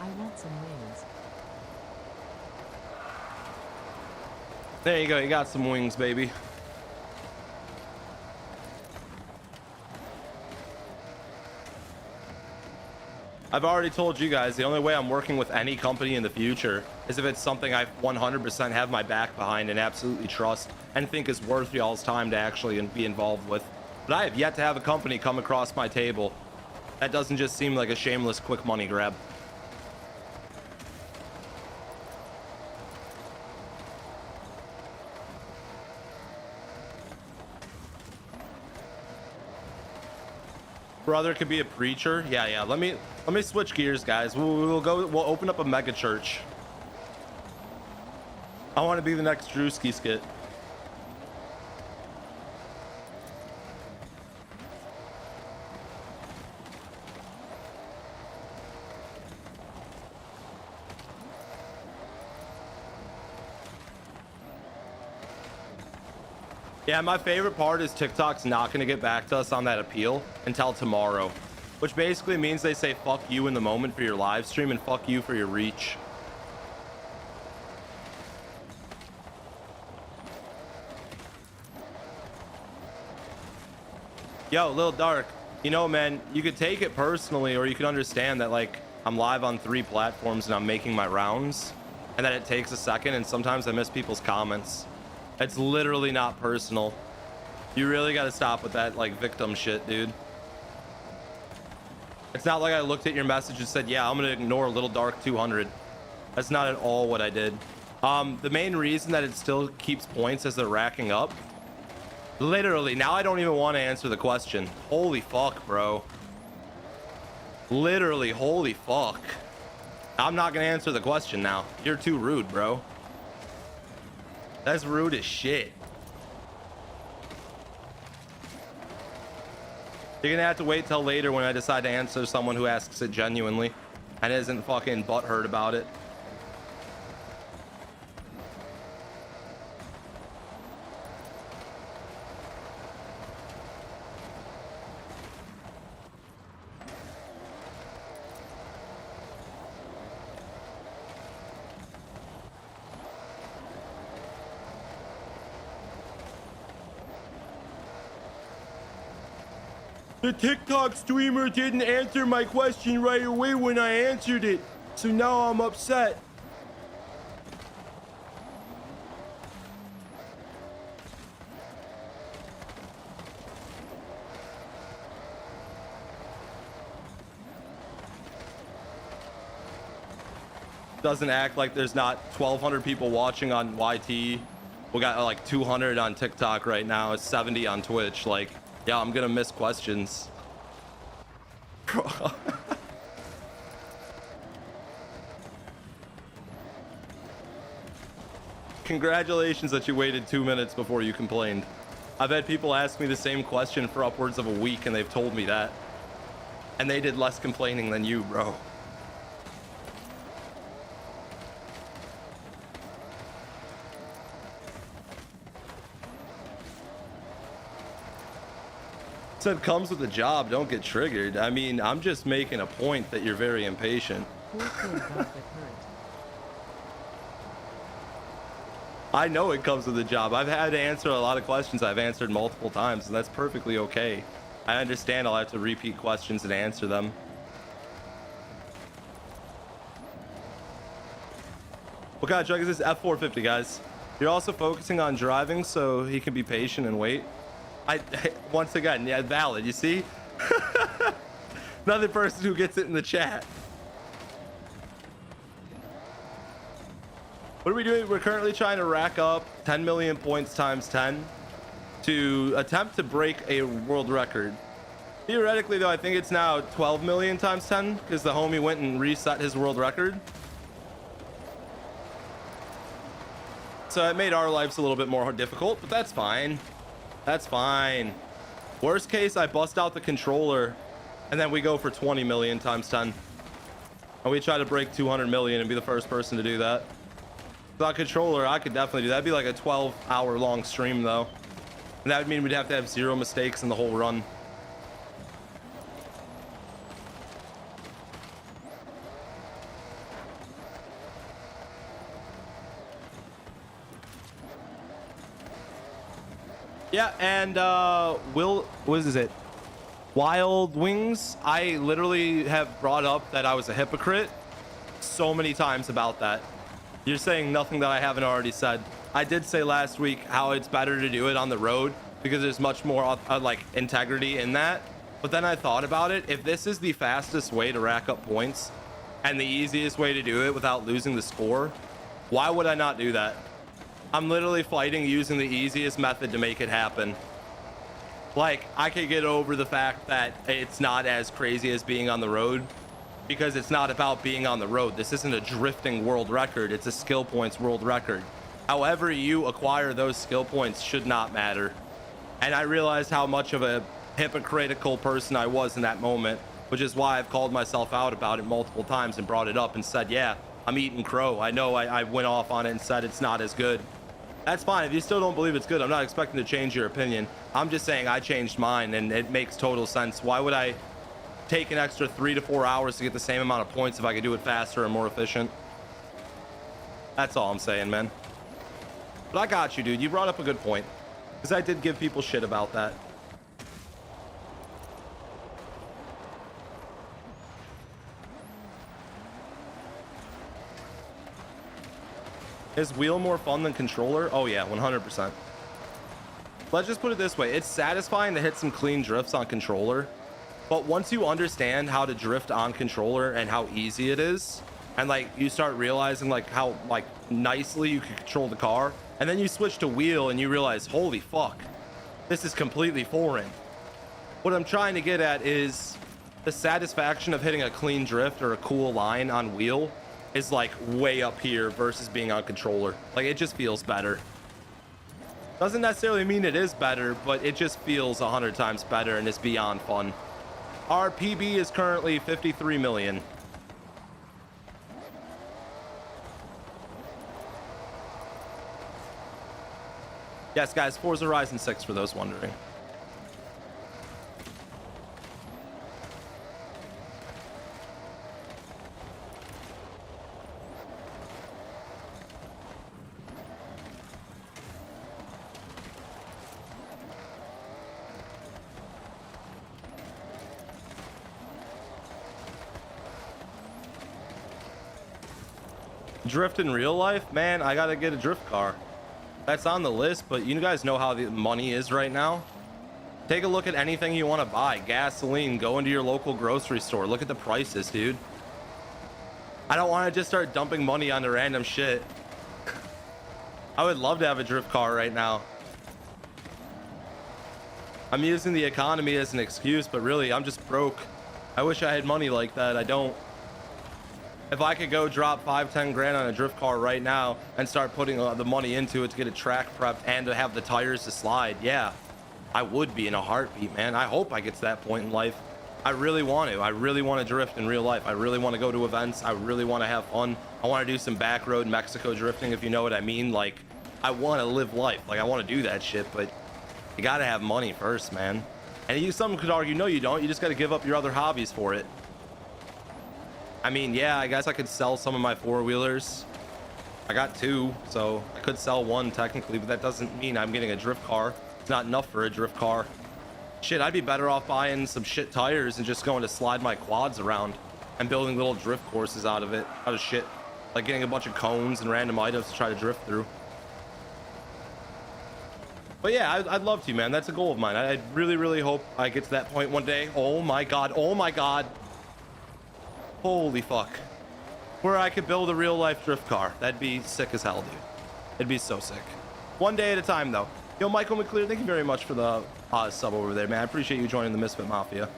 I want some wings. There you go. You got some wings, baby. I've already told you guys the only way I'm working with any company in the future is if it's something I 100% have my back behind and absolutely trust and think is worth y'all's time to actually be involved with. But I have yet to have a company come across my table that doesn't just seem like a shameless quick money grab. Brother could be a preacher. Yeah. Let me switch gears, guys. We'll open up a mega church. I want to be the next Drewski skit. Yeah, my favorite part is TikTok's not going to get back to us on that appeal until tomorrow, which basically means they say fuck you in the moment for your live stream and fuck you for your reach. Yo, Lil Dark, you know, man, you could take it personally, or you could understand that, like, I'm live on 3 platforms and I'm making my rounds, and that it takes a second, and sometimes I miss people's comments. It's literally not personal. You really got to stop with that, like, victim shit, dude. It's not like I looked at your message and said, yeah, I'm gonna ignore Little Dark 200. That's not at all what I did. The main reason that it still keeps points as they're racking up, literally, now I don't even want to answer the question. Holy fuck, bro. Literally, holy fuck. I'm not gonna answer the question now. You're too rude, bro. That's rude as shit. You're gonna have to wait till later when I decide to answer someone who asks it genuinely and isn't fucking butthurt about it. The TikTok streamer didn't answer my question right away when I answered it, so now I'm upset. Doesn't act like there's not 1,200 people watching on YT. We got like 200 on TikTok right now. It's 70 on Twitch. Like, yeah, I'm gonna miss questions. Congratulations that you waited 2 minutes before you complained. I've had people ask me the same question for upwards of a week and they've told me that. And they did less complaining than you, bro. Said comes with a job, don't get triggered. I mean, I'm just making a point that you're very impatient. Poor kid got the hurt. I know it comes with a job. I've had to answer a lot of questions I've answered multiple times, and that's perfectly okay. I understand I'll have to repeat questions and answer them. What kind of truck is this? F450, guys. You're also focusing on driving so he can be patient and wait. Once again, yeah, valid. You see? Another person who gets it in the chat. What are we doing? We're currently trying to rack up 10 million points times 10 to attempt to break a world record. Theoretically, though, I think it's now 12 million times 10 because the homie went and reset his world record. So it made our lives a little bit more difficult, but that's fine. That's fine. Worst case, I bust out the controller and then we go for 20 million times 10. And we try to break 200 million and be the first person to do that. Without controller, I could definitely do that. That'd be like a 12-hour long stream though. And that would mean we'd have to have 0 mistakes in the whole run. Yeah, and what is it? Wild Wings. I literally have brought up that I was a hypocrite so many times about that. You're saying nothing that I haven't already said. I did say last week how it's better to do it on the road because there's much more like integrity in that. But then I thought about it. If this is the fastest way to rack up points and the easiest way to do it without losing the score, why would I not do that? I'm literally fighting using the easiest method to make it happen. Like, I could get over the fact that it's not as crazy as being on the road because it's not about being on the road. This isn't a drifting world record. It's a skill points world record. However you acquire those skill points should not matter. And I realized how much of a hypocritical person I was in that moment, which is why I've called myself out about it multiple times and brought it up and said, yeah, I'm eating crow. I know I went off on it and said it's not as good. That's fine. If you still don't believe it's good, I'm not expecting to change your opinion. I'm just saying I changed mine and it makes total sense. Why would I take an extra 3 to 4 hours to get the same amount of points if I could do it faster and more efficient? That's all I'm saying, man. But I got you, dude. You brought up a good point because I did give people shit about that. Is wheel more fun than controller? Oh yeah, 100%. Let's just put it this way. It's satisfying to hit some clean drifts on controller, but once you understand how to drift on controller and how easy it is, and like you start realizing like how like nicely you can control the car, and then you switch to wheel and you realize, holy fuck, this is completely foreign. What I'm trying to get at is the satisfaction of hitting a clean drift or a cool line on wheel is like way up here versus being on controller. Like it just feels better. Doesn't necessarily mean it is better, but it just feels 100 times better and it's beyond fun. Our PB is currently 53 million. Yes, guys, Forza Horizon 6 for those wondering. Drift in real life, man, I gotta get a drift car. That's on the list, but you guys know how the money is right now. Take a look at anything you want to buy. Gasoline, go into your local grocery store, look at the prices, dude. I don't want to just start dumping money onto random shit. I would love to have a drift car right now. I'm using the economy as an excuse, but really I'm just broke. I wish I had money like that. I don't. If I could go drop 5-10 grand on a drift car right now and start putting the money into it to get a track prepped and to have the tires to slide, yeah, I would be in a heartbeat, man. I hope I get to that point in life. I really want to. I really want to drift in real life. I really want to go to events. I really want to have fun. I want to do some back road Mexico drifting, if you know what I mean. Like, I want to live life. Like, I want to do that shit, but you got to have money first, man. And some could argue, no, you don't. You just got to give up your other hobbies for it. I mean, yeah, I guess I could sell some of my four-wheelers. I got 2, so I could sell 1 technically, but that doesn't mean I'm getting a drift car. It's not enough for a drift car. Shit, I'd be better off buying some shit tires and just going to slide my quads around and building little drift courses out of shit. Like getting a bunch of cones and random items to try to drift through. But yeah, I'd love to, man. That's a goal of mine. I really, really hope I get to that point one day. Oh my God. Oh my God. Holy fuck. Where I could build a real life drift car. That'd be sick as hell, dude. It'd be so sick. One day at a time, though. Yo, Michael McClear, thank you very much for the sub over there, man. I appreciate you joining the Misfit Mafia.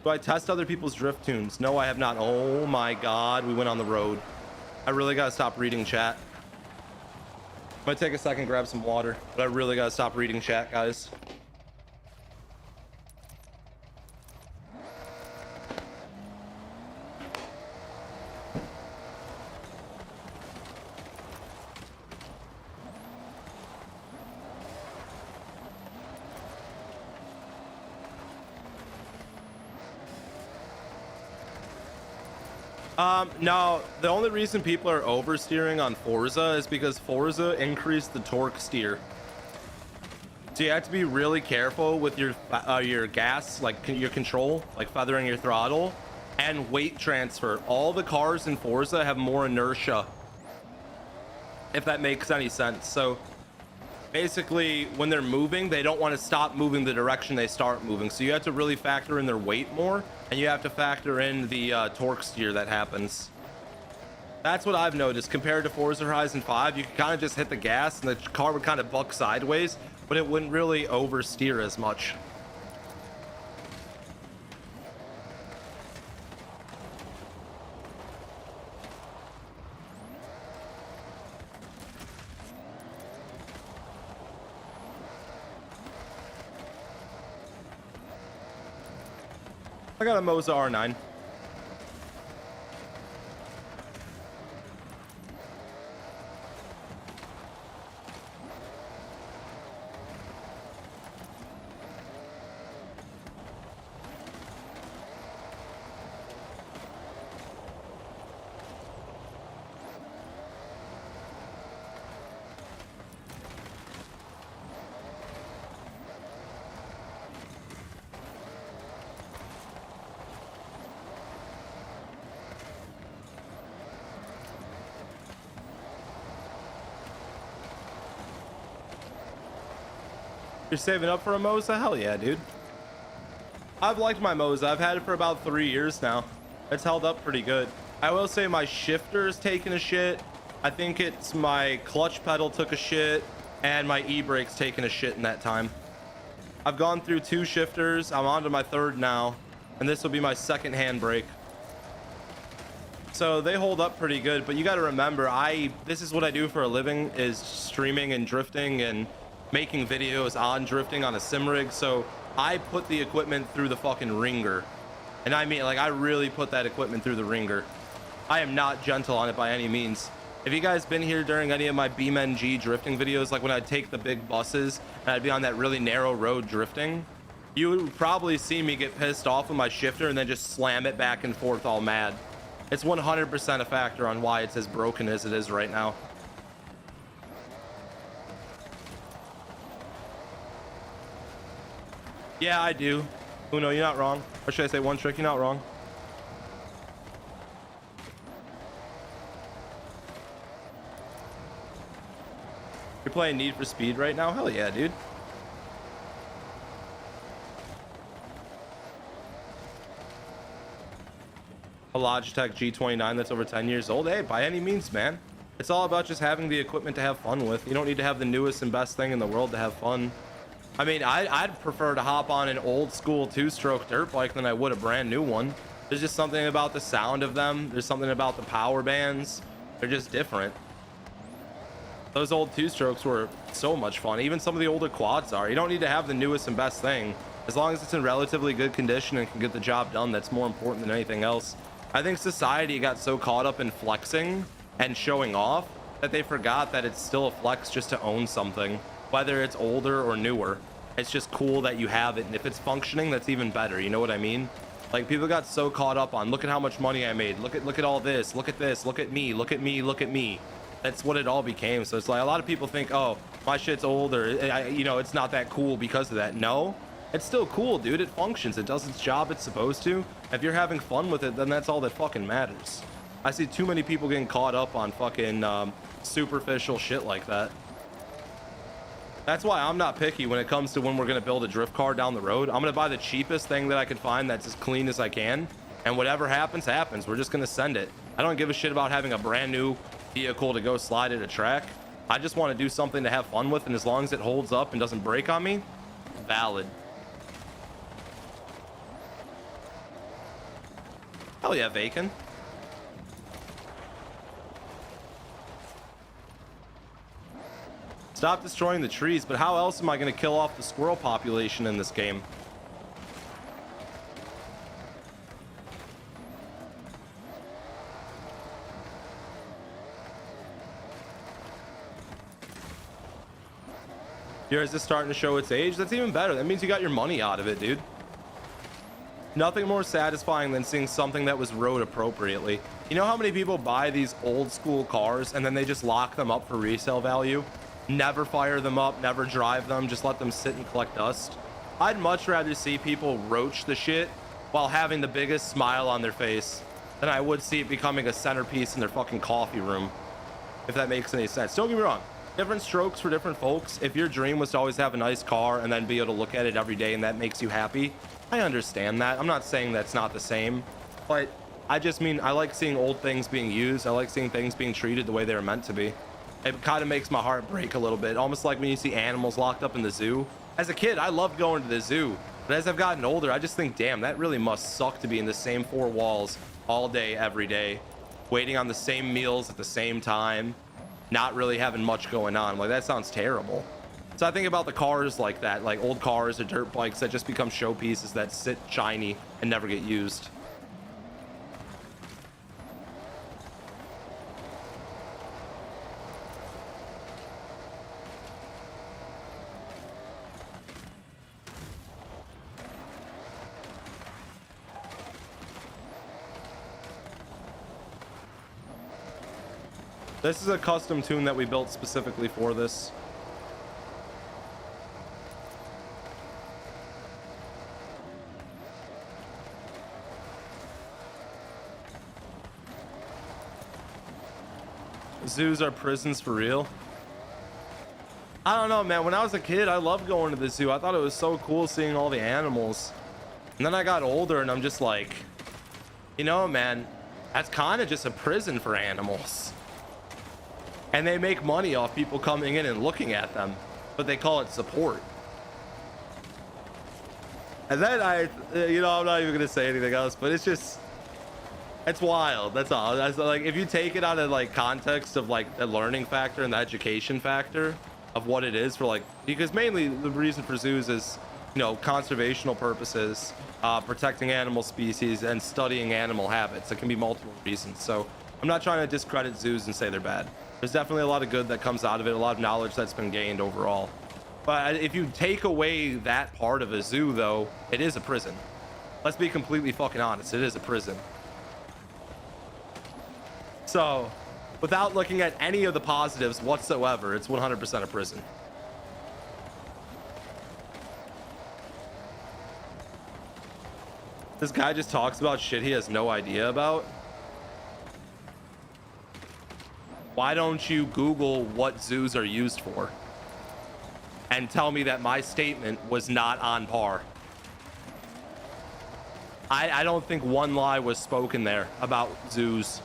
Do I test other people's drift tunes? No, I have not. Oh my God, we went on the road. I really gotta stop reading chat. Might take a second, grab some water, but I really gotta stop reading chat, guys. No, the only reason people are oversteering on Forza is because Forza increased the torque steer. So you have to be really careful with your gas, like your control, like feathering your throttle, and weight transfer. All the cars in Forza have more inertia, if that makes any sense. So basically, when they're moving, they don't want to stop moving the direction they start moving. So you have to really factor in their weight more, and you have to factor in the torque steer that happens. That's what I've noticed. Compared to Forza Horizon 5, you could kind of just hit the gas and the car would kind of buck sideways, but it wouldn't really oversteer as much. I got a Moza R9. You're saving up for a Moza? Hell yeah, dude. I've liked my Moza. I've had it for about 3 years now. It's held up pretty good. I will say my shifter's taking a shit. I think it's my clutch pedal took a shit, and my e-brake's taking a shit in that time. I've gone through 2 shifters. I'm on to my 3rd now, and this will be my 2nd handbrake. So they hold up pretty good, but you got to remember, this is what I do for a living, is streaming and drifting and making videos on drifting on a sim rig. So I put the equipment through the fucking ringer, and I mean, like, I really put that equipment through the ringer. I am not gentle on it by any means. If you guys been here during any of my BeamNG drifting videos, like when I'd take the big buses and I'd be on that really narrow road drifting, you would probably see me get pissed off with my shifter and then just slam it back and forth all mad. It's 100% a factor on why it's as broken as it is right now. Yeah, I do. Uno, you're not wrong. Or should I say One Trick, you're not wrong. You're playing Need for Speed right now? Hell yeah, dude. A Logitech G29 that's over 10 years old. Hey, by any means, man. It's all about just having the equipment to have fun with. You don't need to have the newest and best thing in the world to have fun. I mean, I'd prefer to hop on an old school 2-stroke dirt bike than I would a brand new one. There's just something about the sound of them. There's something about the power bands. They're just different. Those old 2-strokes were so much fun. Even some of the older quads are. You don't need to have the newest and best thing. As long as it's in relatively good condition and can get the job done, that's more important than anything else. I think society got so caught up in flexing and showing off that they forgot that it's still a flex just to own something, whether it's older or newer. It's just cool that you have it, and if it's functioning, that's even better. You know what I mean? Like, people got so caught up on, look at how much money I made, look at all this, look at this, look at me, look at me, look at me. That's what it all became. So it's like a lot of people think, oh, my shit's old, or you know, it's not that cool because of that. No, it's still cool, dude. It functions, it does its job it's supposed to. If you're having fun with it, then that's all that fucking matters. I see too many people getting caught up on fucking superficial shit like that. That's why I'm not picky when it comes to when we're gonna build a drift car down the road. I'm gonna buy the cheapest thing that I can find that's as clean as I can, and whatever happens, happens. We're just gonna send it. I don't give a shit about having a brand new vehicle to go slide at a track. I just want to do something to have fun with, and as long as it holds up and doesn't break on me, valid. Hell yeah, Vacan. Stop destroying the trees, but how else am I going to kill off the squirrel population in this game? Yours is starting to show its age. That's even better. That means you got your money out of it, dude. Nothing more satisfying than seeing something that was rode appropriately. You know how many people buy these old school cars and then they just lock them up for resale value? Never fire them up, never drive them, just let them sit and collect dust. I'd much rather see people roach the shit while having the biggest smile on their face than I would see it becoming a centerpiece in their fucking coffee room, if that makes any sense. Don't get me wrong, different strokes for different folks. If your dream was to always have a nice car and then be able to look at it every day and that makes you happy, I understand that. I'm not saying that's not the same, but I just mean I like seeing old things being used. I like seeing things being treated the way they were meant to be. It kind of makes my heart break a little bit, almost like when you see animals locked up in the zoo. As a kid, I loved going to the zoo, but as I've gotten older, I just think, damn, that really must suck to be in the same four walls all day, every day, waiting on the same meals at the same time, not really having much going on. Like, that sounds terrible. So I think about the cars like that, like old cars or dirt bikes that just become showpieces that sit shiny and never get used. This is a custom tune that we built specifically for this. Zoos are prisons for real. I don't know, man. When I was a kid, I loved going to the zoo. I thought it was so cool seeing all the animals. And then I got older and I'm just like, you know, man, that's kind of just a prison for animals. And they make money off people coming in and looking at them, but they call it support. And then you know, I'm not even gonna say anything else, but it's just, it's wild. That's all. That's like, if you take it out of like context of like the learning factor and the education factor of what it is for, like, because mainly the reason for zoos is, you know, conservational purposes, protecting animal species and studying animal habits. It can be multiple reasons. So I'm not trying to discredit zoos and say they're bad. There's definitely a lot of good that comes out of it, a lot of knowledge that's been gained overall. But if you take away that part of a zoo, though, it is a prison. Let's be completely fucking honest. It is a prison. So, without looking at any of the positives whatsoever, it's 100% a prison. This guy just talks about shit he has no idea about. Why don't you Google what zoos are used for and tell me that my statement was not on par? I don't think one lie was spoken there about zoos.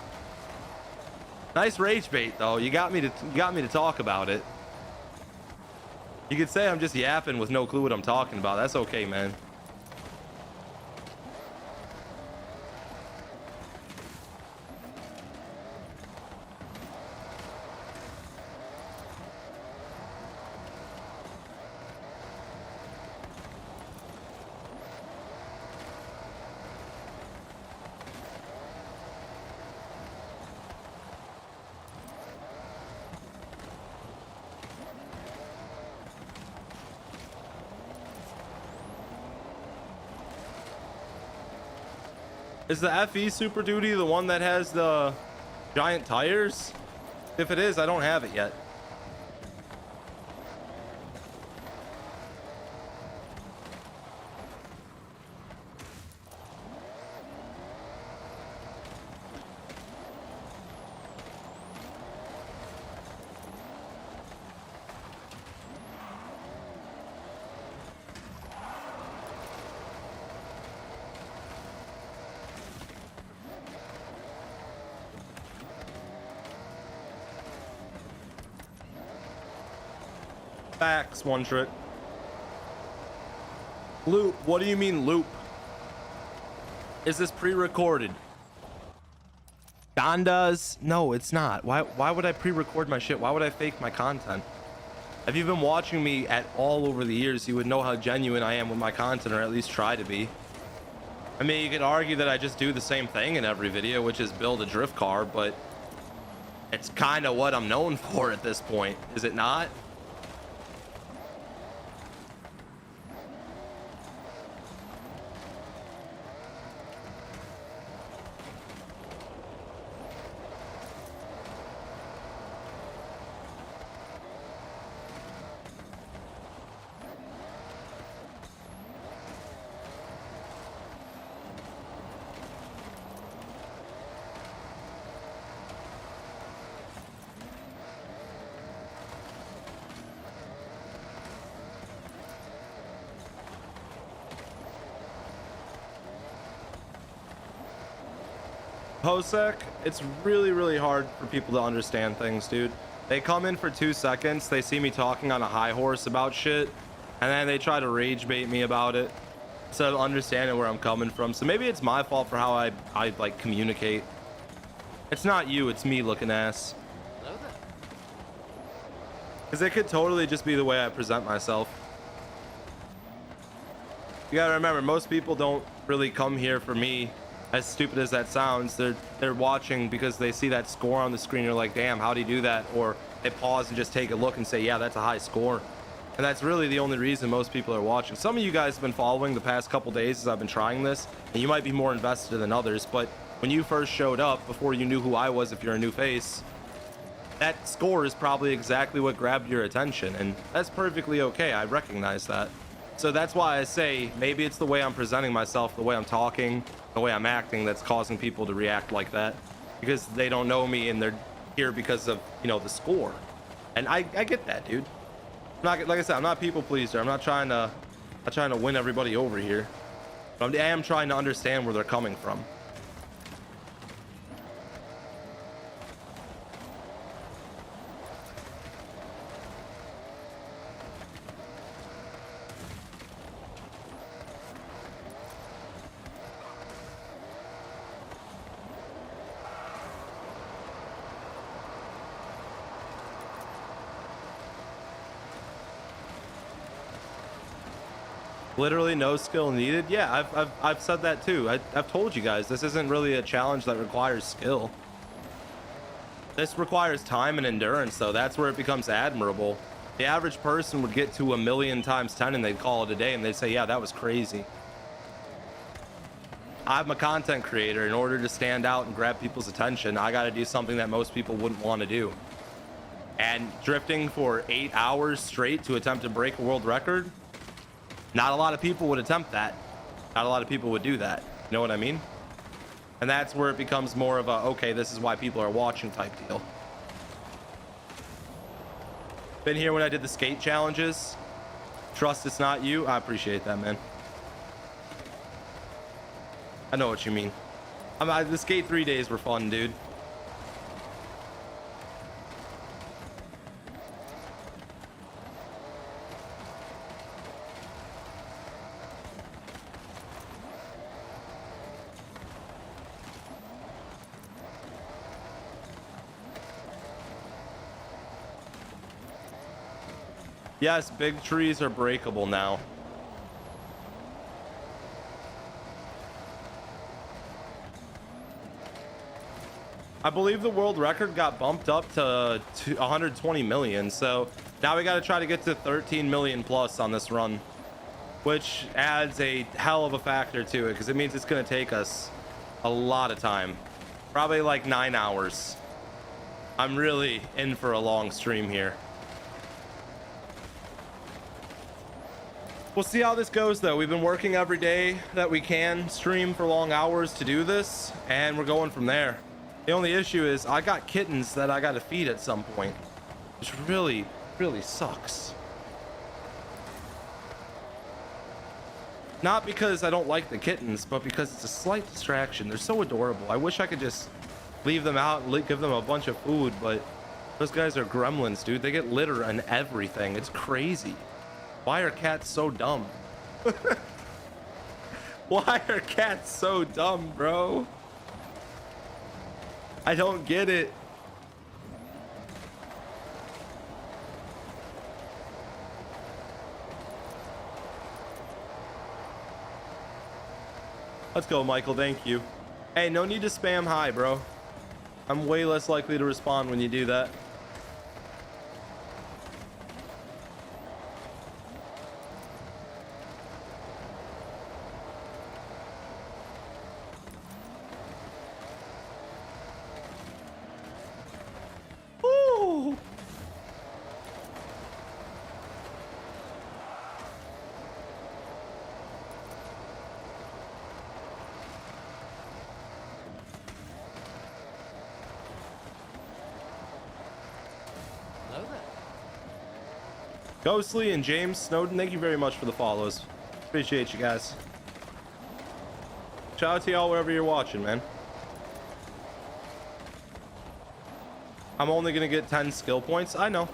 Nice rage bait though. You got me to talk about it. You could say I'm just yapping with no clue what I'm talking about. That's okay, man. Is the FE Super Duty the one that has the giant tires? If it is, I don't have it yet. Facts, one trick. Loop, what do you mean loop? Is this pre-recorded? Dondas? No, it's not. Why would I pre-record my shit? Why would I fake my content? If you've been watching me at all over the years, you would know how genuine I am with my content, or at least try to be. I mean, you could argue that I just do the same thing in every video, which is build a drift car, but it's kind of what I'm known for at this point, is it not? Hosek, it's really hard for people to understand things, dude. They come in for 2 seconds, they see me talking on a high horse about shit, and then they try to rage bait me about it instead of understanding where I'm coming from. So maybe it's my fault for how I like communicate. It's not you, it's me looking ass. Hello there. Because it could totally just be the way I present myself. You gotta remember, most people don't really come here for me. As stupid as that sounds, they're watching because they see that score on the screen. You're like, damn, how'd he do that? Or they pause and just take a look and say, yeah, that's a high score. And that's really the only reason most people are watching. Some of you guys have been following the past couple days as I've been trying this, and you might be more invested than others. But when you first showed up, before you knew who I was, if you're a new face, that score is probably exactly what grabbed your attention, and that's perfectly okay. I recognize that. So that's why I say maybe it's the way I'm presenting myself, the way I'm talking, the way I'm acting that's causing people to react like that, because they don't know me and they're here because of, you know, the score. And I get that, dude. I'm not, like I said, I'm not a people pleaser. I'm not trying to win everybody over here, but I am trying to understand where they're coming from. Literally no skill needed. Yeah, I've said that too. I've told you guys this isn't really a challenge that requires skill. This requires time and endurance, though. That's where it becomes admirable. The average person would get to 1,000,000 times 10 and they'd call it a day and they'd say, yeah, that was crazy. I'm a content creator. In order to stand out and grab people's attention, I got to do something that most people wouldn't want to do. And drifting for 8 hours straight to attempt to break a world record, not a lot of people would attempt that. Not a lot of people would do that. You know what I mean? And that's where it becomes more of a, okay, this is why people are watching type deal. Been here when I did the skate challenges. Trust it's not you. I appreciate that, man. I know what you mean. The skate 3 days were fun, dude. Yes, big trees are breakable now. I believe the world record got bumped up to 120 million. So now we got to try to get to 13 million plus on this run, which adds a hell of a factor to it because it means it's going to take us a lot of time, probably like 9 hours. I'm really in for a long stream here. We'll see how this goes, though. We've been working every day that we can stream for long hours to do this, and we're going from there. The only issue is I got kittens that I got to feed at some point, which really sucks. Not because I don't like the kittens, but because it's a slight distraction. They're so adorable. I wish I could just leave them out and give them a bunch of food, but those guys are gremlins, dude. They get litter and everything. It's crazy. Why are cats so dumb? Why are cats so dumb, bro? I don't get it. Let's go, Michael. Thank you. Hey, no need to spam hi, bro. I'm way less likely to respond when you do that. Ooh. Hello there. Ghostly and James Snowden, thank you very much for the follows. Appreciate you guys. Shout out to y'all wherever you're watching, man. I'm only gonna get 10 skill points. I know.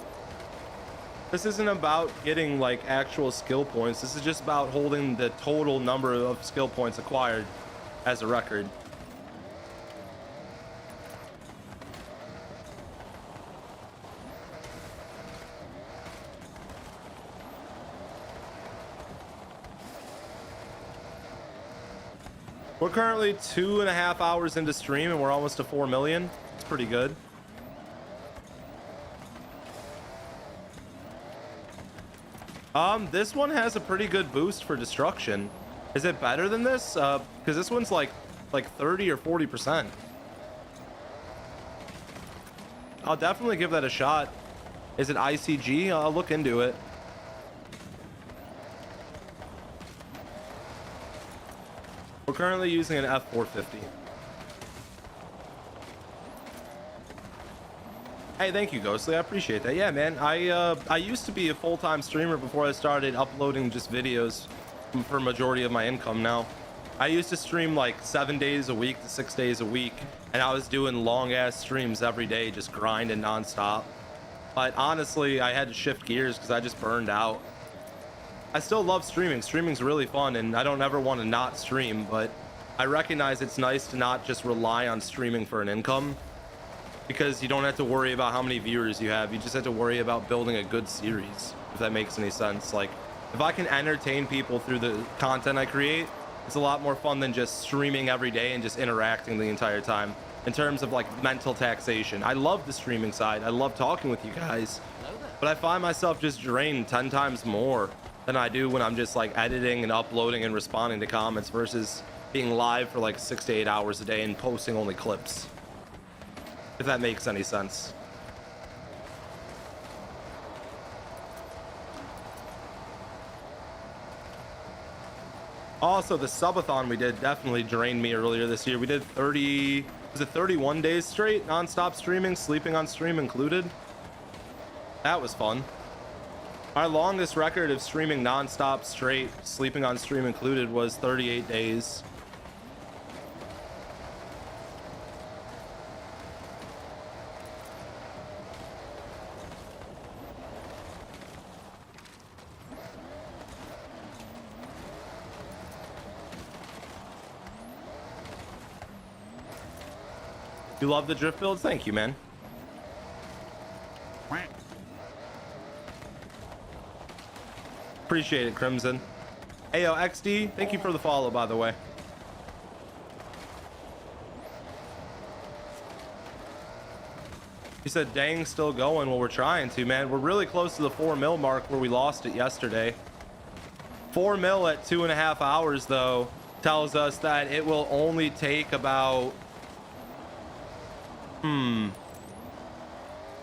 This isn't about getting like actual skill points. This is just about holding the total number of skill points acquired as a record. We're currently 2.5 hours into stream and we're almost to 4 million. It's pretty good. This one has a pretty good boost for destruction. Is it better than this? Because this one's like 30 or 40%. I'll definitely give that a shot. Is it ICG? I'll look into it. We're currently using an F450. Hey, thank you, Ghostly. I appreciate that. Yeah, man. I used to be a full-time streamer before I started uploading just videos for majority of my income now. I used to stream like 7 days a week to 6 days a week, and I was doing long-ass streams every day, just grinding nonstop. But honestly, I had to shift gears because I just burned out. I still love streaming. Streaming's really fun, and I don't ever want to not stream, but I recognize it's nice to not just rely on streaming for an income, because you don't have to worry about how many viewers you have. You just have to worry about building a good series, if that makes any sense. Like, if I can entertain people through the content I create, it's a lot more fun than just streaming every day and just interacting the entire time. In terms of like mental taxation, I love the streaming side. I love talking with you guys, but I find myself just drained 10 times more than I do when I'm just like editing and uploading and responding to comments versus being live for like 6 to 8 hours a day and posting only clips. If that makes any sense. Also, the subathon we did definitely drained me earlier this year. We did 31 days straight, non-stop streaming, sleeping on stream included. That was fun. Our longest record of streaming non-stop straight, sleeping on stream included, was 38 days. You love the drift builds? Thank you, man. Appreciate it, Crimson. Ayo, XD, thank you for the follow, by the way. He said, dang, still going. Well, we're trying to, man. We're really close to the 4 mil mark where we lost it yesterday. 4 mil at 2.5 hours, though, tells us that it will only take about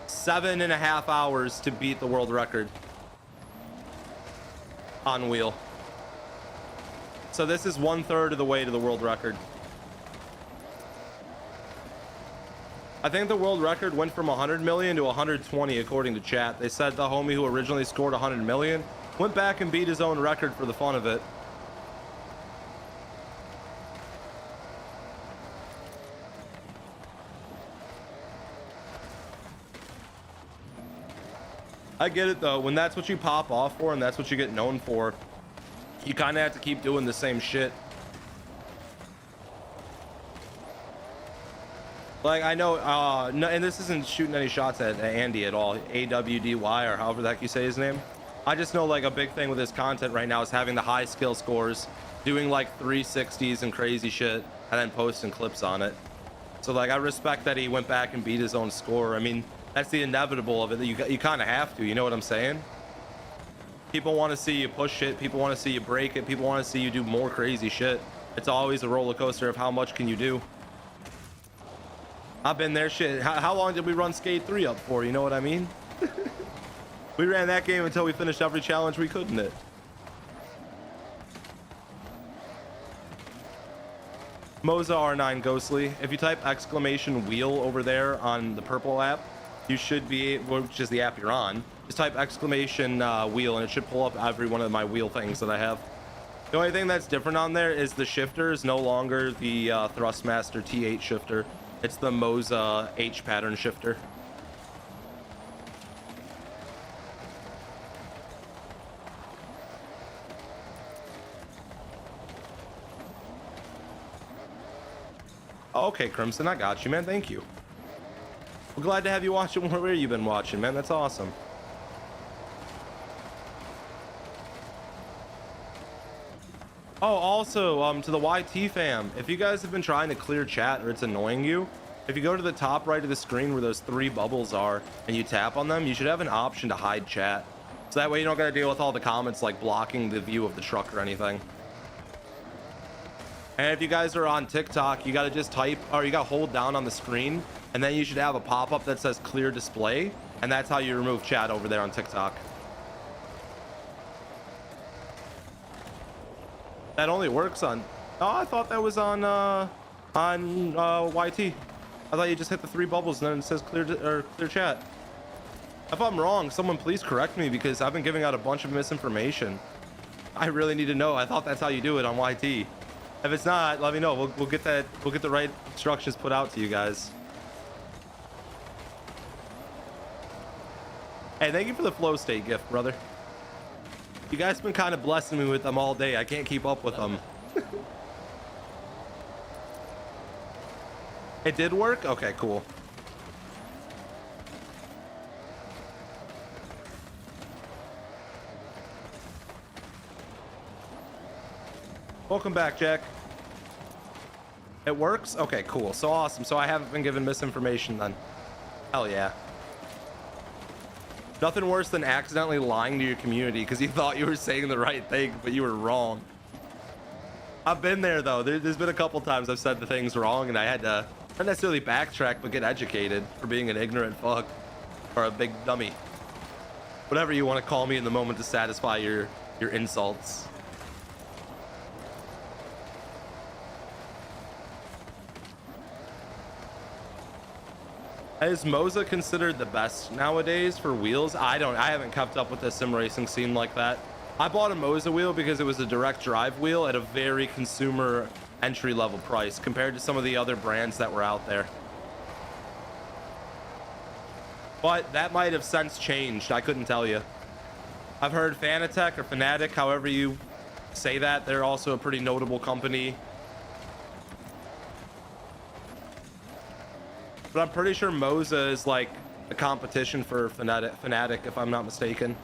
7.5 hours to beat the world record on wheel. So this is 1/3 of the way to the world record. I think the world record went from 100 million to 120 according to chat. They said the homie who originally scored 100 million went back and beat his own record for the fun of it. I get it though, when that's what you pop off for and that's what you get known for, you kind of have to keep doing the same shit. Like, I know, no, and this isn't shooting any shots at Andy at all, AWDY or however the heck you say his name. I just know like a big thing with his content right now is having the high skill scores doing like 360s and crazy shit and then posting clips on it. So like I respect that he went back and beat his own score. I mean, that's the inevitable of it. You kind of have to, you know what I'm saying? People want to see you push it, people want to see you break it, people want to see you do more crazy shit. It's always a roller coaster of how much can you do. I've been there. Shit, how long did we run Skate 3 up for, you know what I mean? We ran that game until we finished every challenge we could in it. Moza R9 Ghostly, if you type exclamation wheel over there on the purple app, you should be, which is the app you're on, just type exclamation wheel and it should pull up every one of my wheel things that I have. The only thing that's different on there is the shifter is no longer the Thrustmaster T8 shifter. It's the Moza H pattern shifter. Okay, Crimson, I got you, man. Thank you. We're glad to have you watch it where you've been watching, man. That's awesome. Oh, also, to the YT fam, if you guys have been trying to clear chat or it's annoying you, if you go to the top right of the screen where those 3 bubbles are and you tap on them, you should have an option to hide chat. So that way you don't got to deal with all the comments like blocking the view of the truck or anything. And if you guys are on TikTok, you got to just type, or you got to hold down on the screen, and then you should have a pop-up that says clear display, and that's how you remove chat over there on TikTok. That only works on, oh, I thought that was on YT. I thought you just hit the 3 bubbles and then it says clear chat. If I'm wrong, someone please correct me because I've been giving out a bunch of misinformation. I really need to know. I thought that's how you do it on YT. If it's not, let me know. We'll get the right instructions put out to you guys. Hey, thank you for the flow state gift, brother. You guys been kind of blessing me with them all day. I can't keep up with them. It did work? Okay, cool. Welcome back, Jack. It works? Okay, cool. So awesome. So I haven't been given misinformation then. Hell yeah. Nothing worse than accidentally lying to your community because you thought you were saying the right thing, but you were wrong. I've been there though. There's been a couple times I've said the things wrong and I had to not necessarily backtrack, but get educated for being an ignorant fuck or a big dummy. Whatever you want to call me in the moment to satisfy your insults. Is Moza considered the best nowadays for wheels? I haven't kept up with the sim racing scene like that. I bought a Moza wheel because it was a direct drive wheel at a very consumer entry level price compared to some of the other brands that were out there. But that might have since changed. I couldn't tell you. I've heard Fanatec or Fanatic, however you say that, they're also a pretty notable company. But I'm pretty sure Moza is like a competition for Fanatic, if I'm not mistaken.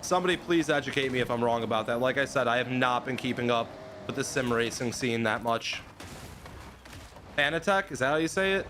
Somebody please educate me if I'm wrong about that. Like I said, I have not been keeping up with the sim racing scene that much. Fanatec, is that how you say it?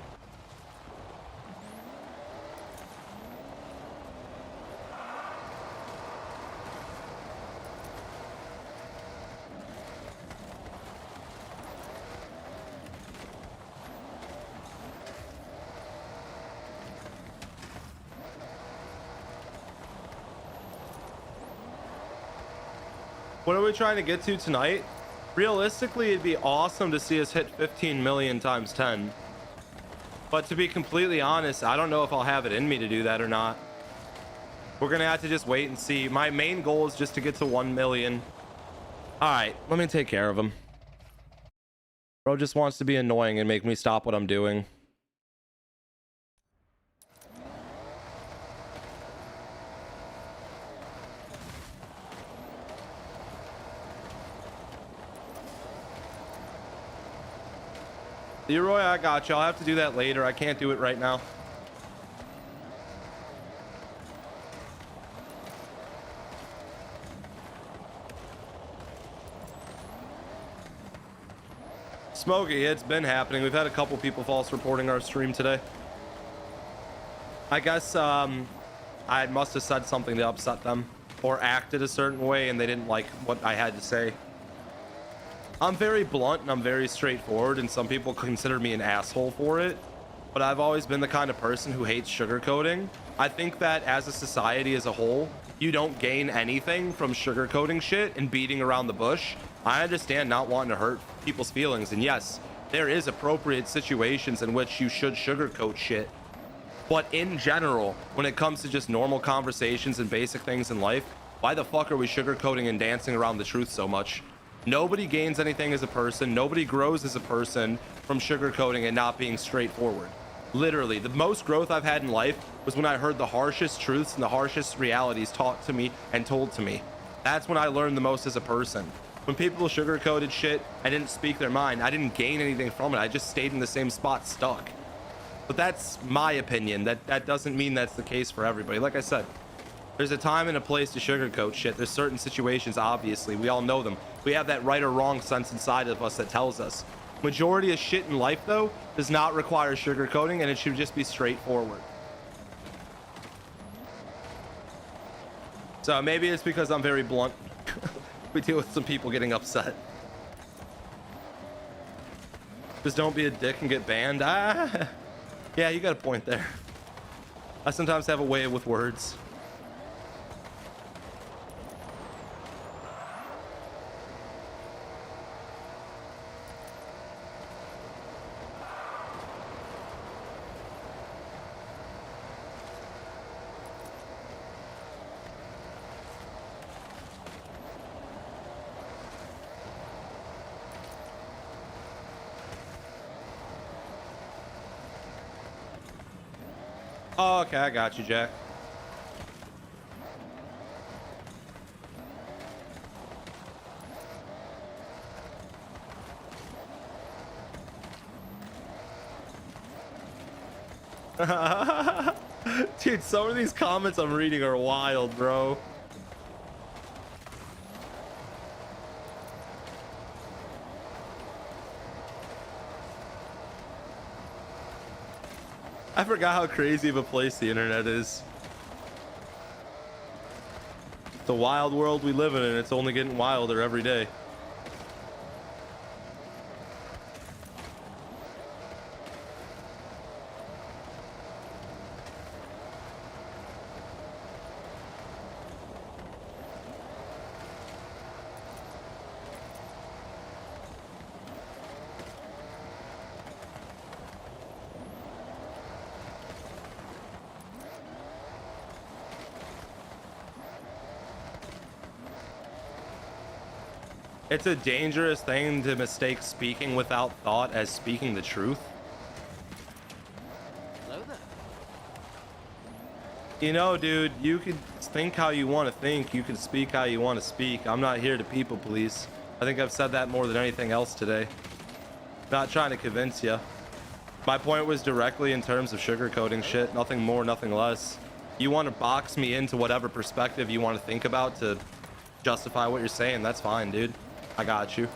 What are we trying to get to tonight? Realistically, it'd be awesome to see us hit 15 million times 10. But to be completely honest, I don't know if I'll have it in me to do that or not. We're gonna have to just wait and see. My main goal is just to get to 1 million. All right, let me take care of him. Bro just wants to be annoying and make me stop what I'm doing. Leroy, I got you. I'll have to do that later. I can't do it right now. Smokey, it's been happening. We've had a couple people false reporting our stream today. I guess I must have said something to upset them or acted a certain way and they didn't like what I had to say. I'm very blunt and I'm very straightforward, and some people consider me an asshole for it, but I've always been the kind of person who hates sugarcoating. I think that as a society as a whole, you don't gain anything from sugarcoating shit and beating around the bush. I understand not wanting to hurt people's feelings, and yes, there is appropriate situations in which you should sugarcoat shit. But in general, when it comes to just normal conversations and basic things in life, why the fuck are we sugarcoating and dancing around the truth so much? Nobody gains anything as a person. Nobody grows as a person from sugarcoating and not being straightforward. Literally, the most growth I've had in life was when I heard the harshest truths and the harshest realities taught to me and told to me. That's when I learned the most as a person. When people sugarcoated shit and didn't speak their mind, I didn't gain anything from it. I just stayed in the same spot stuck. But that's my opinion. That doesn't mean that's the case for everybody. Like I said, there's a time and a place to sugarcoat shit. There's certain situations, obviously. We all know them. We have that right or wrong sense inside of us that tells us. Majority of shit in life, though, does not require sugarcoating, and it should just be straightforward. So maybe it's because I'm very blunt. We deal with some people getting upset. Just don't be a dick and get banned. Ah, yeah, you got a point there. I sometimes have a way with words. Oh, okay, I got you, Jack. Dude, some of these comments I'm reading are wild, bro. I forgot how crazy of a place the internet is. The wild world we live in, and it's only getting wilder every day. It's a dangerous thing to mistake speaking without thought as speaking the truth. Hello there. You know, dude, you can think how you want to think. You can speak how you want to speak. I'm not here to people please. I think I've said that more than anything else today. Not trying to convince you. My point was directly in terms of sugarcoating shit. Nothing more, nothing less. You want to box me into whatever perspective you want to think about to justify what you're saying. That's fine, dude. I got you.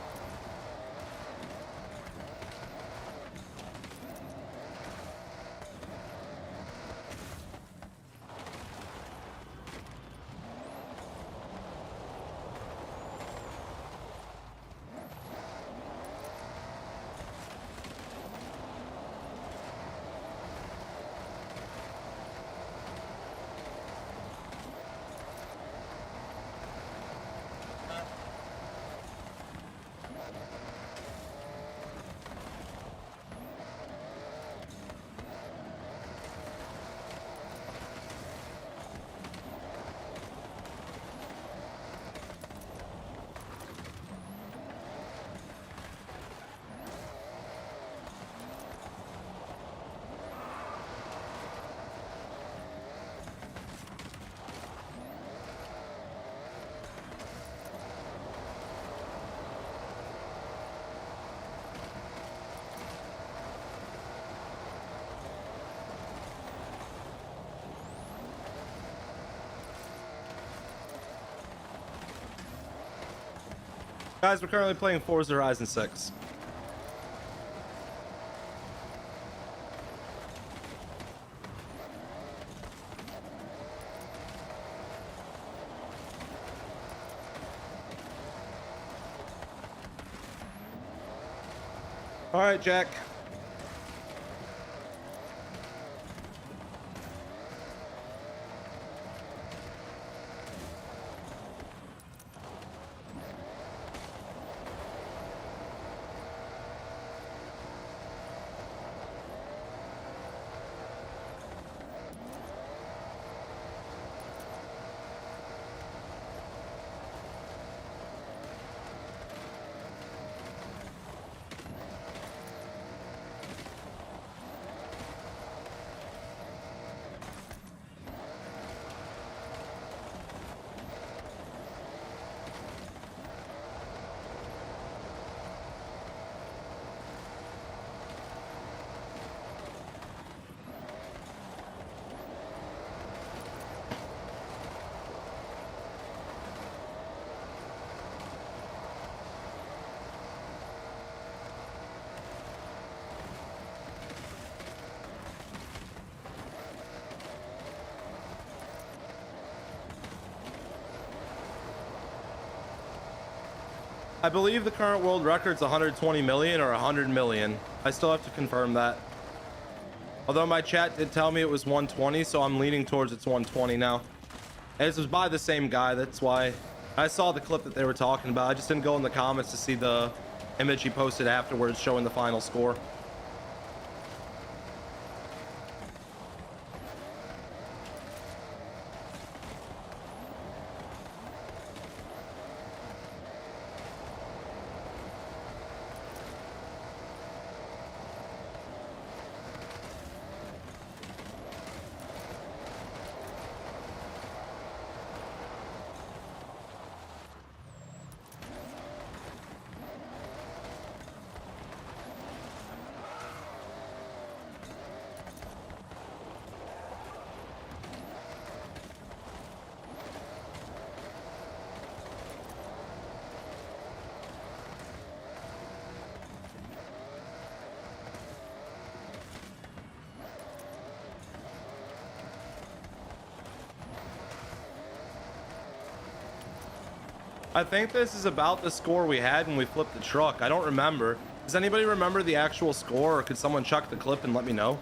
Guys, we're currently playing Forza Horizon 6. All right, Jack. I believe the current world record's 120 million or 100 million. I still have to confirm that. Although my chat did tell me it was 120, so I'm leaning towards it's 120 now. And this was by the same guy, that's why I saw the clip that they were talking about. I just didn't go in the comments to see the image he posted afterwards showing the final score. I think this is about the score we had when we flipped the truck. I don't remember. Does anybody remember the actual score, or could someone chuck the clip and let me know?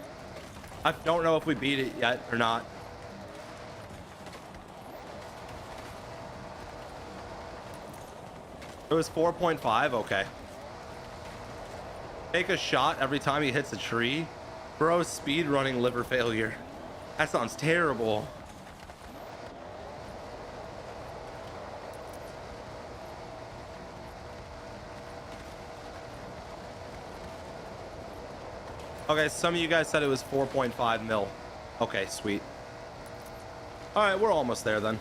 I don't know if we beat it yet or not. It was 4.5. Okay. Take a shot every time he hits a tree. Bro, speed running liver failure. That sounds terrible. Okay, some of you guys said it was 4.5 mil. Okay, sweet. All right, we're almost there then.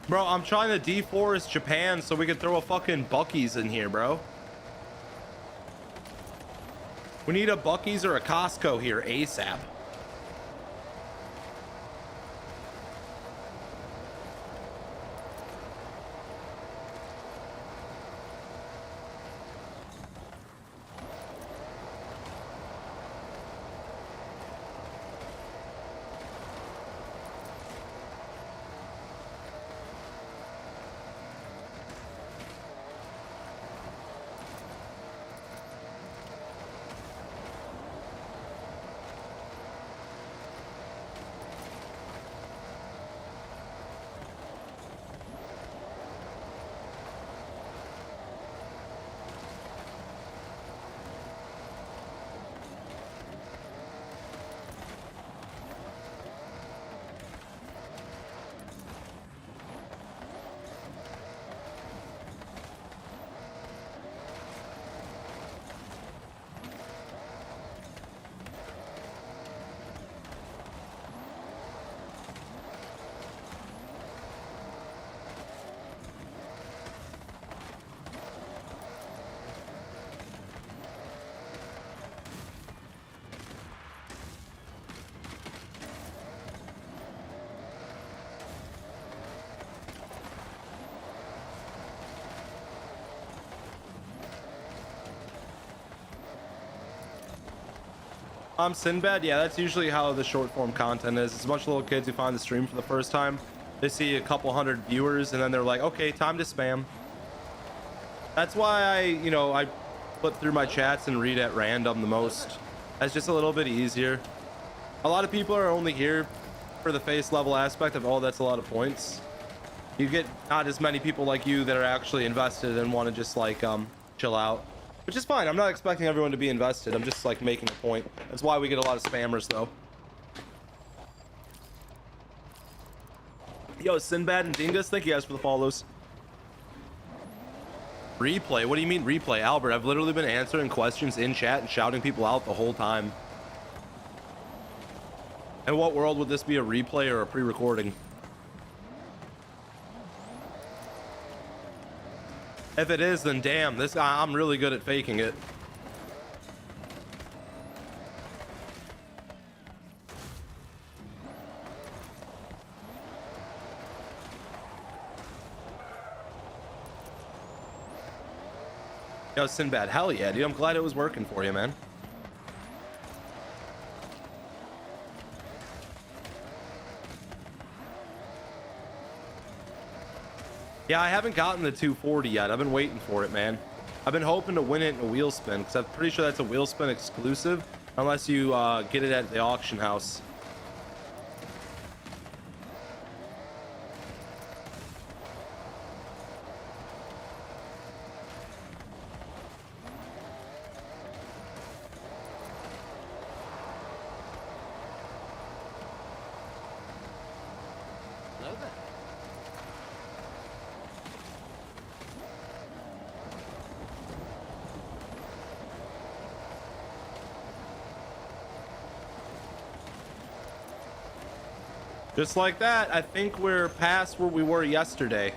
Bro, I'm trying to deforest Japan so we can throw a fucking Bucky's in here, bro. We need a Bucky's or a Costco here ASAP. Sinbad, yeah, that's usually how the short form content is. It's a bunch of little kids who find the stream for the first time. They see a couple hundred viewers and then they're like, okay, time to spam. That's why I flip through my chats and read at random the most. That's just a little bit easier. A lot of people are only here for the face level aspect of, oh, that's a lot of points. You get not as many people like you that are actually invested and want to just like chill out. Which is fine. I'm not expecting everyone to be invested. I'm just like making a point. That's why we get a lot of spammers though. Yo, Sinbad and Dingus, thank you guys for the follows. Replay? What do you mean replay? Albert, I've literally been answering questions in chat and shouting people out the whole time. In what world would this be a replay or a pre-recording? If it is, then damn, I'm really good at faking it. Yo, Sinbad, hell yeah, dude. I'm glad it was working for you, man. Yeah, I haven't gotten the 240 yet. I've been waiting for it, man. I've been hoping to win it in a wheel spin because I'm pretty sure that's a wheel spin exclusive unless you get it at the auction house. Hello there. Just like that, I think we're past where we were yesterday.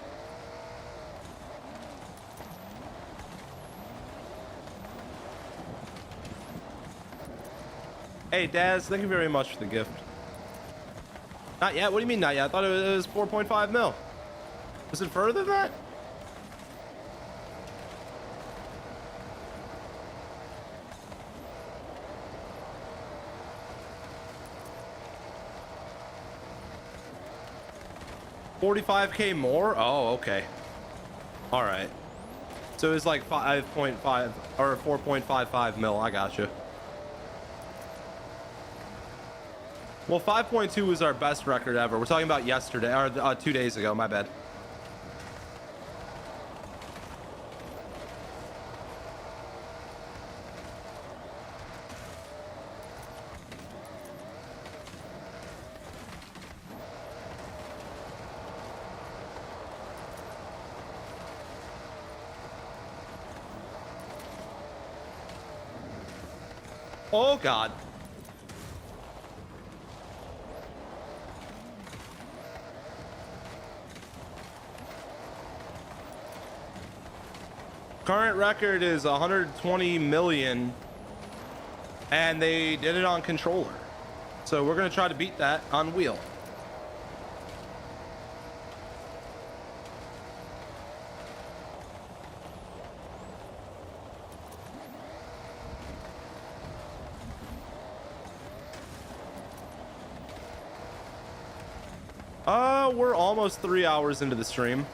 Hey, Daz, thank you very much for the gift. Not yet? What do you mean not yet? I thought it was 4.5 mil. Was it further than that? $45K more? Oh, okay. All right. So it's like 5.5 or 4.55 mil. I got you. Well, 5.2 was our best record ever. We're talking about yesterday or 2 days ago. My bad. Oh God. Current record is 120 million, and they did it on controller. So we're gonna try to beat that on wheel. We're almost 3 hours into the stream.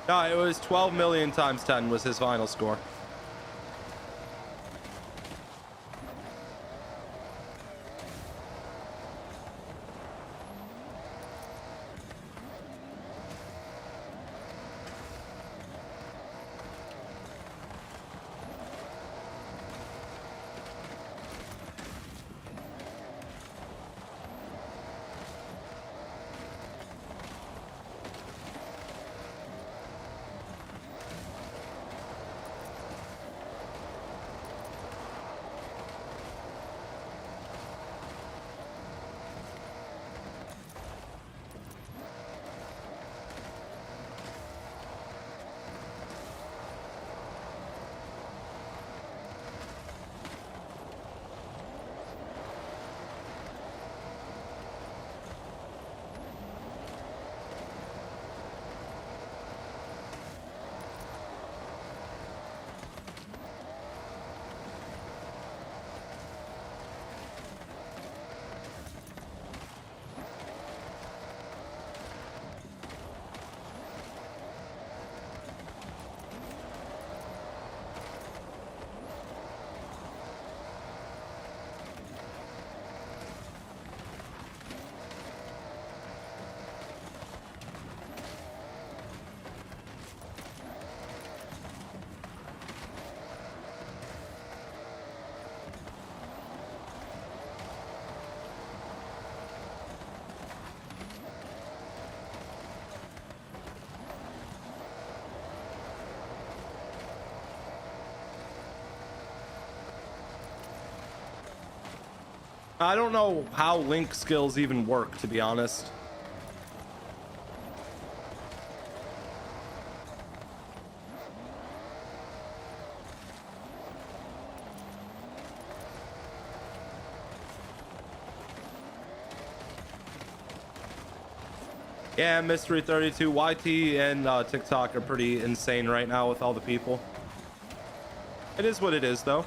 No, it was 12 million times 10 was his final score. I don't know how link skills even work, to be honest. Yeah, Mystery 32, YT and TikTok are pretty insane right now with all the people. It is what it is, though.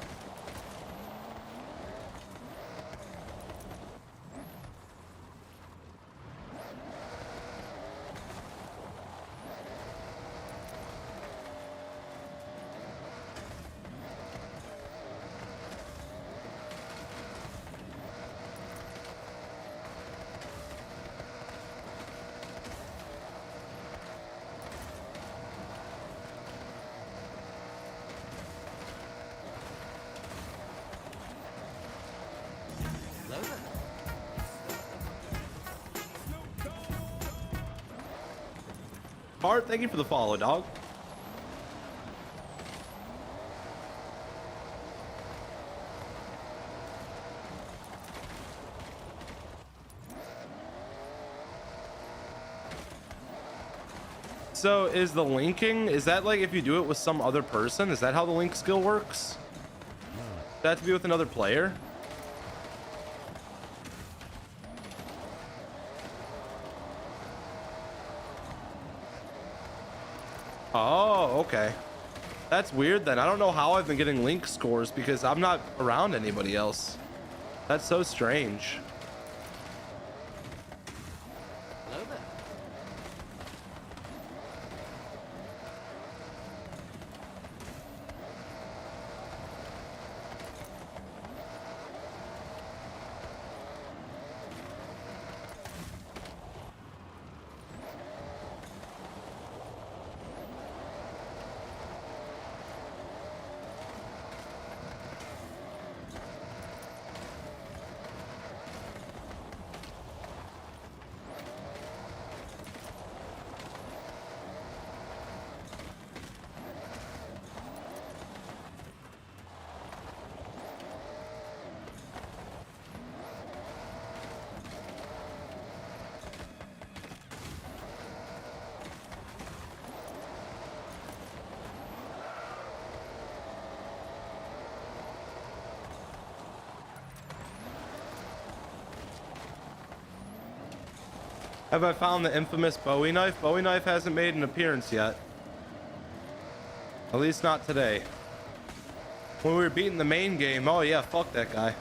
Hello there. Bart, thank you for the follow, dog. So is the linking, is that like if you do it with some other person? Is that how the link skill works? Does that have to be with another player? Oh, okay. That's weird then. I don't know how I've been getting link scores because I'm not around anybody else. That's so strange. Hello there. Have I found the infamous Bowie knife? Bowie knife hasn't made an appearance yet. At least not today. When we were beating the main game, oh yeah, fuck that guy.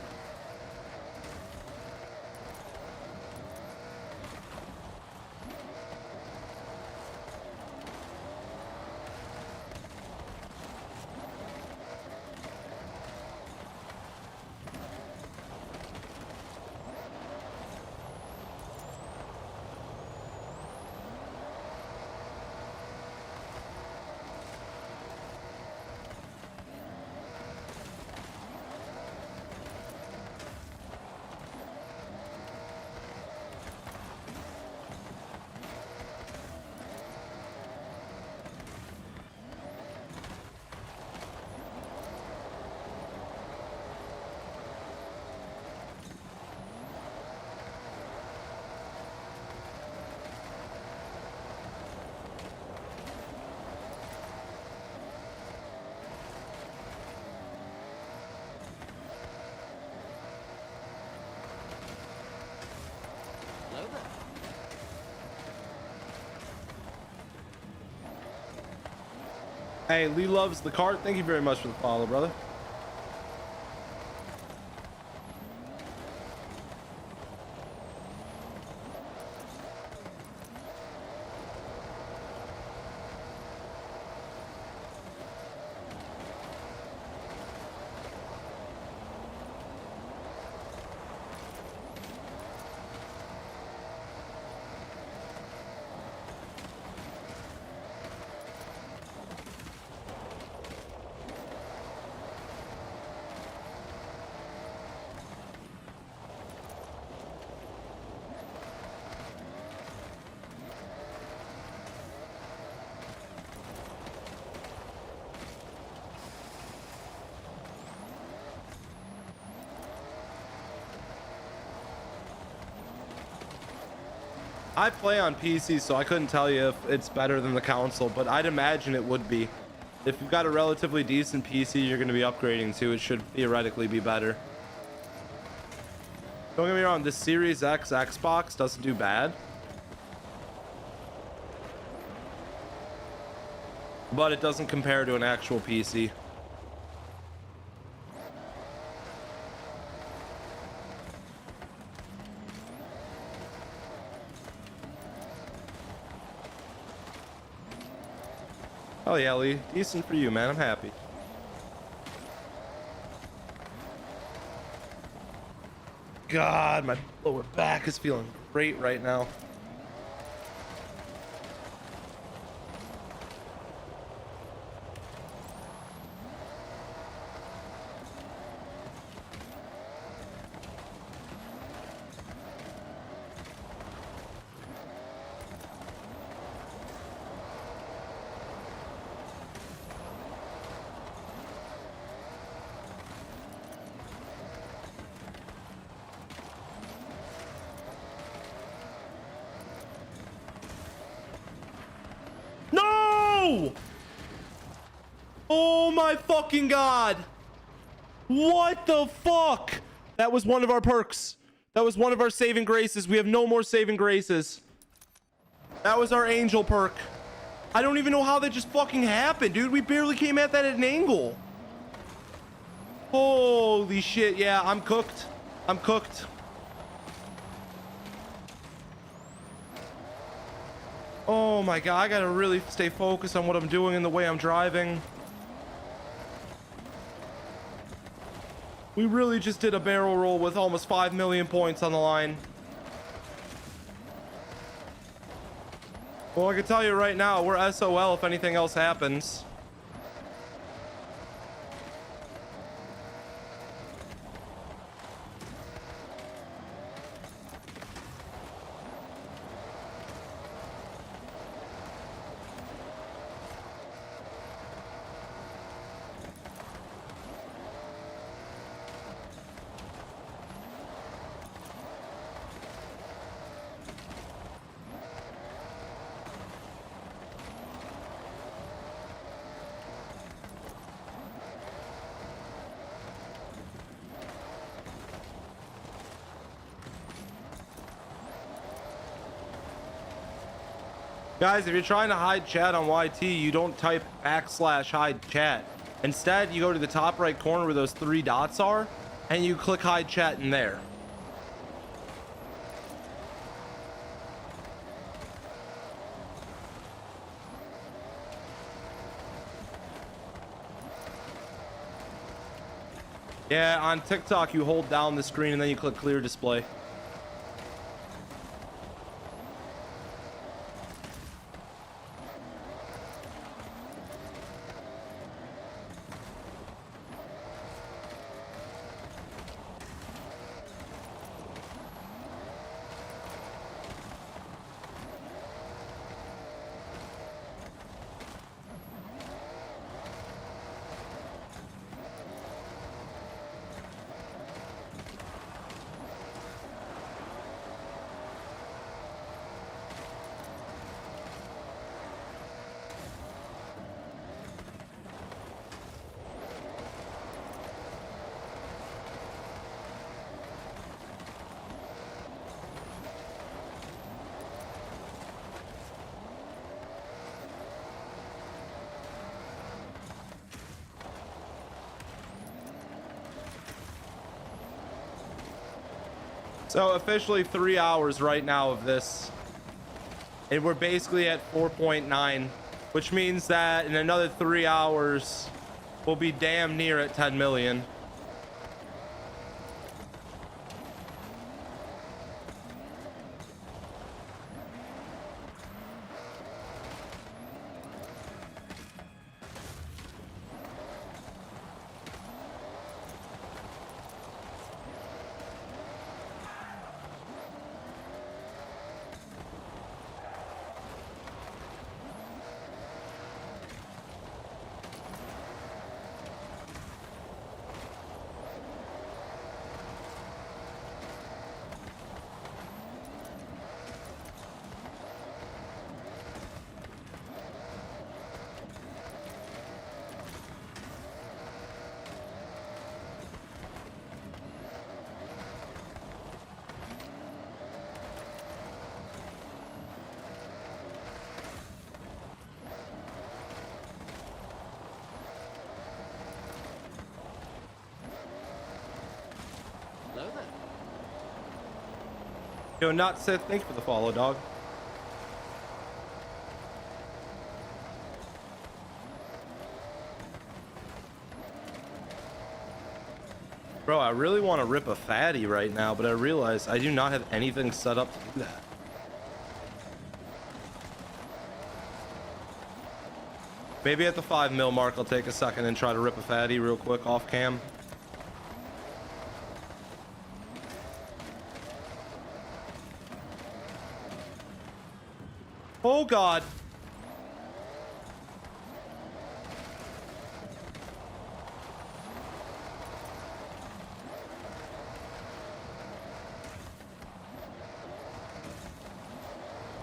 Hello there. Hey, Lee loves the cart. Thank you very much for the follow, brother. I play on PC, so I couldn't tell you if it's better than the console, but I'd imagine it would be. If you've got a relatively decent PC you're going to be upgrading to, it should theoretically be better. Don't get me wrong, the Series X Xbox doesn't do bad. But it doesn't compare to an actual PC. Oh yeah, Lee. Decent for you, man. I'm happy. God, my lower back is feeling great right now. Oh my fucking god. What the fuck? That was one of our perks. That was one of our saving graces. We have no more saving graces. That was our angel perk. I don't even know how that just fucking happened, dude. We barely came at that at an angle. Holy shit. Yeah, I'm cooked. I'm cooked. Oh my god, I gotta really stay focused on what I'm doing and the way I'm driving. We really just did a barrel roll with almost 5 million points on the line. Well, I can tell you right now, we're SOL if anything else happens. Guys, if you're trying to hide chat on YT, you don't type /hide chat. Instead, you go to the top right corner where those 3 dots are, and you click hide chat in there. Yeah, on TikTok, you hold down the screen and then you click clear display. So officially 3 hours right now of this, and we're basically at 4.9, which means that in another 3 hours we'll be damn near at 10 million. Hello there. Yo, not Sith, thanks for the follow, dog. Bro, I really want to rip a fatty right now, but I realize I do not have anything set up to do that. Maybe at the 5 mil mark, I'll take a second and try to rip a fatty real quick off cam. Oh God.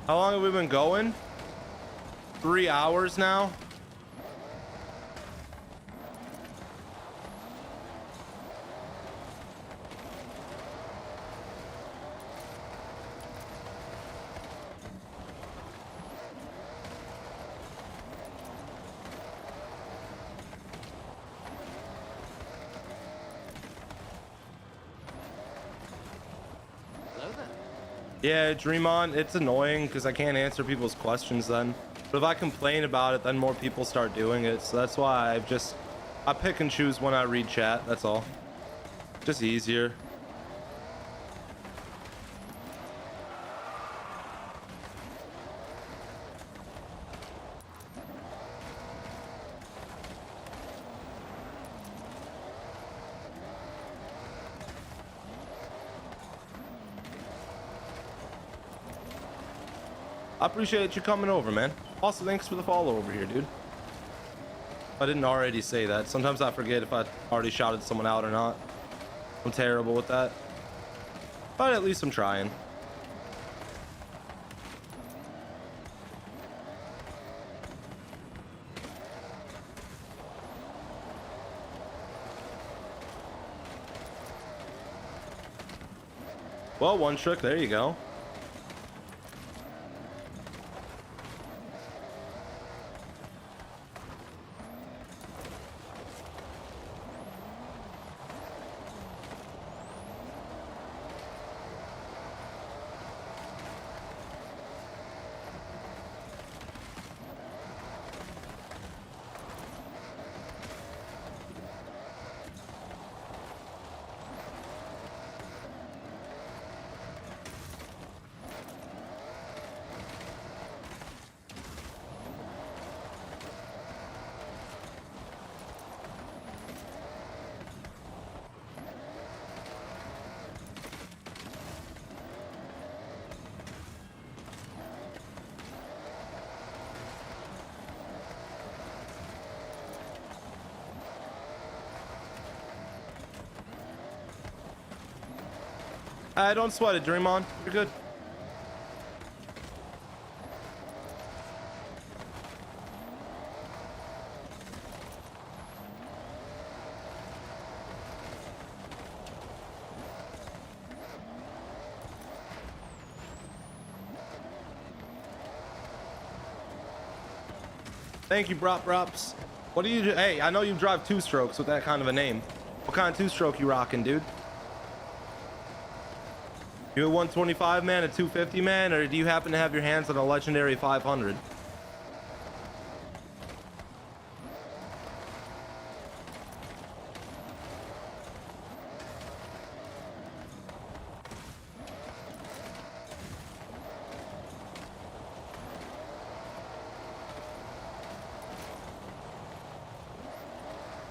How long have we been going? 3 hours now. Hello there. Yeah, Dream On, it's annoying because I can't answer people's questions then. But if I complain about it, then more people start doing it. So that's why I pick and choose when I read chat. That's all. Just easier. I appreciate you coming over, man. Also, thanks for the follow over here, dude. I didn't already say that. Sometimes I forget if I already shouted someone out or not. I'm terrible with that. But at least I'm trying. Well, one trick, there you go. Don't sweat it, Dream On. You're good. Thank you, Brops. What do you do? Hey, I know you drive two strokes with that kind of a name. What kind of two stroke you rocking, dude? You a 125 man, a 250 man, or do you happen to have your hands on a legendary 500?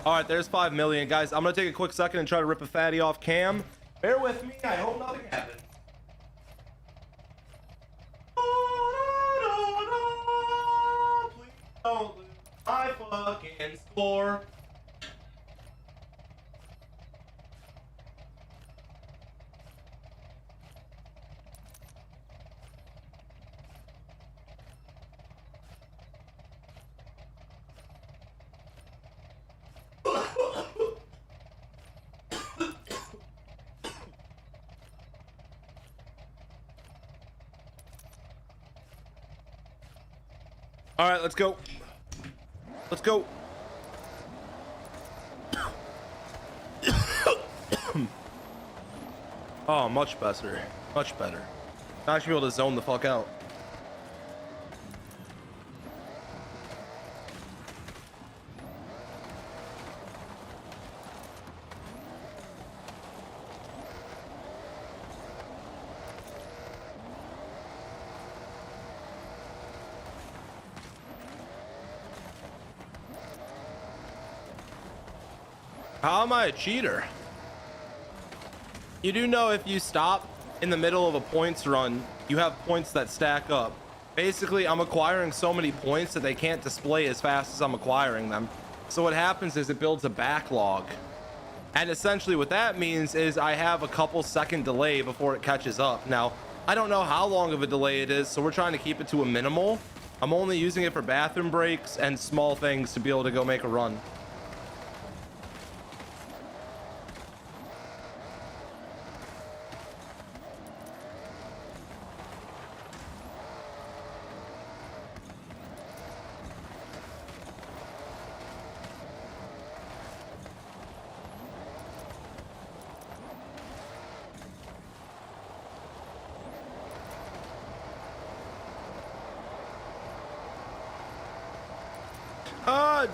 All right, there's 5 million, guys. I'm gonna take a quick second and try to rip a fatty off cam. Bear with me. I hope nothing happens. Please don't lose my fucking score. All right, let's go. Let's go. Oh, much better. Much better. I should be able to zone the fuck out. How am I a cheater? You do know if you stop in the middle of a points run, you have points that stack up. Basically, I'm acquiring so many points that they can't display as fast as I'm acquiring them. So what happens is it builds a backlog. And essentially what that means is I have a couple second delay before it catches up. Now, I don't know how long of a delay it is, so we're trying to keep it to a minimal. I'm only using it for bathroom breaks and small things to be able to go make a run.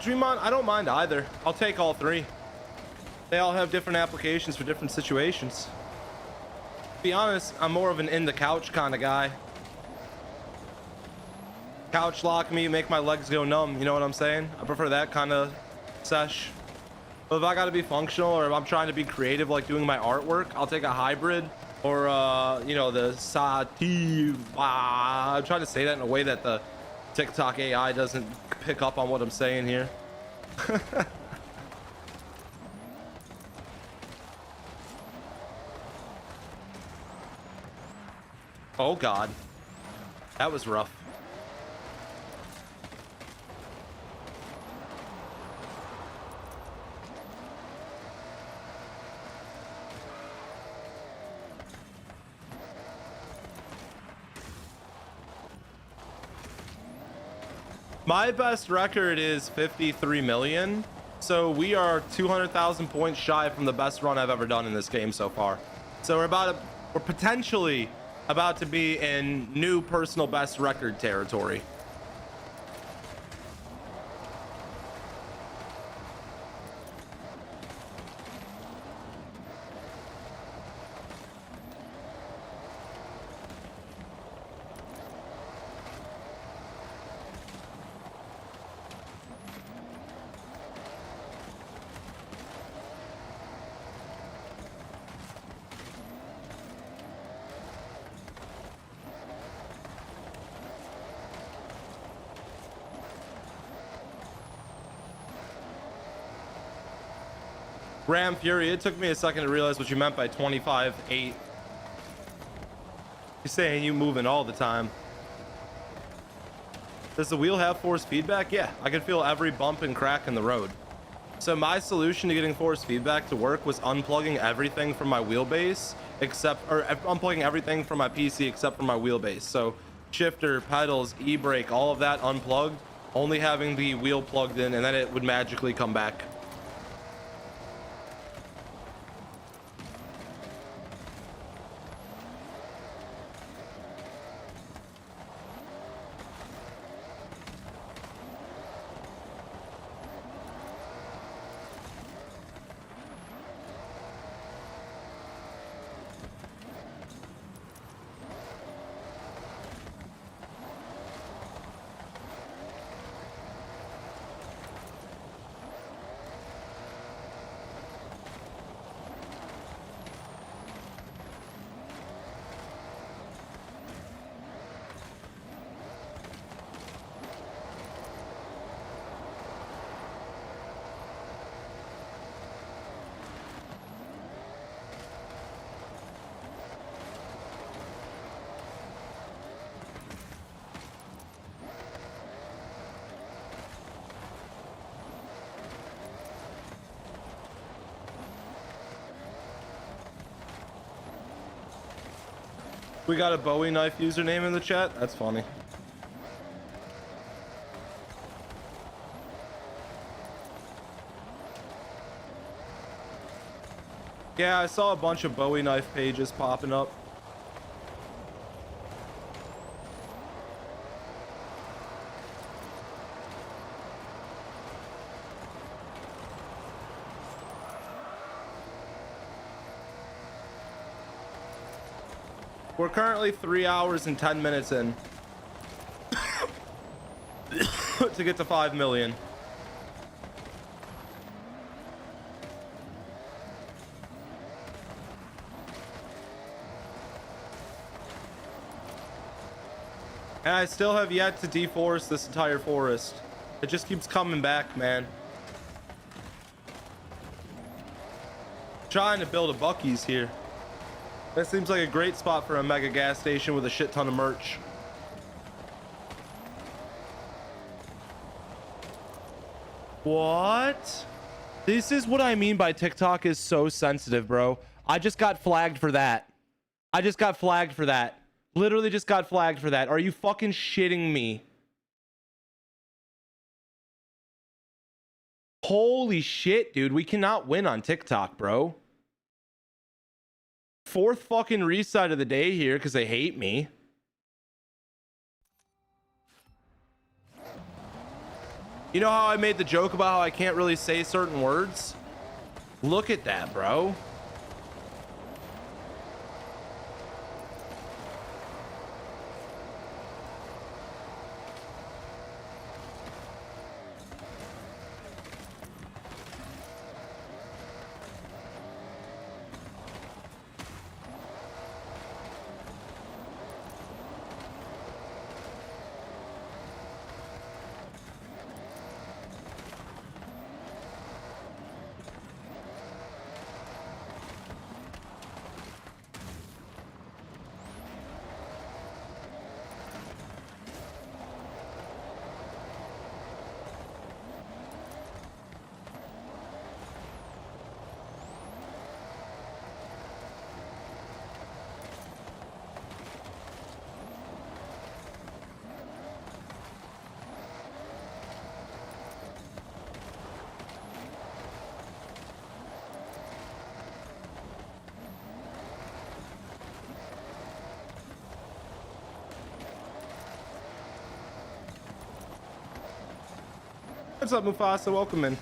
Dream On, I don't mind either. I'll take all three. They all have different applications for different situations. To be honest, I'm more of an in the couch kind of guy. Couch lock me, make my legs go numb, you know what I'm saying? I prefer that kind of sesh. But if I gotta be functional or if I'm trying to be creative, like doing my artwork, I'll take a hybrid or you know, the sativa. I'm trying to say that in a way that the TikTok AI doesn't pick up on what I'm saying here. Oh God, that was rough. My best record is 53 million. So we are 200,000 points shy from the best run I've ever done in this game so far. So we're potentially about to be in new personal best record territory. Ram Fury, it took me a second to realize what you meant by 25-8. You're saying you moving all the time. Does the wheel have force feedback? Yeah, I can feel every bump and crack in the road. So my solution to getting force feedback to work was unplugging everything from my wheelbase or unplugging everything from my PC except for my wheelbase. So shifter, pedals, e-brake, all of that unplugged, only having the wheel plugged in, and then it would magically come back. We got a Bowie knife username in the chat. That's funny. Yeah, I saw a bunch of Bowie knife pages popping up. We're currently 3 hours and 10 minutes in to get to 5 million. And I still have yet to deforest this entire forest. It just keeps coming back, man. Trying to build a Buc-ee's here. That seems like a great spot for a mega gas station with a shit ton of merch. What? This is what I mean by TikTok is so sensitive, bro. I just got flagged for that. I just got flagged for that. Literally just got flagged for that. Are you fucking shitting me? Holy shit, dude. We cannot win on TikTok, bro. Fourth fucking reset of the day here because they hate me. You know how I made the joke about how I can't really say certain words? Look at that, bro. What's up, Mufasa? Welcome in.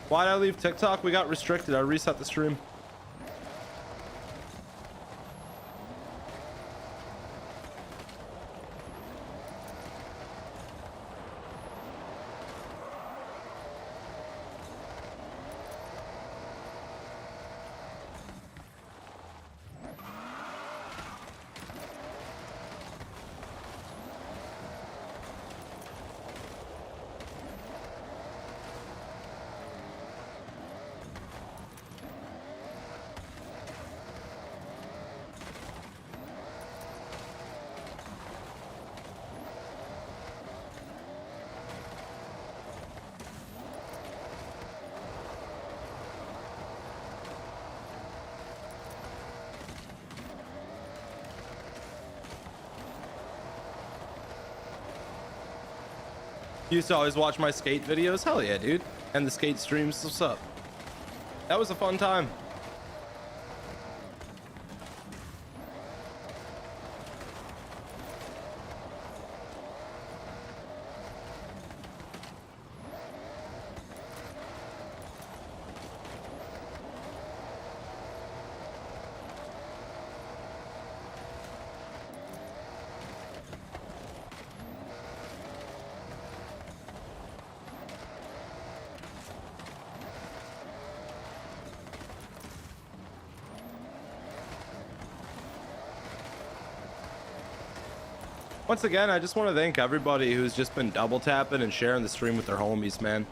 Why'd I leave TikTok? We got restricted. I reset the stream. You used to always watch my skate videos? Hell yeah, dude. And the skate streams. What's up? That was a fun time. Once again, I just want to thank everybody who's just been double tapping and sharing the stream with their homies, man.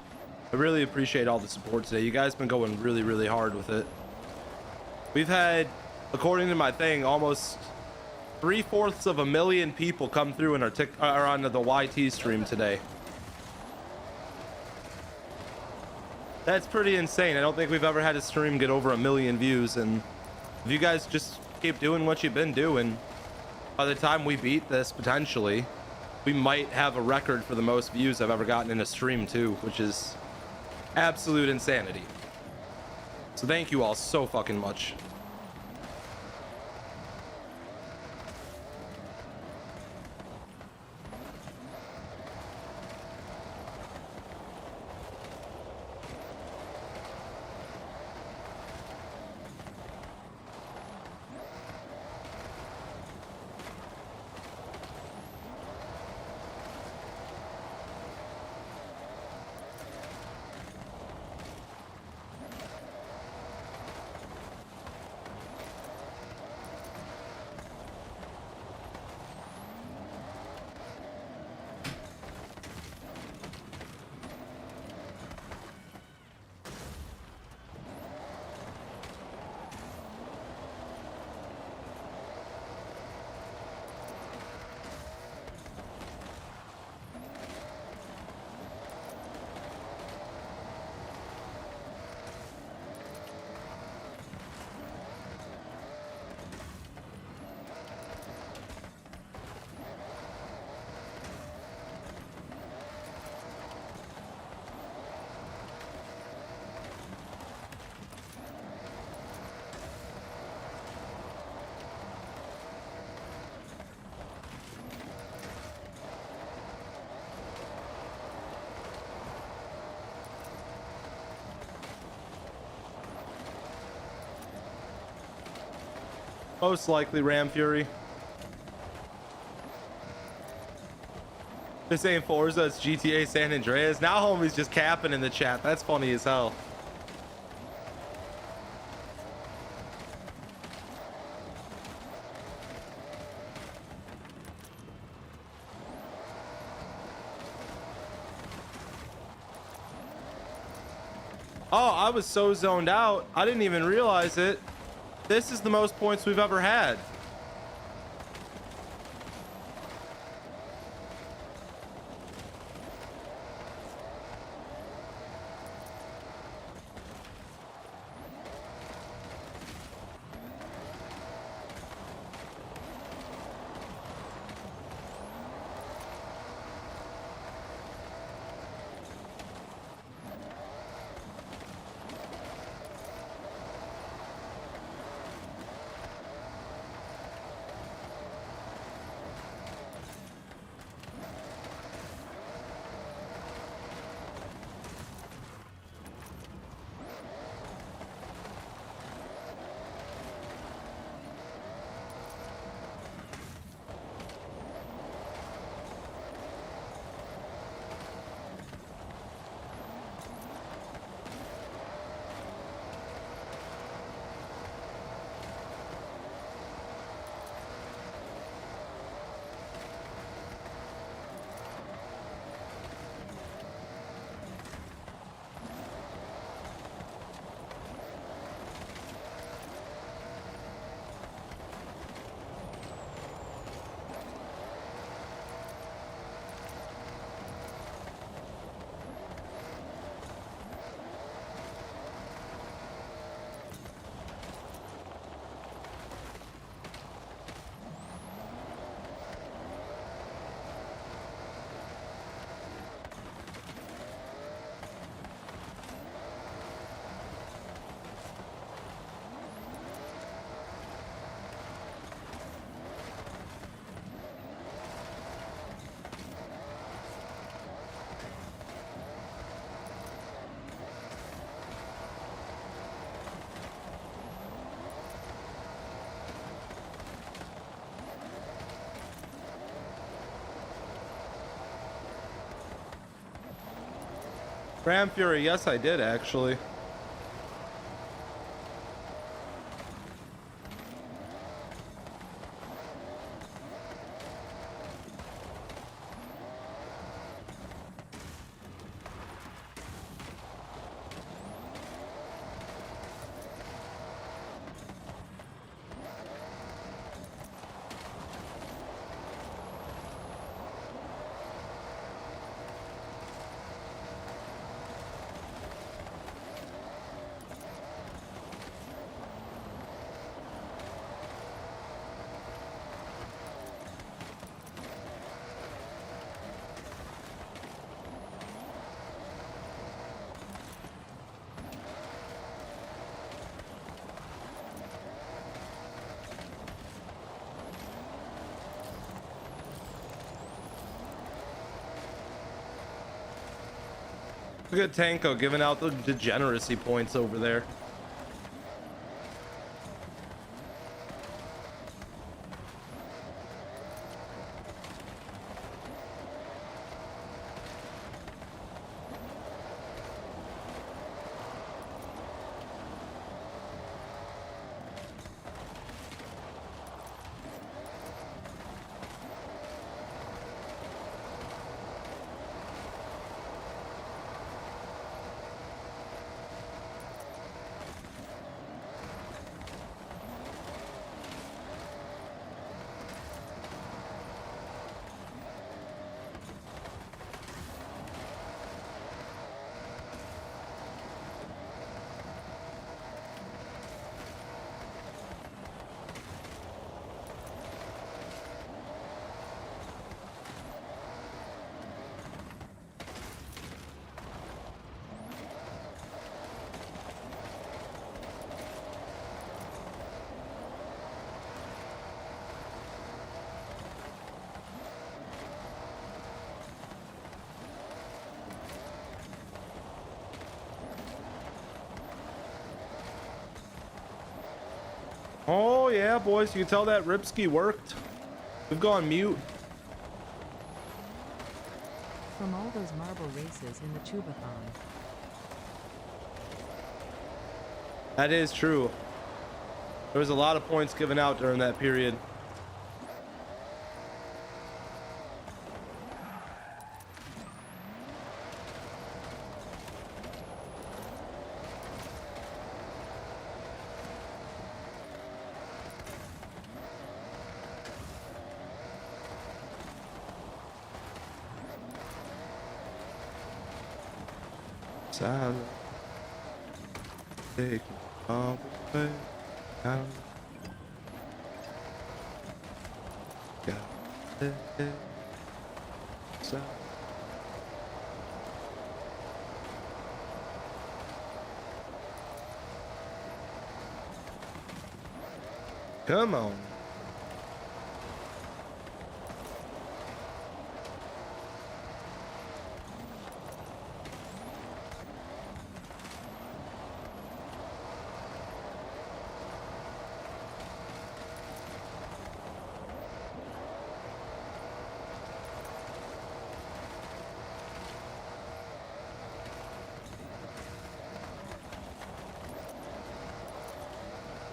I really appreciate all the support today. You guys been going really, really hard with it. We've had, according to my thing, almost 3/4 of a million people come through in our onto the YT stream today. That's pretty insane. I don't think we've ever had a stream get over 1 million views, and if you guys just keep doing what you've been doing, by the time we beat this, potentially, we might have a record for the most views I've ever gotten in a stream too, which is absolute insanity. So thank you all so fucking much. Most likely Ram Fury. This ain't Forza, it's GTA San Andreas. Now homie's just capping in the chat. That's funny as hell. Oh, I was so zoned out. I didn't even realize it. This is the most points we've ever had. Ram Fury, yes, I did actually. Look at Tanko giving out the degeneracy points over there. Oh yeah, boys, you can tell that Ripski worked. We've gone mute. From all those marble races in the Chubathon. That is true. There was a lot of points given out during that period. Silent. Take it all away. Out. Got it. Silent. Come on.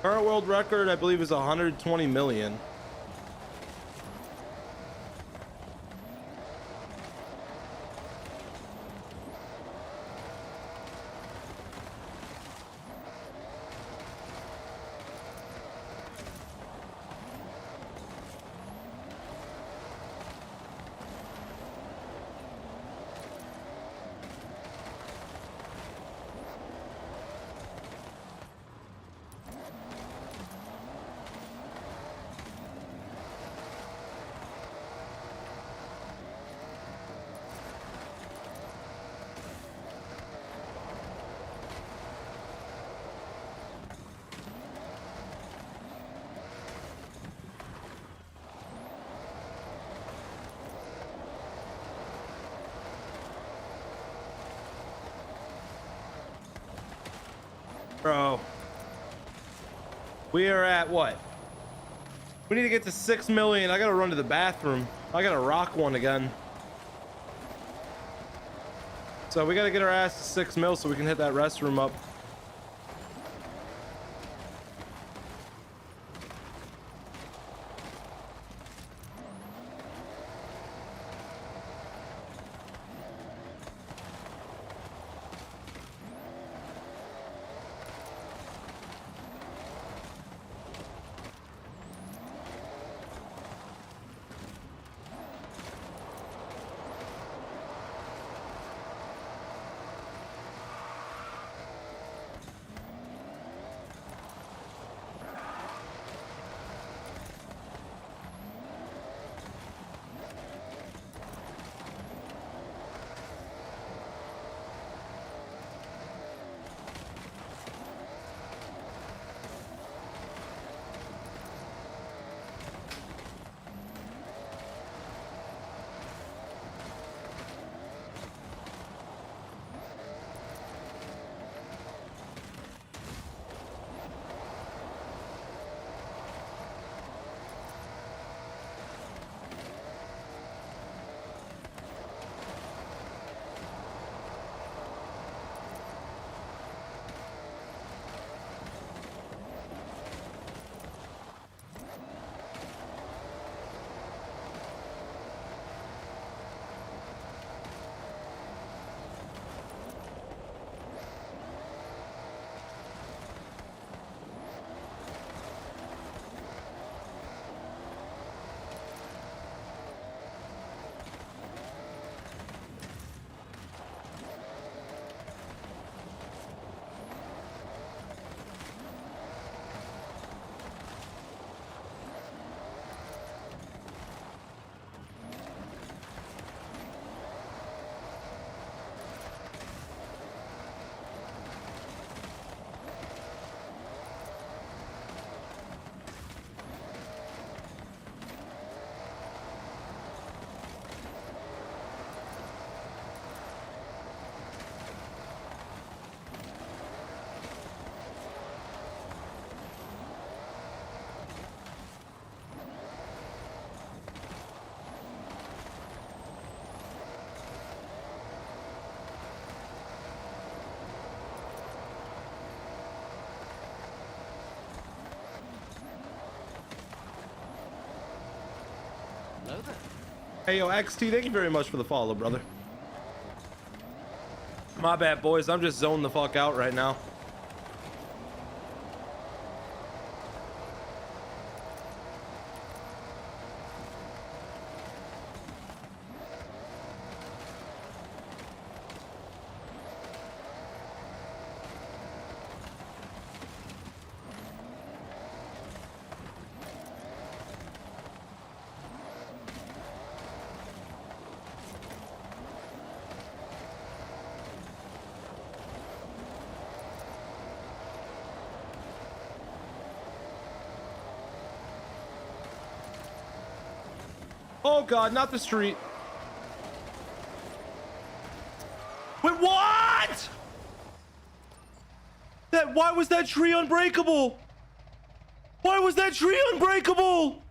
Current world record, I believe, is 120 million. Bro, we are at what? We need to get to 6 million. I gotta run to the bathroom. I gotta rock one again. So we got to get our ass to 6 mil so we can hit that restroom up. Hello there. Hey, yo, XT, thank you very much for the follow, brother. My bad, boys. I'm just zoning the fuck out right now. Oh god, not the street. Wait, what? Why was that tree unbreakable? Why was that tree unbreakable?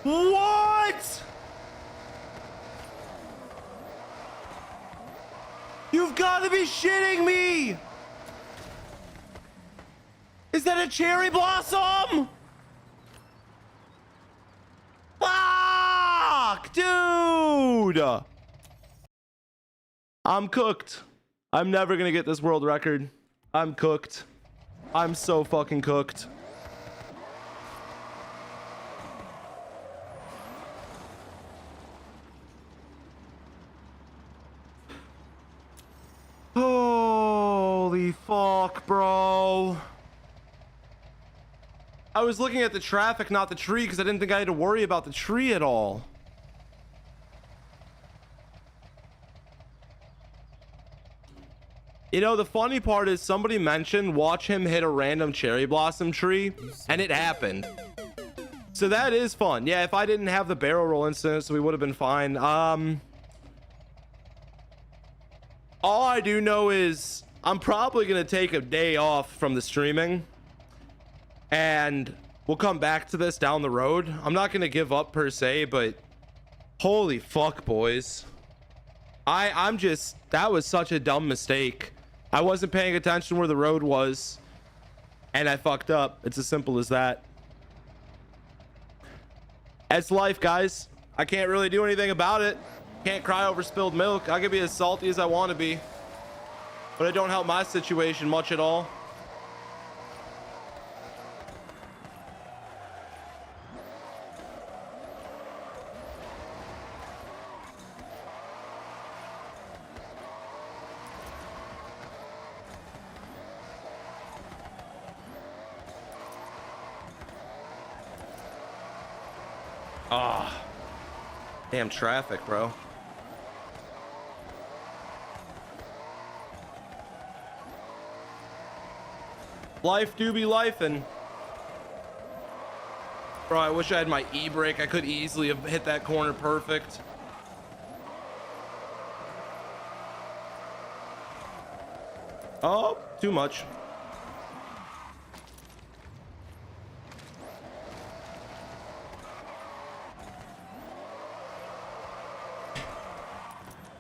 What? You've got to be shitting me. Is that a cherry blossom? Fuck, dude. I'm cooked. I'm never gonna get this world record. I'm cooked. I'm so fucking cooked. Holy fuck, bro. I was looking at the traffic, not the tree, because I didn't think I had to worry about the tree at all. You know, the funny part is somebody mentioned watch him hit a random cherry blossom tree, and it happened. So that is fun. Yeah, if I didn't have the barrel roll incident, so we would have been fine. All I do know is I'm probably going to take a day off from the streaming. And we'll come back to this down the road. I'm not going to give up per se, but holy fuck, boys. I'm just, that was such a dumb mistake. I wasn't paying attention where the road was and I fucked up. It's as simple as that. It's life, guys. I can't really do anything about it. Can't cry over spilled milk. I can be as salty as I want to be, but it don't help my situation much at all. Ah, damn traffic, bro. Life do be life, and bro, I wish I had my e-brake. I could easily have hit that corner perfect. Oh, too much.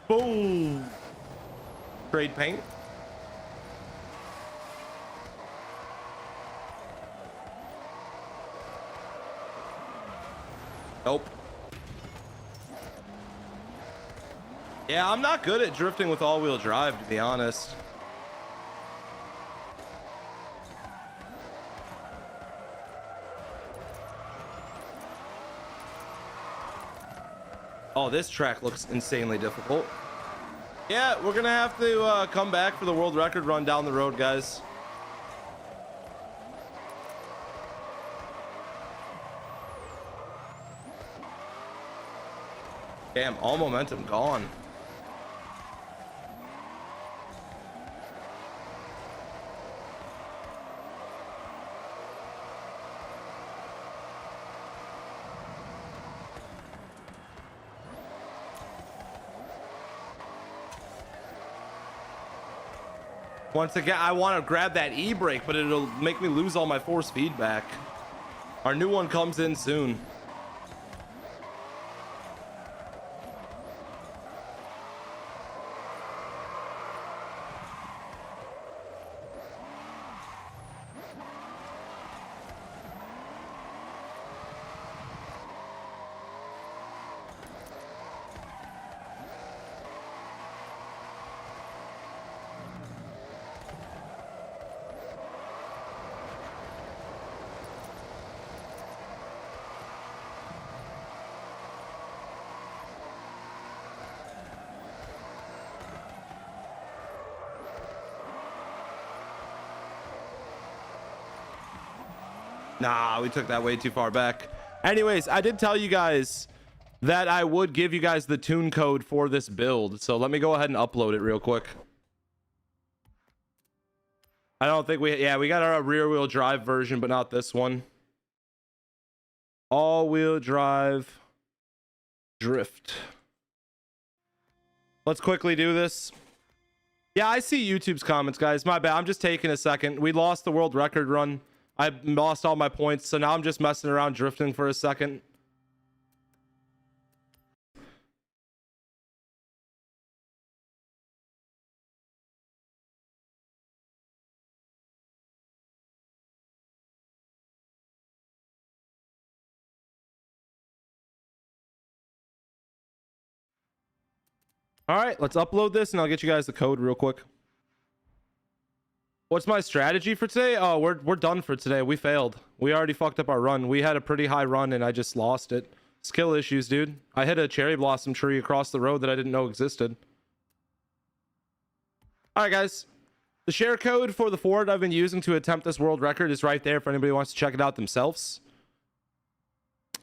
Boom. Trade paint. Nope. Yeah, I'm not good at drifting with all-wheel drive, to be honest. Oh, this track looks insanely difficult. Yeah, we're gonna have to come back for the world record run down the road, guys. Damn, all momentum gone. Once again, I want to grab that e-brake, but it'll make me lose all my force feedback. Our new one comes in soon. Nah, we took that way too far back. Anyways, I did tell you guys that I would give you guys the tune code for this build. So let me go ahead and upload it real quick. I don't think we got our rear wheel drive version, but not this one. All wheel drive drift. Let's quickly do this. Yeah, I see YouTube's comments, guys. My bad. I'm just taking a second. We lost the world record run. I lost all my points, so now I'm just messing around drifting for a second. All right, let's upload this and I'll get you guys the code real quick. What's my strategy for today? Oh, we're done for today. We failed. We already fucked up our run. We had a pretty high run and I just lost it. Skill issues, dude. I hit a cherry blossom tree across the road that I didn't know existed. All right, guys. The share code for the Ford I've been using to attempt this world record is right there for anybody who wants to check it out themselves.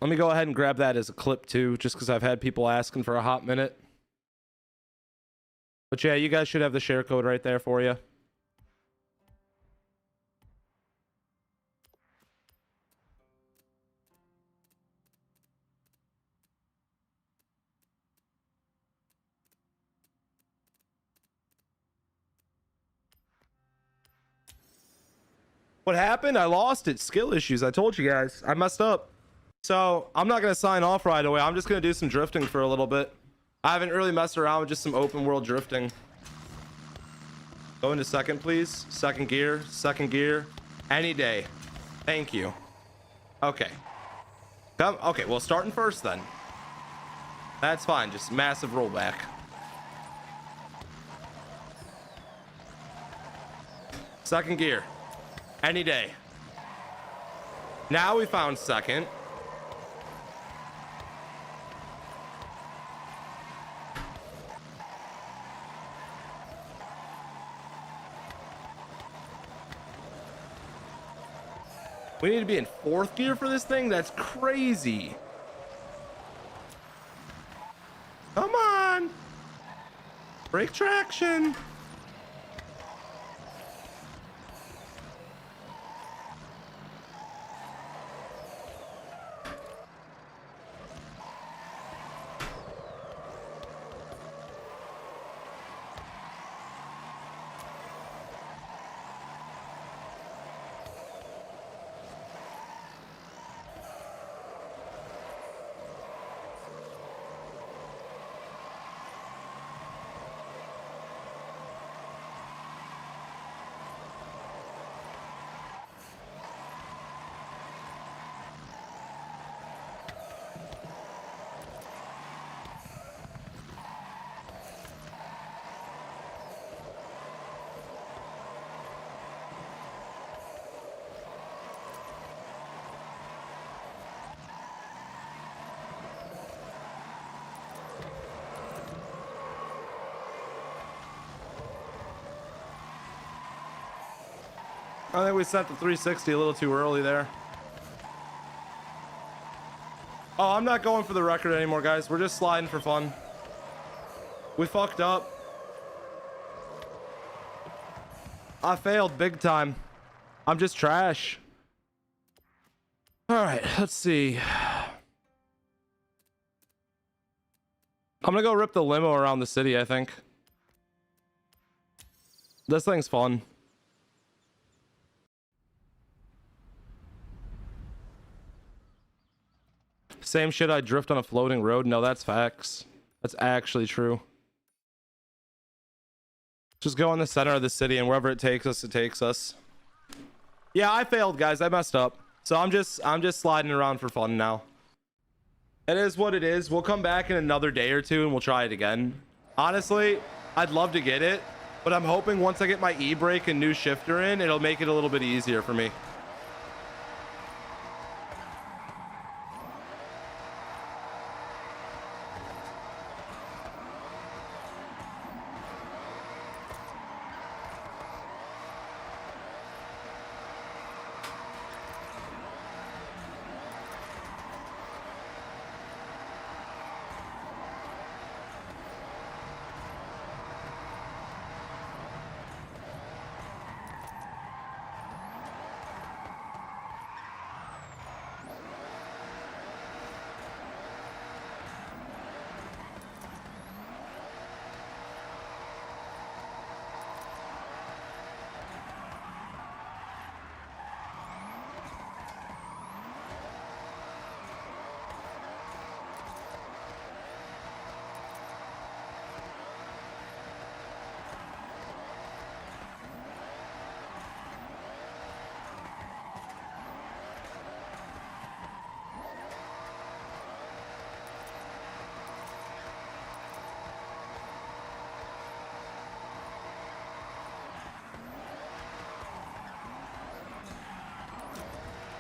Let me go ahead and grab that as a clip too, just because I've had people asking for a hot minute. But yeah, you guys should have the share code right there for you. What happened? I lost it. Skill issues. I told you guys. I messed up. So I'm not going to sign off right away. I'm just going to do some drifting for a little bit. I haven't really messed around with just some open world drifting. Go into second, please. Second gear. Second gear. Any day. Thank you. Okay. Come. Okay, well, starting first then. That's fine. Just massive rollback. Second gear. Any day. Now we found second. We need to be in fourth gear for this thing? That's crazy. Come on. Brake traction. I think we set the 360 a little too early there. Oh, I'm not going for the record anymore, guys. We're just sliding for fun. We fucked up. I failed big time. I'm just trash. All right, let's see. I'm gonna go rip the limo around the city, I think. This thing's fun. Same shit, I drift on a floating road. No, that's facts. That's actually true. Just go in the center of the city and wherever it takes us, it takes us. Yeah, I failed, guys. I messed up. So I'm just sliding around for fun now. It is what it is. We'll come back in another day or two and we'll try it again. Honestly, I'd love to get it, but I'm hoping once I get my e-brake and new shifter in, it'll make it a little bit easier for me.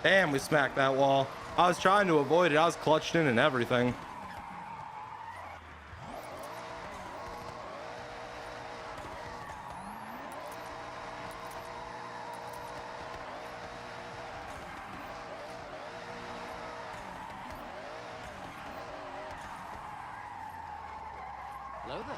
Damn, we smacked that wall. I was trying to avoid it. I was clutched in and everything. Hello there.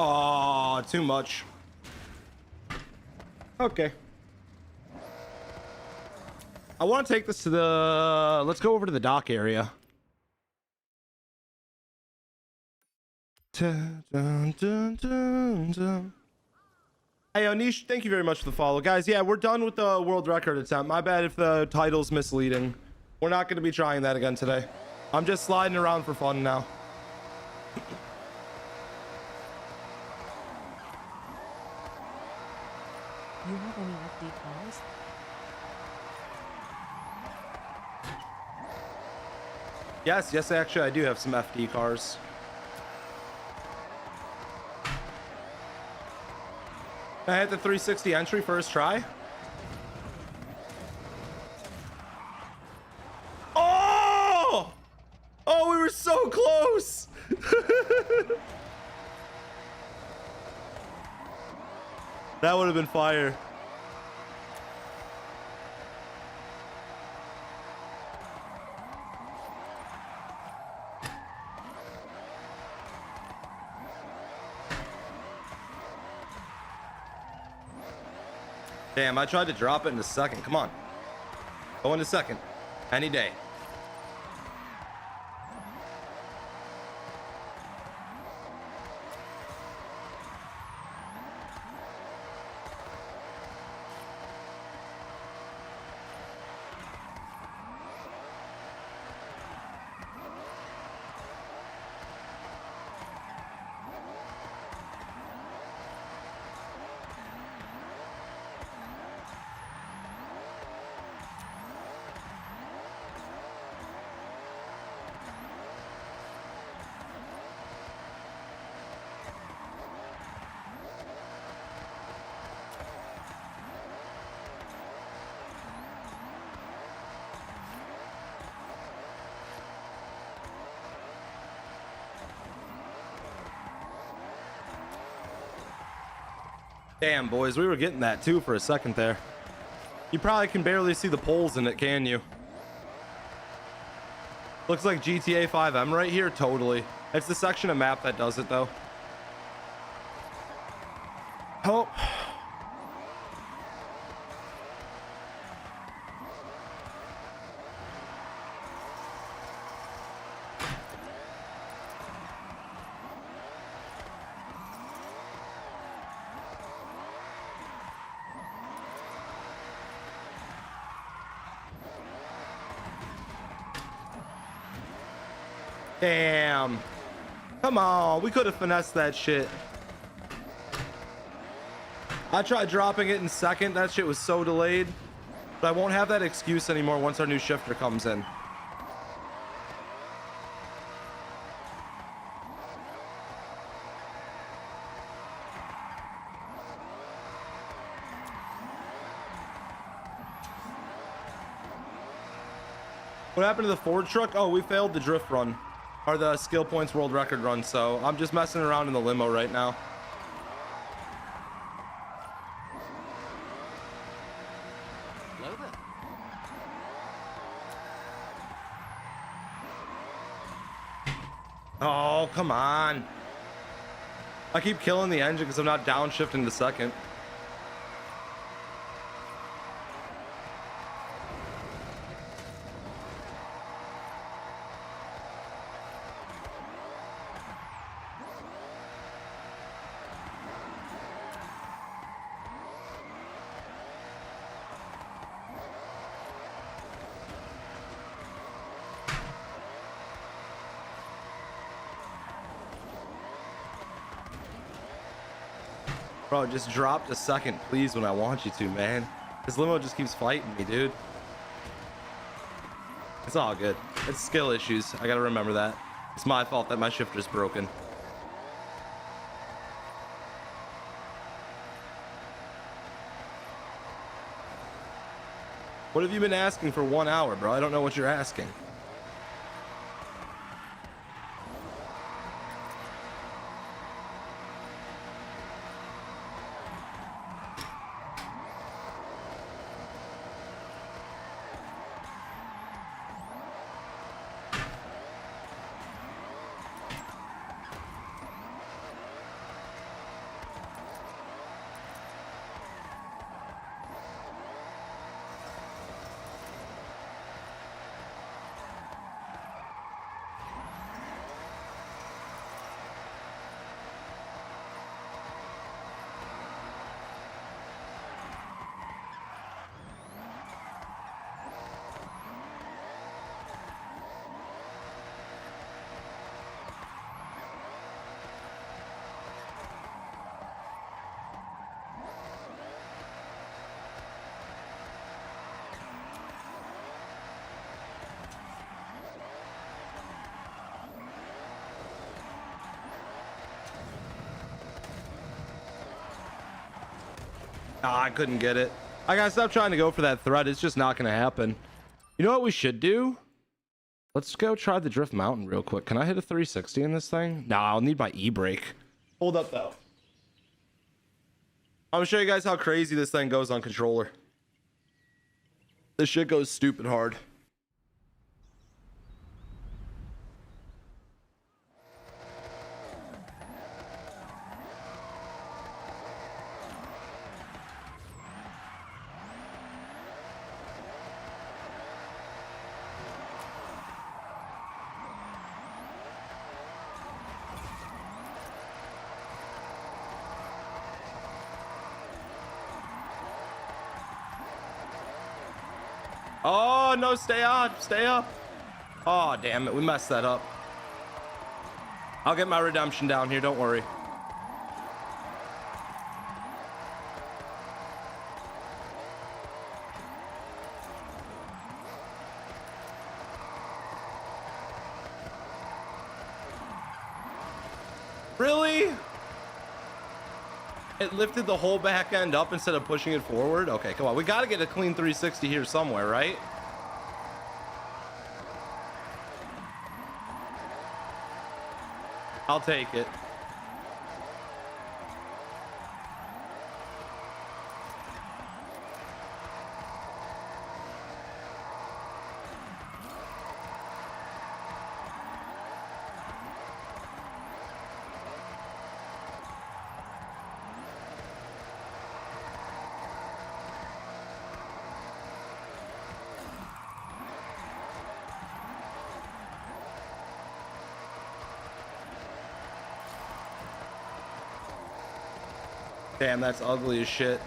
Oh, too much. Okay. I want to take this to the... Let's go over to the dock area. Dun, dun, dun, dun, dun. Hey, Onish, thank you very much for the follow. Guys, yeah, we're done with the world record attempt. My bad if the title's misleading. We're not going to be trying that again today. I'm just sliding around for fun now. You have any FD cars? Yes, actually, I do have some FD cars. I had the 360 entry first try. Oh! Oh, we were so close! That would have been fire. Damn, I tried to drop it in a second. Come on. Go in a second. Any day. Damn, boys, we were getting that too for a second there. You probably can barely see the poles in it, can you? Looks like GTA 5M right here. Totally. It's the section of map that does it, though. Oh. Damn. Come on, we could have finessed that shit. I tried dropping it in second. That shit was so delayed. But I won't have that excuse anymore once our new shifter comes in. What happened to the Ford truck? Oh, we failed the drift run. Or the skill points world record run, so I'm just messing around in the limo right now. Hello there. Oh, come on. I keep killing the engine because I'm not downshifting the second. Bro, just drop a second, please, when I want you to, man. This limo just keeps fighting me, dude. It's all good. It's skill issues. I gotta remember that. It's my fault that my shifter's broken. What have you been asking for 1 hour, bro? I don't know what you're asking. Ah, I couldn't get it. I gotta stop trying to go for that thread. It's just not gonna happen. You know what we should do? Let's go try the Drift Mountain real quick. Can I hit a 360 in this thing? No, I'll need my e-brake. Hold up though. I'm gonna show you guys how crazy this thing goes on controller. This shit goes stupid hard. Oh, no, stay on. Stay up. Oh, damn it. We messed that up. I'll get my redemption down here. Don't worry. Really? It lifted the whole back end up instead of pushing it forward? Okay, come on. We got to get a clean 360 here somewhere, right? I'll take it. Damn, that's ugly as shit.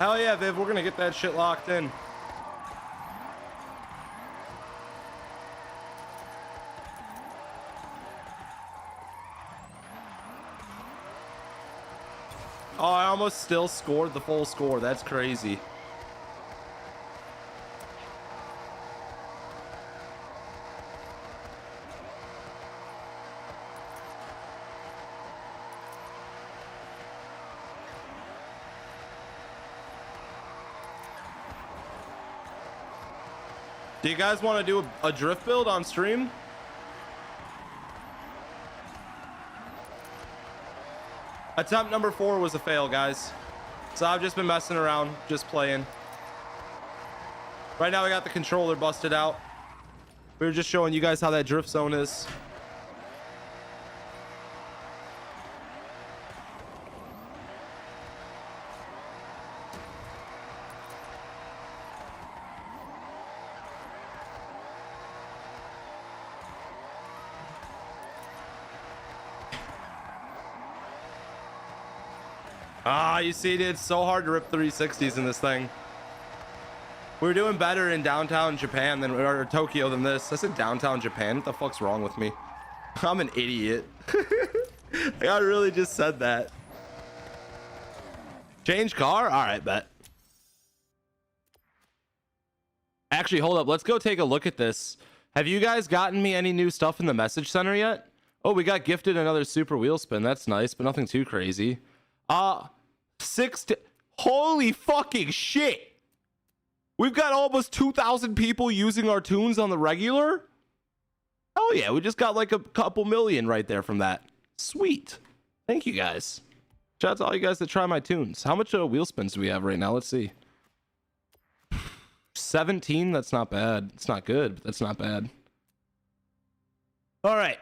Hell yeah, Viv, we're gonna get that shit locked in. Oh, I almost still scored the full score. That's crazy. Do you guys want to do a drift build on stream? Attempt number 4 was a fail, guys. So I've just been messing around, just playing. Right now I got the controller busted out. We were just showing you guys how that drift zone is. Ah, you see, it's so hard to rip 360s in this thing. We were doing better in downtown Japan than or Tokyo than this. I said downtown Japan. What the fuck's wrong with me? I'm an idiot. I really just said that. Change car? All right, bet. Actually, hold up. Let's go take a look at this. Have you guys gotten me any new stuff in the message center yet? Oh, we got gifted another super wheel spin. That's nice, but nothing too crazy. Holy fucking shit. We've got almost 2,000 people using our tunes on the regular. Oh yeah, we just got like a couple million right there from that. Sweet. Thank you guys. Shout out to all you guys that try my tunes. How much wheel spins do we have right now? Let's see. 17. That's not bad. It's not good, but that's not bad. All right.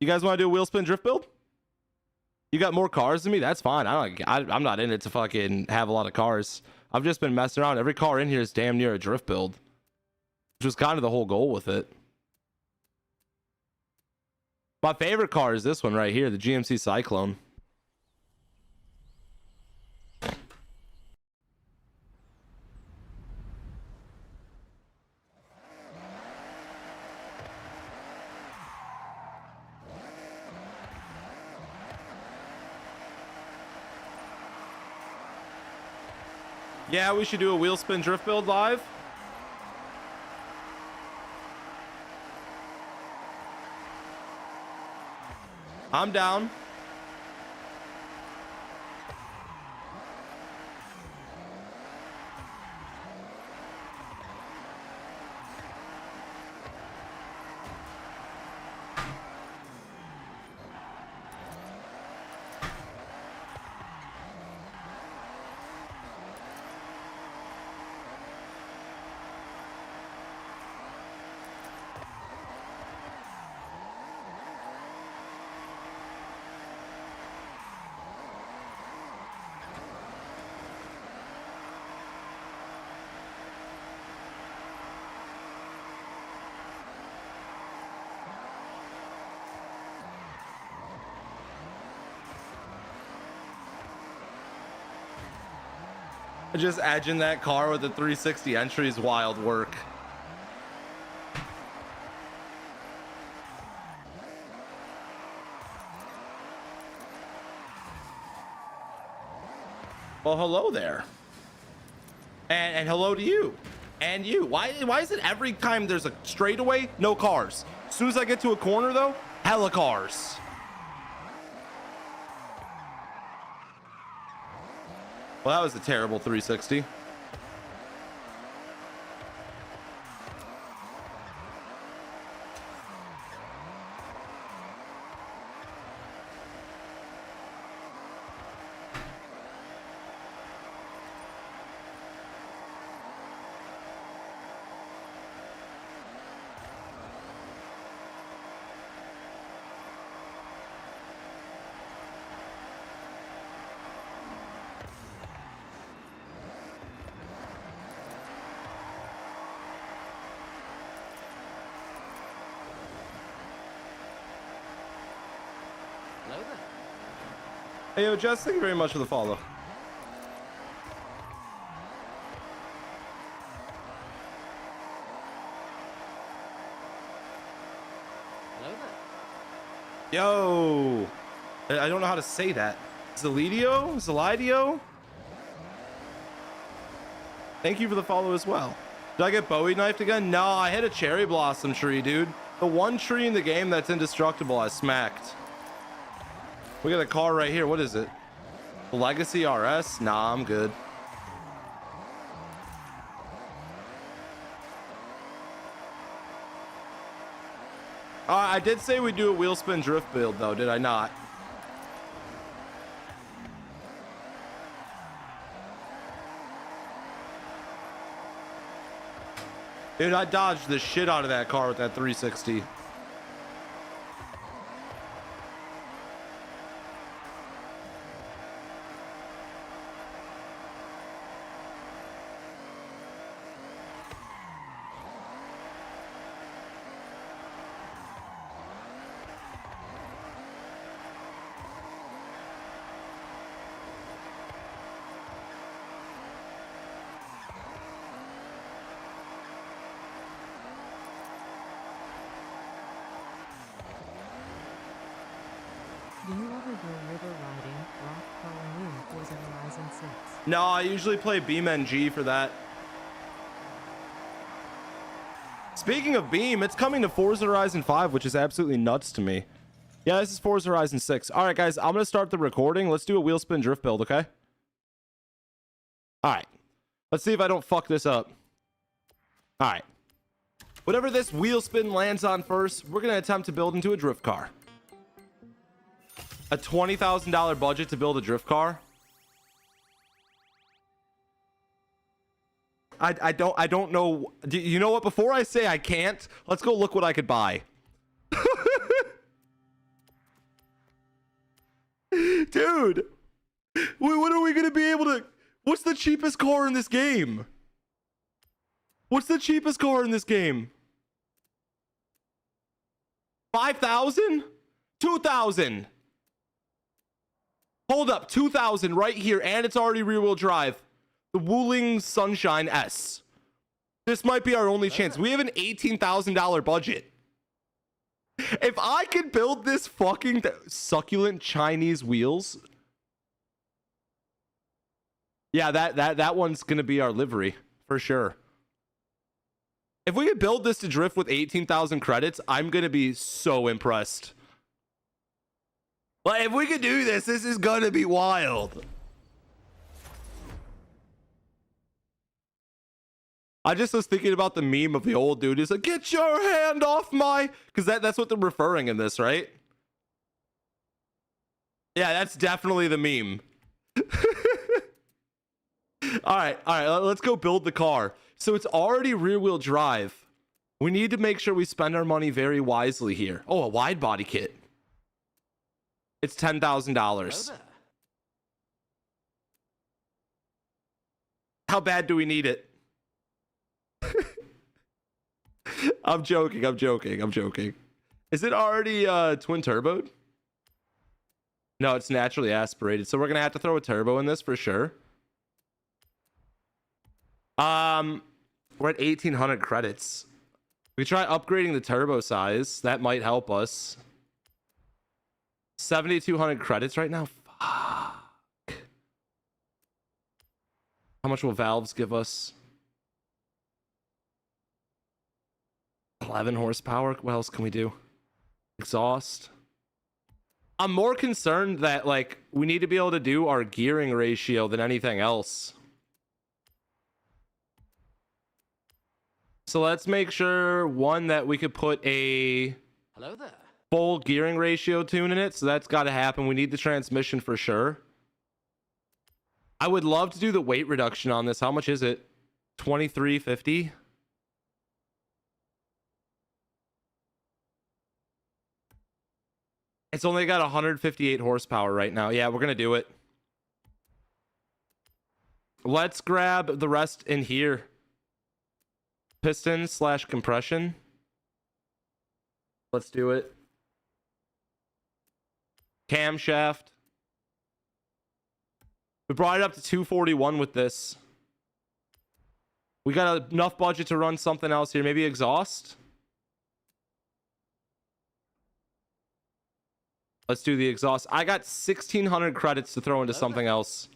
You guys want to do a wheel spin drift build? You got more cars than me? That's fine. I'm not in it to fucking have a lot of cars. I've just been messing around. Every car in here is damn near a drift build, which was kind of the whole goal with it. My favorite car is this one right here, the GMC Cyclone. Yeah, we should do a wheel spin drift build live. I'm down. Just edging that car with the 360 entry is wild work. Well, hello there. And hello to you. And you. Why is it every time there's a straightaway, no cars? As soon as I get to a corner though, hella cars. Well, that was a terrible 360. Hello there. Hey, yo, Jess, thank you very much for the follow. Hello there. Yo, I don't know how to say that. Zelidio? Zelidio? Thank you for the follow as well. Did I get Bowie knifed again? No, I hit a cherry blossom tree, dude. The one tree in the game that's indestructible, I smacked. We got a car right here. What is it? The Legacy RS? Nah, I'm good. I did say we'd do a wheel spin drift build though, did I not? Dude, I dodged the shit out of that car with that 360. Do you ever go river riding, rock crawling in Forza Horizon 6? No, I usually play BeamNG for that. Speaking of Beam, it's coming to Forza Horizon 5, which is absolutely nuts to me. Yeah, this is Forza Horizon 6. All right, guys, I'm going to start the recording. Let's do a wheel spin drift build, okay? Let's see if I don't fuck this up. All right. Whatever this wheel spin lands on first, we're going to attempt to build into a drift car. A $20,000 budget to build a drift car. I don't know. You know what? Before I say I can't, let's go look what I could buy. Dude, what are we going to be able to... What's the cheapest car in this game? What's the cheapest car in this game? 5,000? 2,000. Hold up, 2,000 right here, and it's already rear-wheel drive. The Wuling Sunshine S. This might be our only chance. We have an $18,000 budget. If I could build this fucking succulent Chinese wheels, yeah, that one's gonna be our livery for sure. If we could build this to drift with 18,000 credits, I'm gonna be so impressed. Like, if we could do this, this is gonna be wild. I just was thinking about the meme of the old dude. He's like, get your hand off my... Because that's what they're referring in this, right? Yeah, that's definitely the meme. All right, let's go build the car. So it's already rear-wheel drive. We need to make sure we spend our money very wisely here. Oh, a wide body kit. It's $10,000. How bad do we need it? I'm joking. Is it already twin turboed? No, it's naturally aspirated. So we're gonna have to throw a turbo in this for sure. We're at 1,800 credits. We try upgrading the turbo size. That might help us. 7,200 credits right now. Fuck. How much will valves give us? 11 horsepower. What else can we do? Exhaust. I'm more concerned that, like, we need to be able to do our gearing ratio than anything else. So let's make sure, one, that we could put a Hello there. full gearing ratio tune in it. So that's got to happen. We need the transmission for sure. I would love to do the weight reduction on this. How much is it? 2350. It's only got 158 horsepower right now. Yeah, we're going to do it. Let's grab the rest in here. Piston / compression. Let's do it. Camshaft. We brought it up to 241 with this. We got enough budget to run something else here. Maybe exhaust. Let's do the exhaust. I got 1,600 credits to throw into something else.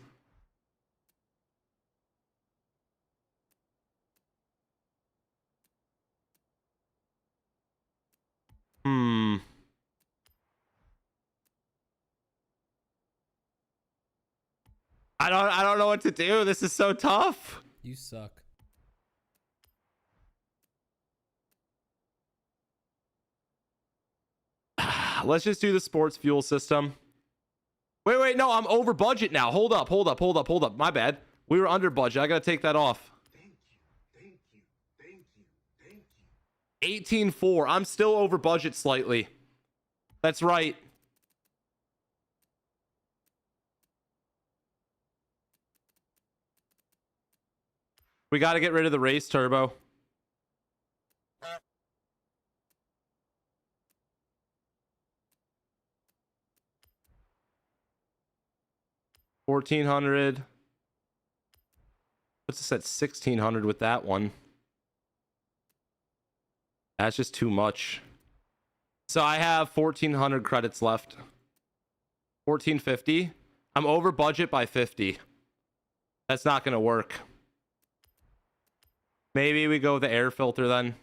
I don't know what to do. This is so tough. You suck. Let's just do the sports fuel system. Wait, no, I'm over budget now. Hold up. My bad. We were under budget. I gotta take that off. Thank you. 18.4. I'm still over budget slightly. That's right. We got to get rid of the race turbo. $1,400. What's this at 1,600 with that one? That's just too much. So I have 1,400 credits left. 1,450. I'm over budget by 50. That's not gonna work. Maybe we go with the air filter then.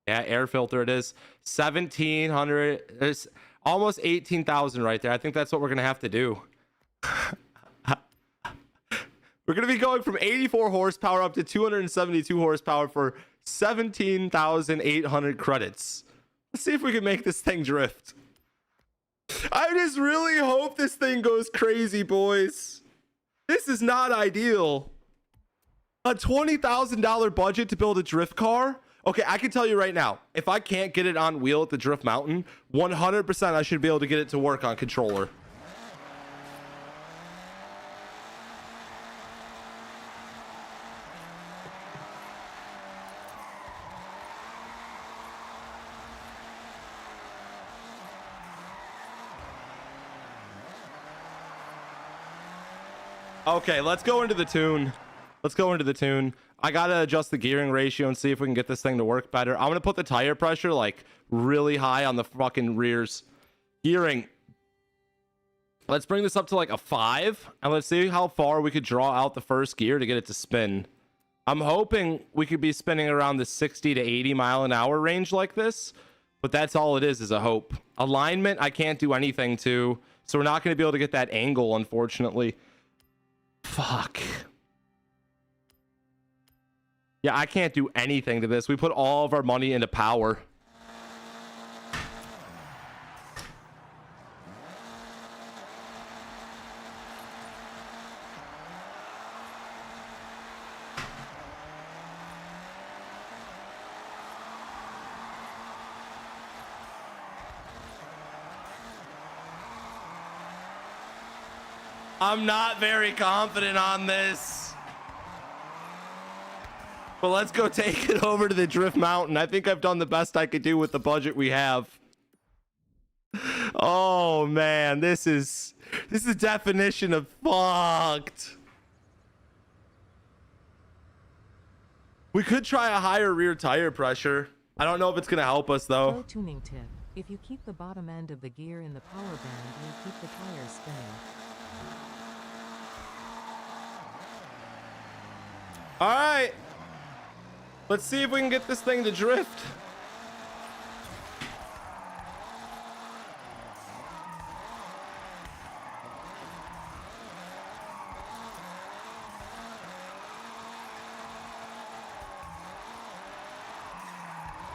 Yeah, air filter it is. 1,700. There's almost 18,000 right there. I think that's what we're gonna have to do. We're going to be going from 84 horsepower up to 272 horsepower for 17,800 credits. Let's see if we can make this thing drift. I just really hope this thing goes crazy, boys. This is not ideal. A $20,000 budget to build a drift car. Okay, I can tell you right now, if I can't get it on wheel at the Drift Mountain, 100% I should be able to get it to work on controller. Okay, let's go into the tune. Let's go into the tune. I gotta adjust the gearing ratio and see if we can get this thing to work better. I'm gonna put the tire pressure like really high on the fucking rears. Gearing. Let's bring this up to like a 5, and let's see how far we could draw out the first gear to get it to spin. I'm hoping we could be spinning around the 60 to 80 mile an hour range like this, but that's all it is a hope. Alignment, I can't do anything to, so we're not gonna be able to get that angle, unfortunately. Fuck. Yeah, I can't do anything to this. We put all of our money into power. I'm not very confident on this. But let's go take it over to the Drift Mountain. I think I've done the best I could do with the budget we have. Oh man, this is the definition of fucked. We could try a higher rear tire pressure. I don't know if it's gonna help us though. Pro tuning tip. If you keep the bottom end of the gear in the power band, you'll keep the tires spinning. All right. Let's see if we can get this thing to drift.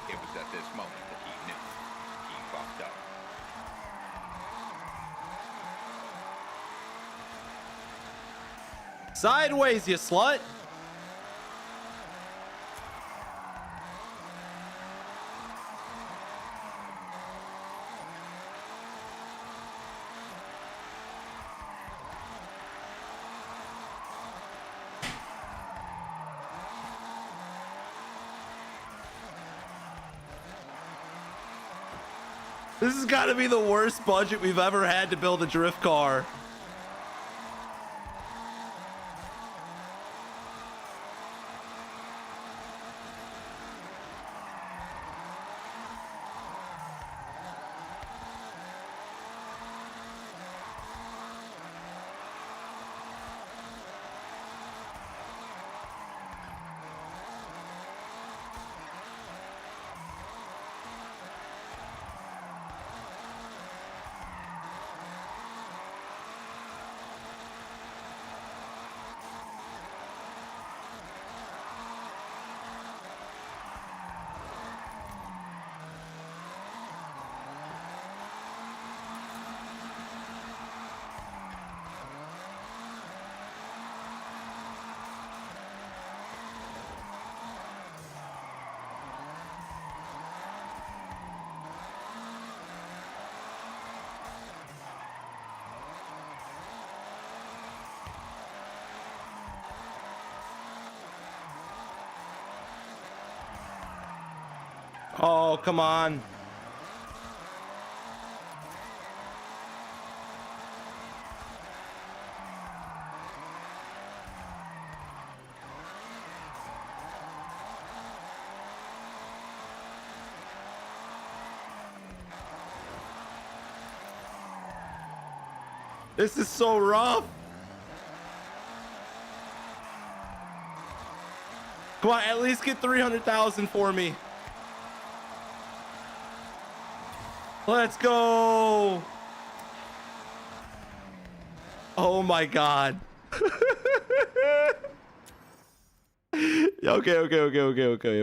It was at this moment that he knew he fucked up. Sideways, you slut. This has got to be the worst budget we've ever had to build a drift car. Oh, come on. This is so rough. Come on, at least get 300,000 for me. Let's go. Oh my God.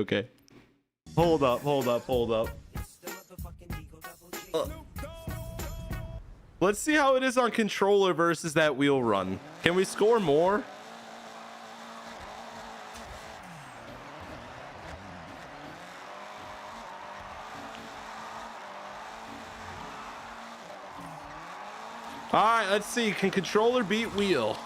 Okay. Hold up. Uh, let's see how it is on controller versus that wheel run. Can we score more? All right, let's see. Can controller beat wheel?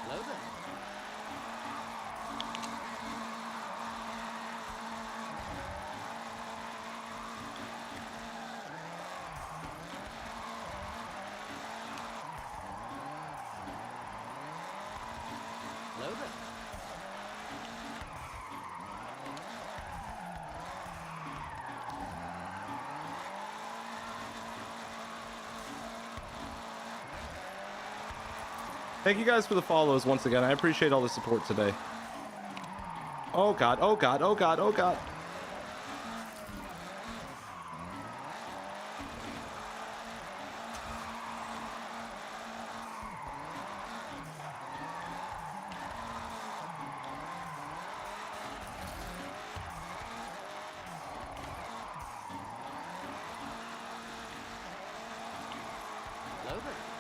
Hello there. Hello there. Thank you guys for the follows once again. I appreciate all the support today. Oh God. Hello there.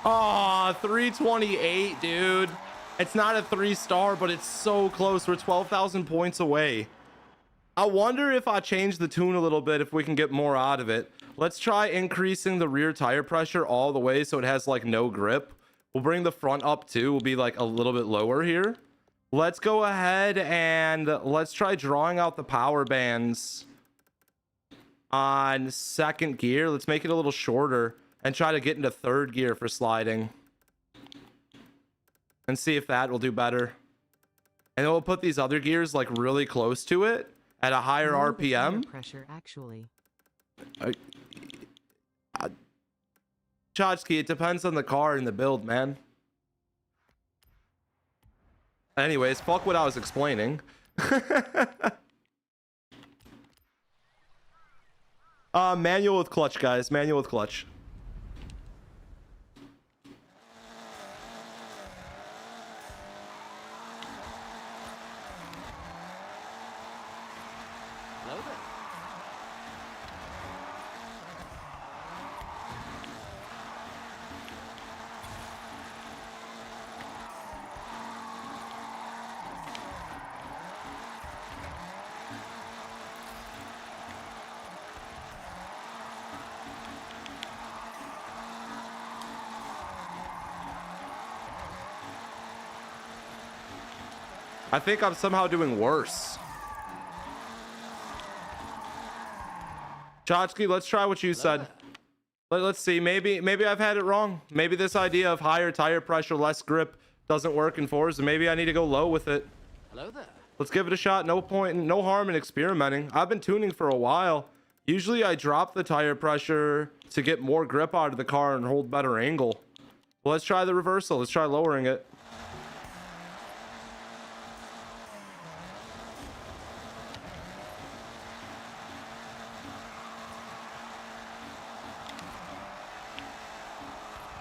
Oh, 328, dude. It's not a 3-star, but it's so close. We're 12,000 points away. I wonder if I change the tune a little bit, if we can get more out of it. Let's try increasing the rear tire pressure all the way so it has like no grip. We'll bring the front up too. We'll be like a little bit lower here. Let's go ahead and let's try drawing out the power bands on second gear. Let's make it a little shorter and try to get into third gear for sliding and see if that will do better. And then we'll put these other gears like really close to it at a higher Lower the tire RPM. pressure, actually. Chotsky, it depends on the car and the build, man. Anyways, fuck what I was explaining. Manual with clutch, guys. Manual with clutch. Hello there. I think I'm somehow doing worse. Chotsky, let's try what you said. Let's see. Maybe I've had it wrong. Maybe this idea of higher tire pressure, less grip doesn't work in Forza. Maybe I need to go low with it. Hello there. Let's give it a shot. No point, no harm in experimenting. I've been tuning for a while. Usually I drop the tire pressure to get more grip out of the car and hold better angle. Well, let's try the reversal. Let's try lowering it.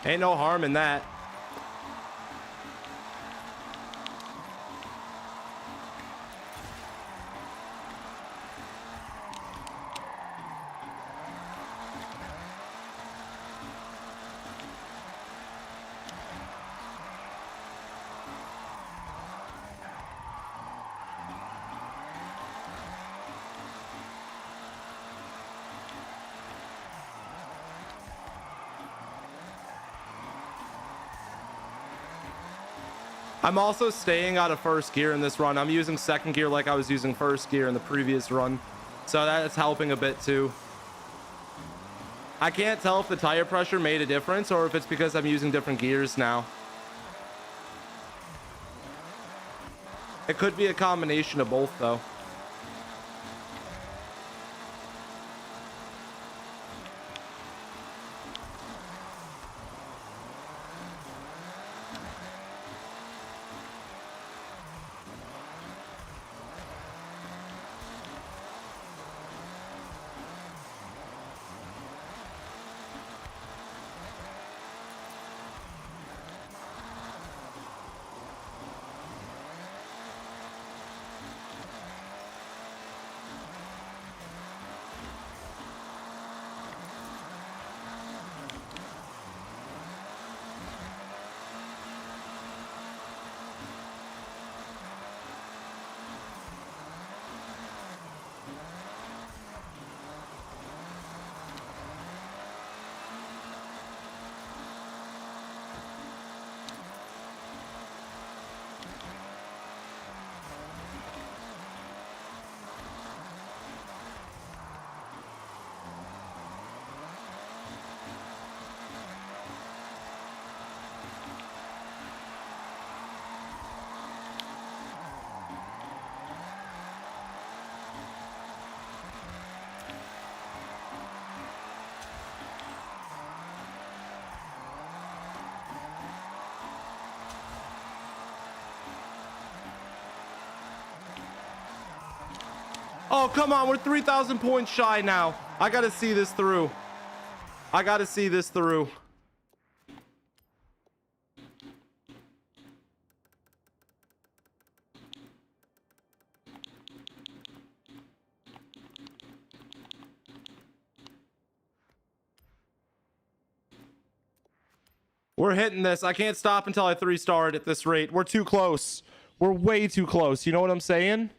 Ain't no harm in that. I'm also staying out of first gear in this run. I'm using second gear like I was using first gear in the previous run. So that's helping a bit too. I can't tell if the tire pressure made a difference or if it's because I'm using different gears now. It could be a combination of both though. Oh, come on. We're 3,000 points shy now. I got to see this through. I got to see this through. We're hitting this. I can't stop until I 3-star it at this rate. We're too close. We're way too close. You know what I'm saying?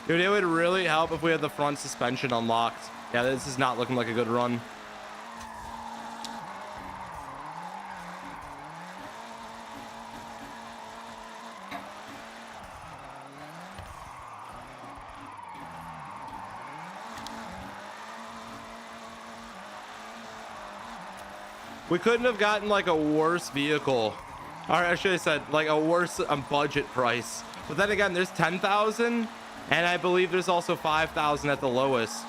Dude, it would really help if we had the front suspension unlocked. Yeah, this is not looking like a good run. We couldn't have gotten like a worse vehicle. Or I should have said like a worse budget price. But then again, there's 10,000. And I believe there's also 5,000 at the lowest.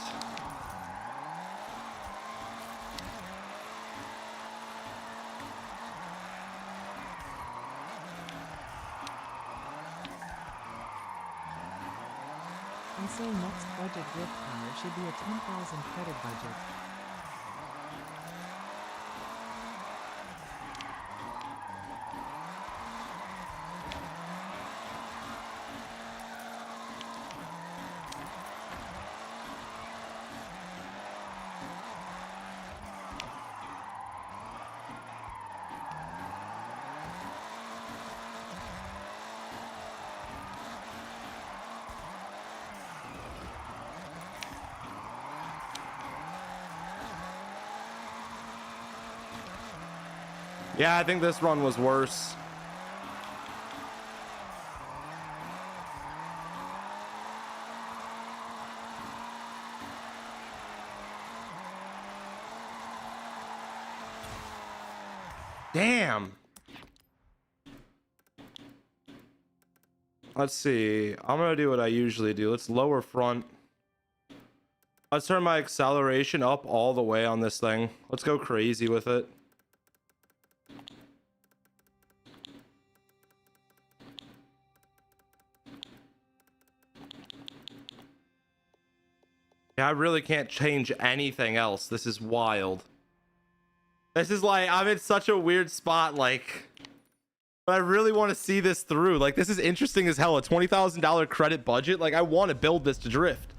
I'm saying next budget drift car should be a 10,000 credit budget. Yeah, I think this run was worse. Damn. Let's see. I'm gonna do what I usually do. Let's lower front. Let's turn my acceleration up all the way on this thing. Let's go crazy with it. Yeah, I really can't change anything else. This is wild. This is like, I'm in such a weird spot, like, but I really want to see this through. Like, this is interesting as hell. A $20,000 credit budget. Like, I want to build this to drift.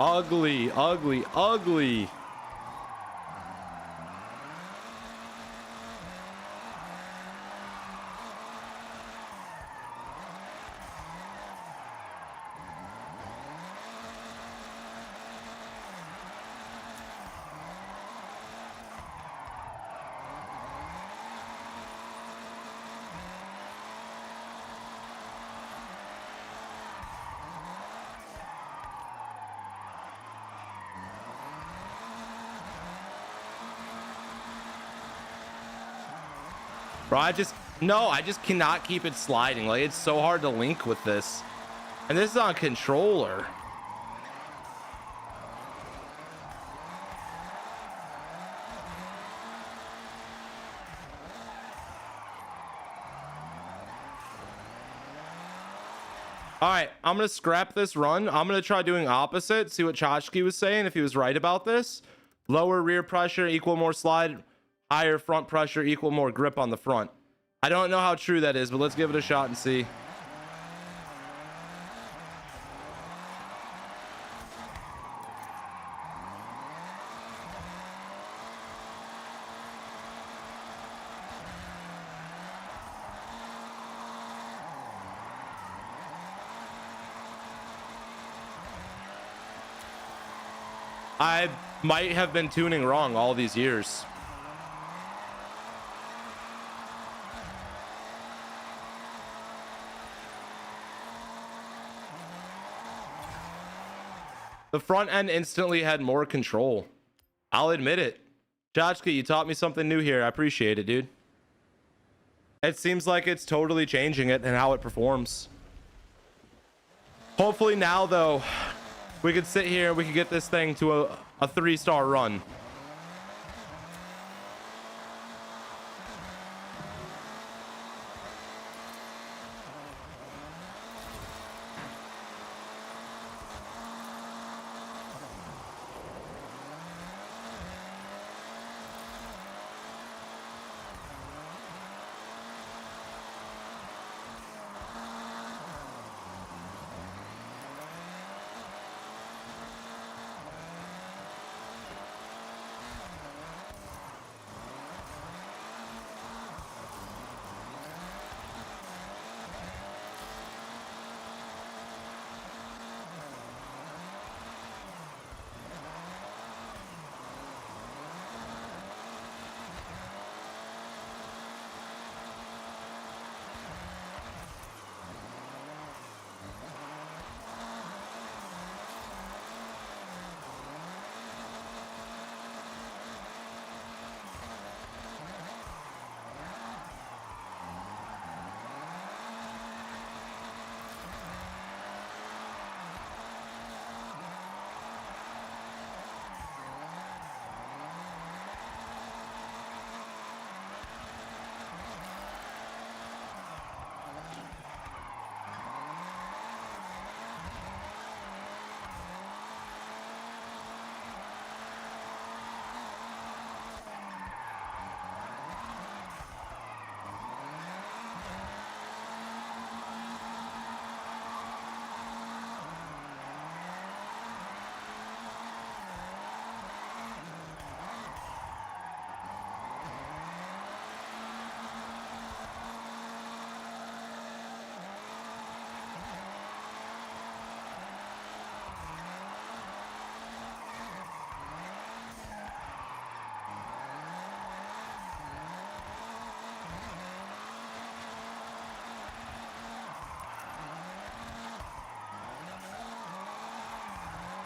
Ugly, ugly, ugly. Bro, I just cannot keep it sliding. Like, it's so hard to link with this. And this is on controller. All right, I'm going to scrap this run. I'm going to try doing opposite, see what Chachki was saying, if he was right about this. Lower rear pressure, equal more slide. Higher front pressure, equal more grip on the front. I don't know how true that is, but let's give it a shot and see. I might have been tuning wrong all these years. The front end instantly had more control. I'll admit it. Jachka, you taught me something new here. I appreciate it, dude. It seems like it's totally changing it and how it performs. Hopefully now, though, we could sit here and we could get this thing to a 3-star run.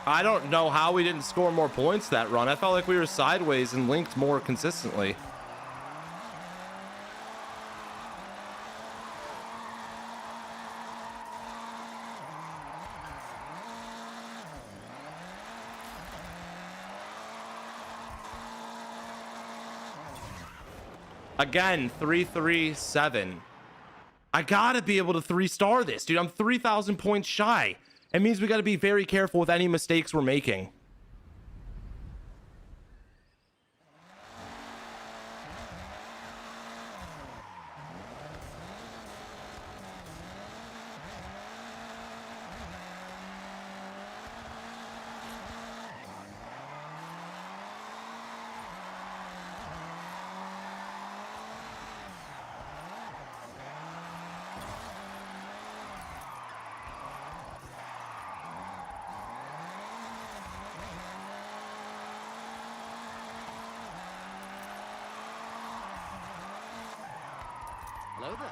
I don't know how we didn't score more points that run. I felt like we were sideways and linked more consistently. Again, 337. I gotta be able to 3-star this, dude. I'm 3,000 points shy. It means we gotta be very careful with any mistakes we're making. Hello there.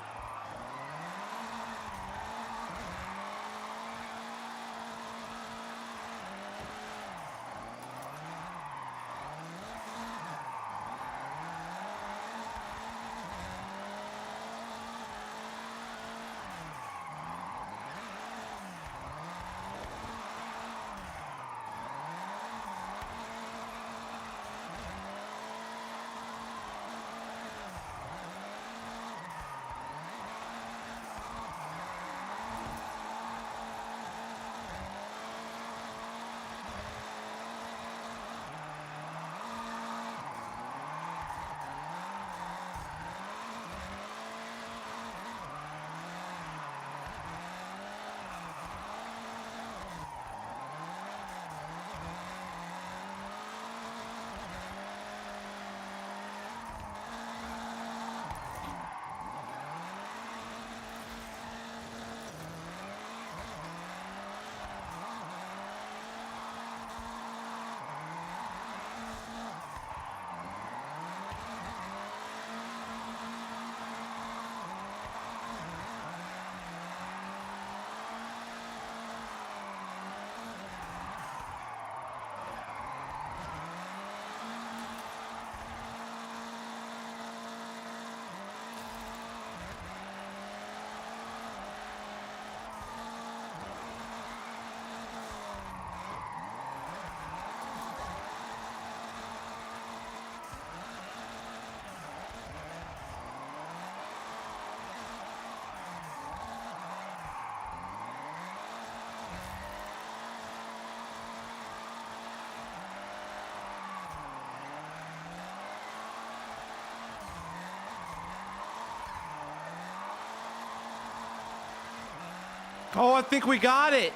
Oh, I think we got it.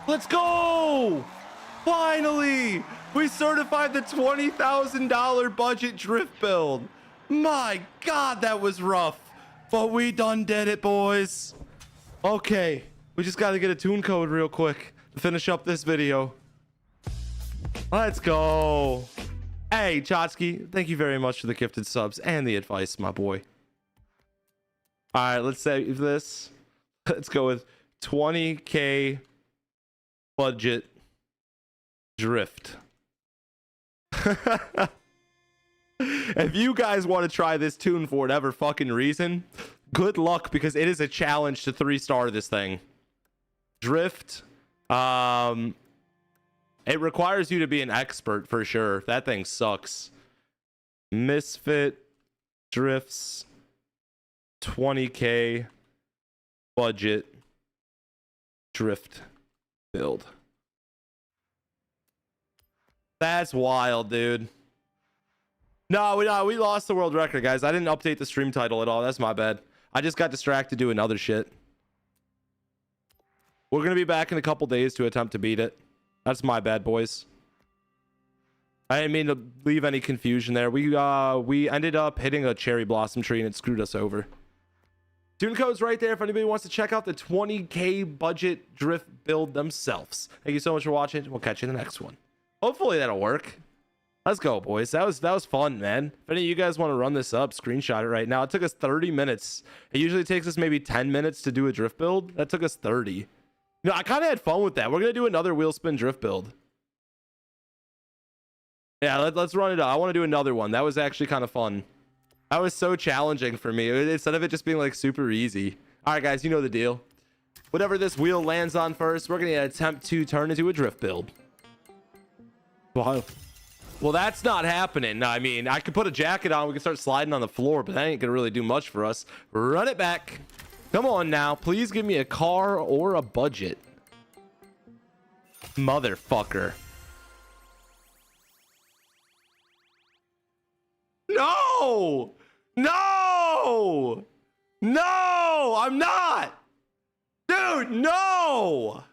Let's go. Finally, we certified the $20,000 budget drift build. My God, that was rough, but we done did it, boys. Okay, we just got to get a tune code real quick to finish up this video. Let's go. Hey, Chotsky, thank you very much for the gifted subs and the advice, my boy. All right, let's save this. Let's go with 20K budget drift. If you guys want to try this tune for whatever fucking reason, good luck, because it is a challenge to 3-star this thing. Drift. It requires you to be an expert for sure. That thing sucks. Misfit drifts 20K budget drift build. That's wild, dude. No, we lost the world record, guys. I didn't update the stream title at all. That's my bad. I just got distracted doing other shit. We're gonna be back in a couple days to attempt to beat it. That's my bad, boys. I didn't mean to leave any confusion there. We ended up hitting a cherry blossom tree and it screwed us over. Tune code's right there if anybody wants to check out the 20K budget drift build themselves. Thank you so much for watching. We'll catch you in the next one. Hopefully that'll work. Let's go, boys. That was fun, man. If any of you guys want to run this up, screenshot it right now. It took us 30 minutes. It usually takes us maybe 10 minutes to do a drift build. That took us 30. No, I kind of had fun with that. We're gonna do another wheel spin drift build. Yeah, let's run it up. I want to do another one. That was actually kind of fun. That was so challenging for me. Instead of it just being like super easy. All right, guys, you know the deal. Whatever this wheel lands on first, we're gonna attempt to turn into a drift build. Wow. Well, that's not happening. I mean, I could put a jacket on. We can start sliding on the floor, but that ain't gonna really do much for us. Run it back. Come on now. Please give me a car or a budget. Motherfucker. No! No! No! I'm not! Dude, no!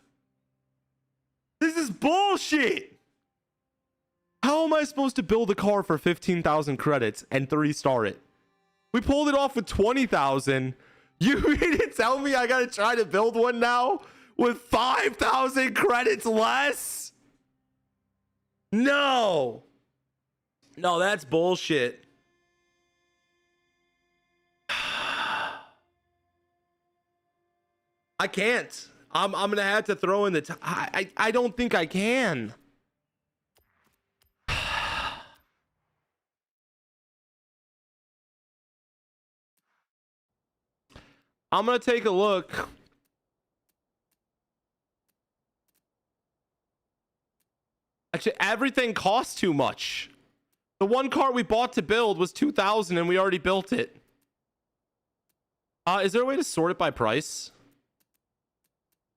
This is bullshit! How am I supposed to build a car for 15,000 credits and 3-star it? We pulled it off with 20,000. You mean to tell me I gotta try to build one now with 5,000 credits less? No! No, that's bullshit. I can't. I'm gonna have to throw in the I don't think I can. I'm gonna take a look. Actually, everything costs too much. The one car we bought to build was 2,000 and we already built it. Is there a way to sort it by price?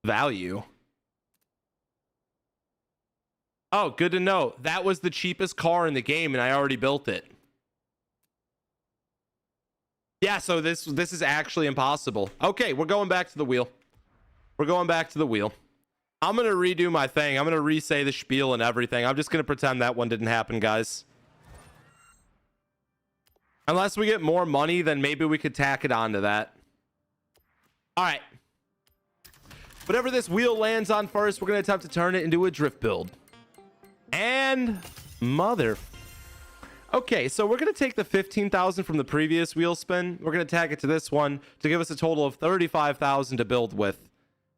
Value. Oh, good to know. That was the cheapest car in the game and I already built it. Yeah, so this is actually impossible. Okay, we're going back to the wheel. We're going back to the wheel. I'm going to redo my thing. I'm going to re-say the spiel and everything. I'm just going to pretend that one didn't happen, guys. Unless we get more money, then maybe we could tack it onto that. All right. Whatever this wheel lands on first, we're going to attempt to turn it into a drift build. And mother. Okay, so we're going to take the 15,000 from the previous wheel spin. We're going to tag it to this one to give us a total of 35,000 to build with.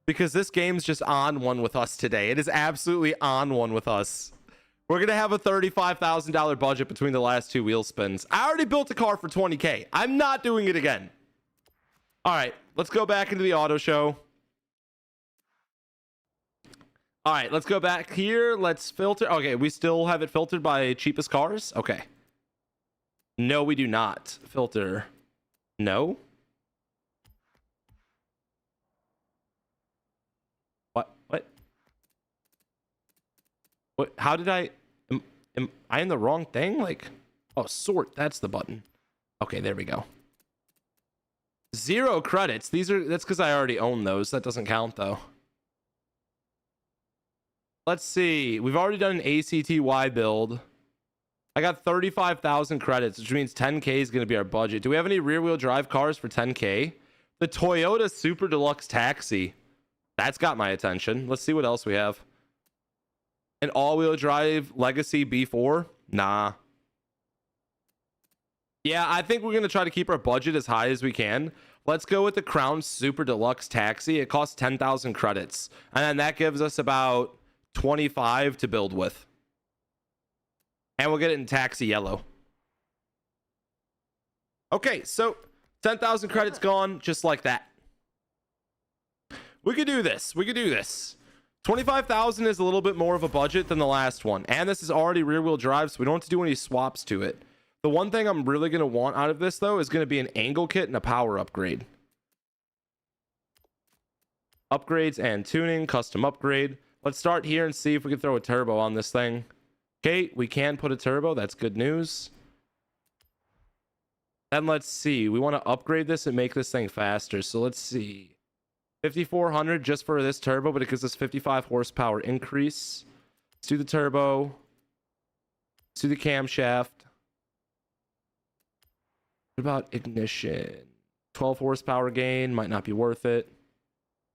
Because this game's just on one with us today. It is absolutely on one with us. We're going to have a $35,000 budget between the last two wheel spins. I already built a car for 20K. I'm not doing it again. All right, let's go back into the auto show. All right, let's go back here. Let's filter. Okay, we still have it filtered by cheapest cars. Okay. No, we do not. Filter. No. What? How did I... Am I in the wrong thing? Like... Oh, sort. That's the button. Okay, there we go. 0 credits. That's because I already own those. That doesn't count, though. Let's see. We've already done an ACTY build. I got 35,000 credits, which means 10K is going to be our budget. Do we have any rear-wheel drive cars for 10K? The Toyota Super Deluxe Taxi. That's got my attention. Let's see what else we have. An all-wheel drive Legacy B4? Nah. Yeah, I think we're going to try to keep our budget as high as we can. Let's go with the Crown Super Deluxe Taxi. It costs 10,000 credits. And then that gives us about 25 to build with. And we'll get it in taxi yellow. Okay, so 10,000 credits gone just like that. We could do this. We could do this. 25,000 is a little bit more of a budget than the last one. And this is already rear-wheel drive, so we don't have to do any swaps to it. The one thing I'm really going to want out of this, though, is going to be an angle kit and a power upgrade. Upgrades and tuning, custom upgrade. Let's start here and see if we can throw a turbo on this thing. Okay, we can put a turbo. That's good news. Then let's see. We want to upgrade this and make this thing faster. So let's see. 5,400 just for this turbo, but it gives us 55 horsepower increase. Let's do the turbo. Let's do the camshaft. What about ignition? 12 horsepower gain. Might not be worth it.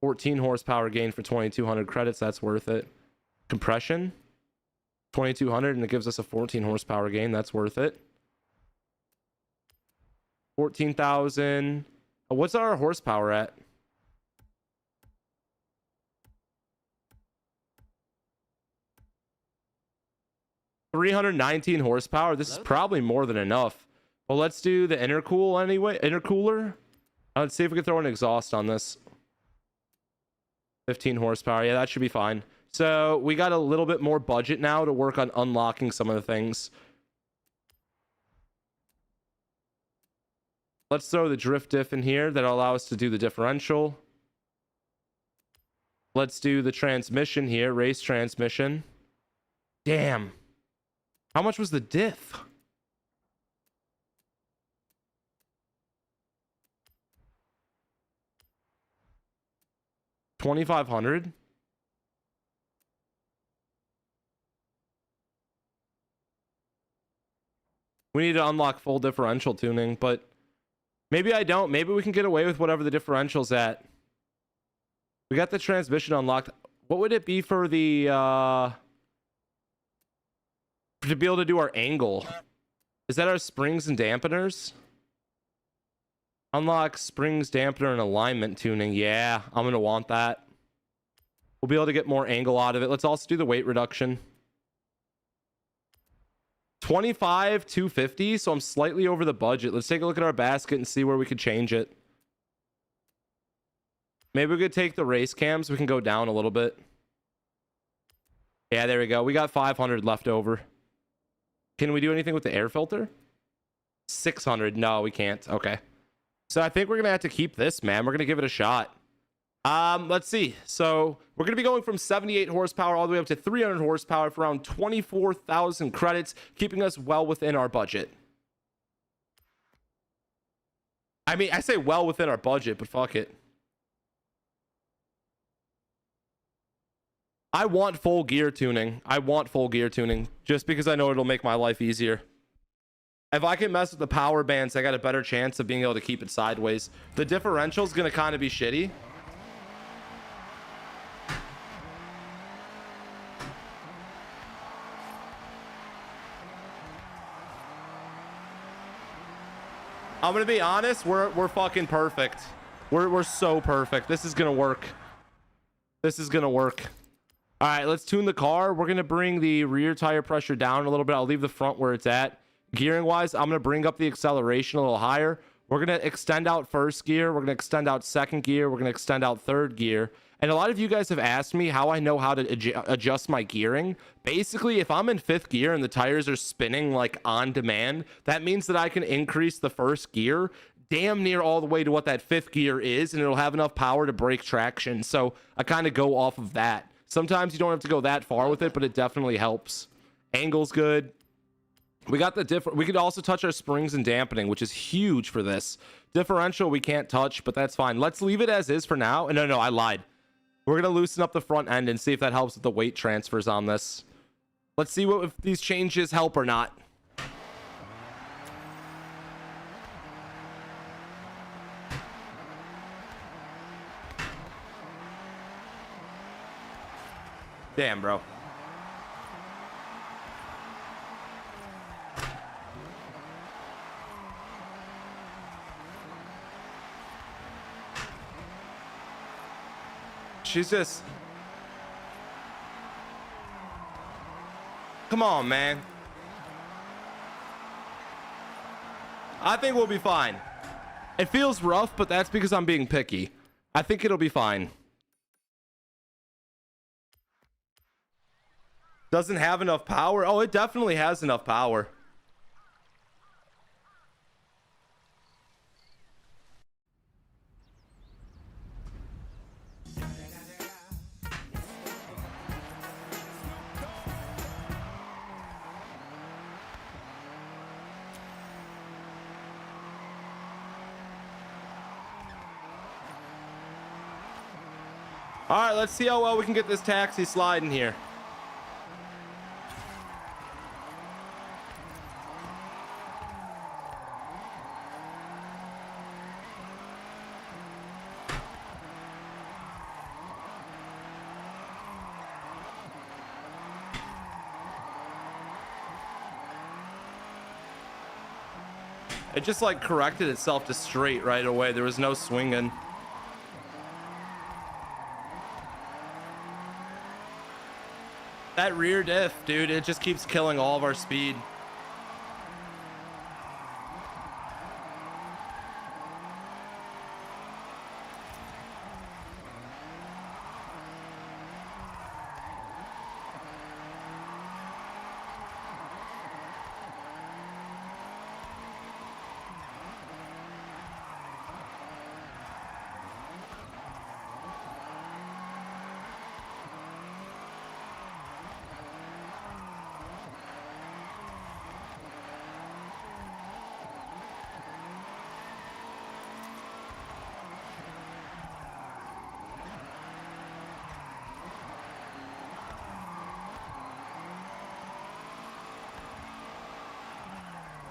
14 horsepower gain for 2,200 credits. That's worth it. Compression. 2,200 and it gives us a 14 horsepower gain. That's worth it. 14,000. What's our horsepower at? 319 horsepower. This is probably more than enough. Well, let's do the intercool anyway. Intercooler. Let's see if we can throw an exhaust on this. 15 horsepower. Yeah, that should be fine. So we got a little bit more budget now to work on unlocking some of the things. Let's throw the drift diff in here. That'll allow us to do the differential. Let's do the transmission here. Race transmission. Damn. How much was the diff? $2,500. We need to unlock full differential tuning, but maybe I don't. Maybe we can get away with whatever the differential's at. We got the transmission unlocked. What would it be for the to be able to do our angle? Is that our springs and dampeners? Unlock springs, dampener, and alignment tuning. Yeah, I'm gonna want that. We'll be able to get more angle out of it. Let's also do the weight reduction. 25,250, so I'm slightly over the budget. Let's take a look at our basket and see where we could change it. Maybe we could take the race cams. We can go down a little bit. Yeah, there we go. We got 500 left over. Can we do anything with the air filter? 600. No, we can't. Okay. So I think we're going to have to keep this, man. We're going to give it a shot. Let's see. So we're going to be going from 78 horsepower all the way up to 300 horsepower for around 24,000 credits, keeping us well within our budget. I mean, I say well within our budget, but fuck it. I want full gear tuning. I want full gear tuning just because I know it'll make my life easier. If I can mess with the power bands, I got a better chance of being able to keep it sideways. The differential's going to kind of be shitty. I'm going to be honest, we're fucking perfect. We're so perfect. This is going to work. This is going to work. All right, let's tune the car. We're going to bring the rear tire pressure down a little bit. I'll leave the front where it's at. Gearing wise, I'm going to bring up the acceleration a little higher. We're going to extend out first gear. We're going to extend out second gear. We're going to extend out third gear. And a lot of you guys have asked me how I know how to adjust my gearing. Basically, if I'm in fifth gear and the tires are spinning like on demand, that means that I can increase the first gear damn near all the way to what that fifth gear is, and it'll have enough power to break traction. So I kind of go off of that. Sometimes you don't have to go that far with it, but it definitely helps. Angle's good. We got the different. We could also touch our springs and dampening, which is huge for this. Differential we can't touch, but that's fine. Let's leave it as is for now. No, I lied. We're gonna loosen up the front end and see if that helps with the weight transfers on this. Let's see if these changes help or not. Damn, bro. She's just... Come on, man. I think we'll be fine. It feels rough, but that's because I'm being picky. I think it'll be fine. Doesn't have enough power? Oh, it definitely has enough power. All right, let's see how well we can get this taxi sliding here. It just like corrected itself to straight right away. There was no swinging. that rear diff, dude, it just keeps killing all of our speed.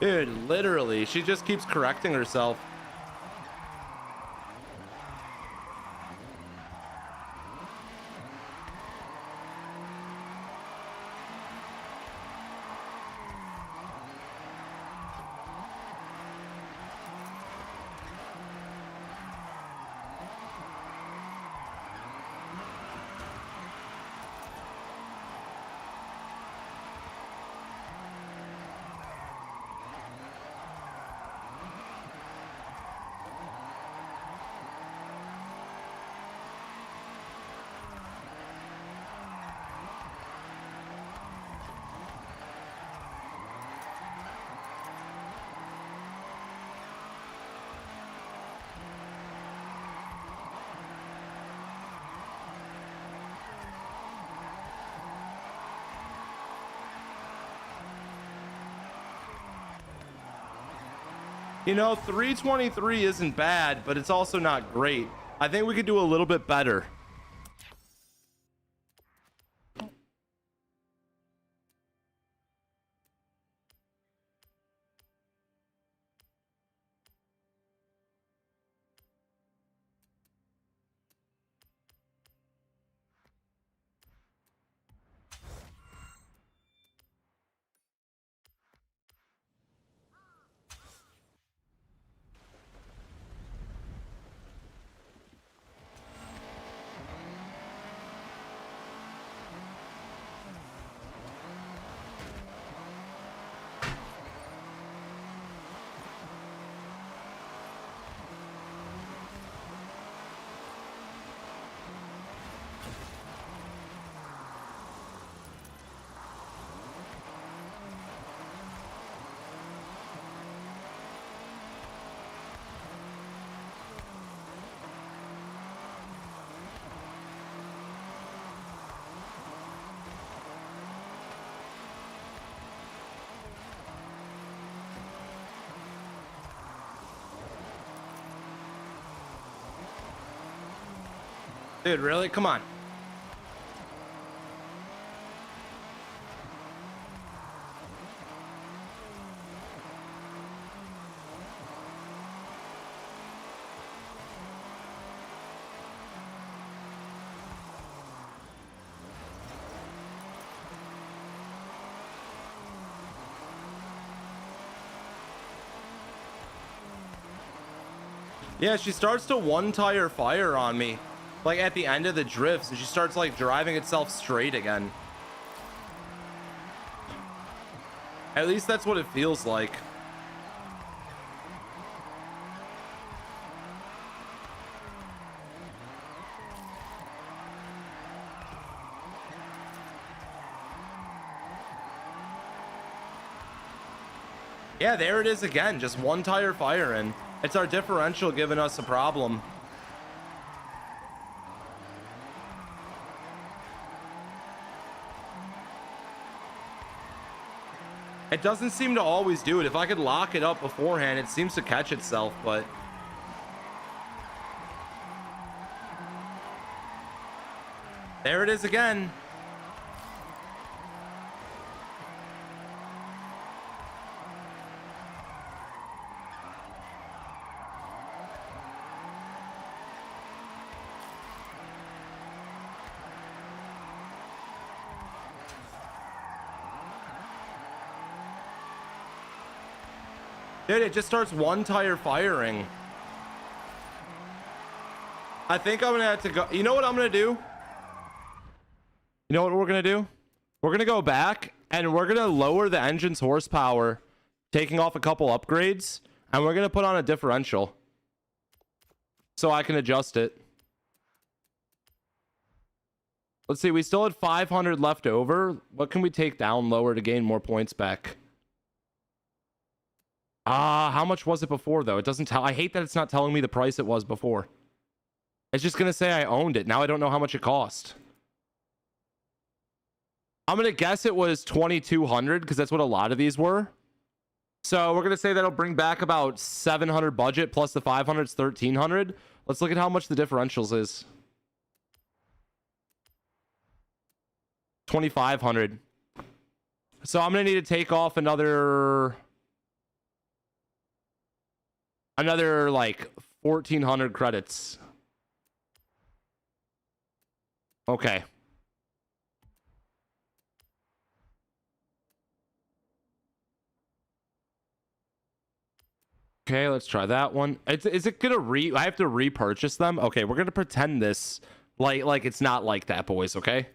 Dude, literally, she just keeps correcting herself. You know, 323 isn't bad, but it's also not great. I think we could do a little bit better. Dude, really? Come on. Yeah, she starts to one tire fire on me, like at the end of the drifts, and she starts like driving itself straight again. At least that's what it feels like. Yeah, there it is again, just one tire firing. It's our differential giving us a problem. It doesn't seem to always do it. If I could lock it up beforehand, it seems to catch itself, but there it is again. Dude, it just starts one tire firing. I think I'm gonna have to go. You know what I'm gonna do? You know what we're gonna do? We're gonna go back and we're gonna lower the engine's horsepower, taking off a couple upgrades, and we're gonna put on a differential so I can adjust it. Let's see, we still had 500 left over. What can we take down lower to gain more points back? How much was it before though? It doesn't tell. I hate that it's not telling me the price it was before. It's just gonna say I owned it. Now I don't know how much it cost. I'm gonna guess it was 2,200 because that's what a lot of these were. So we're gonna say that'll bring back about 700 budget plus the 500 is 1,300. Let's look at how much the differentials is. 2,500. So I'm gonna need to take off another like 1,400 credits. Okay. Okay, let's try that one. Is it gonna I have to repurchase them? Okay, we're gonna pretend this like it's not like that, boys, okay?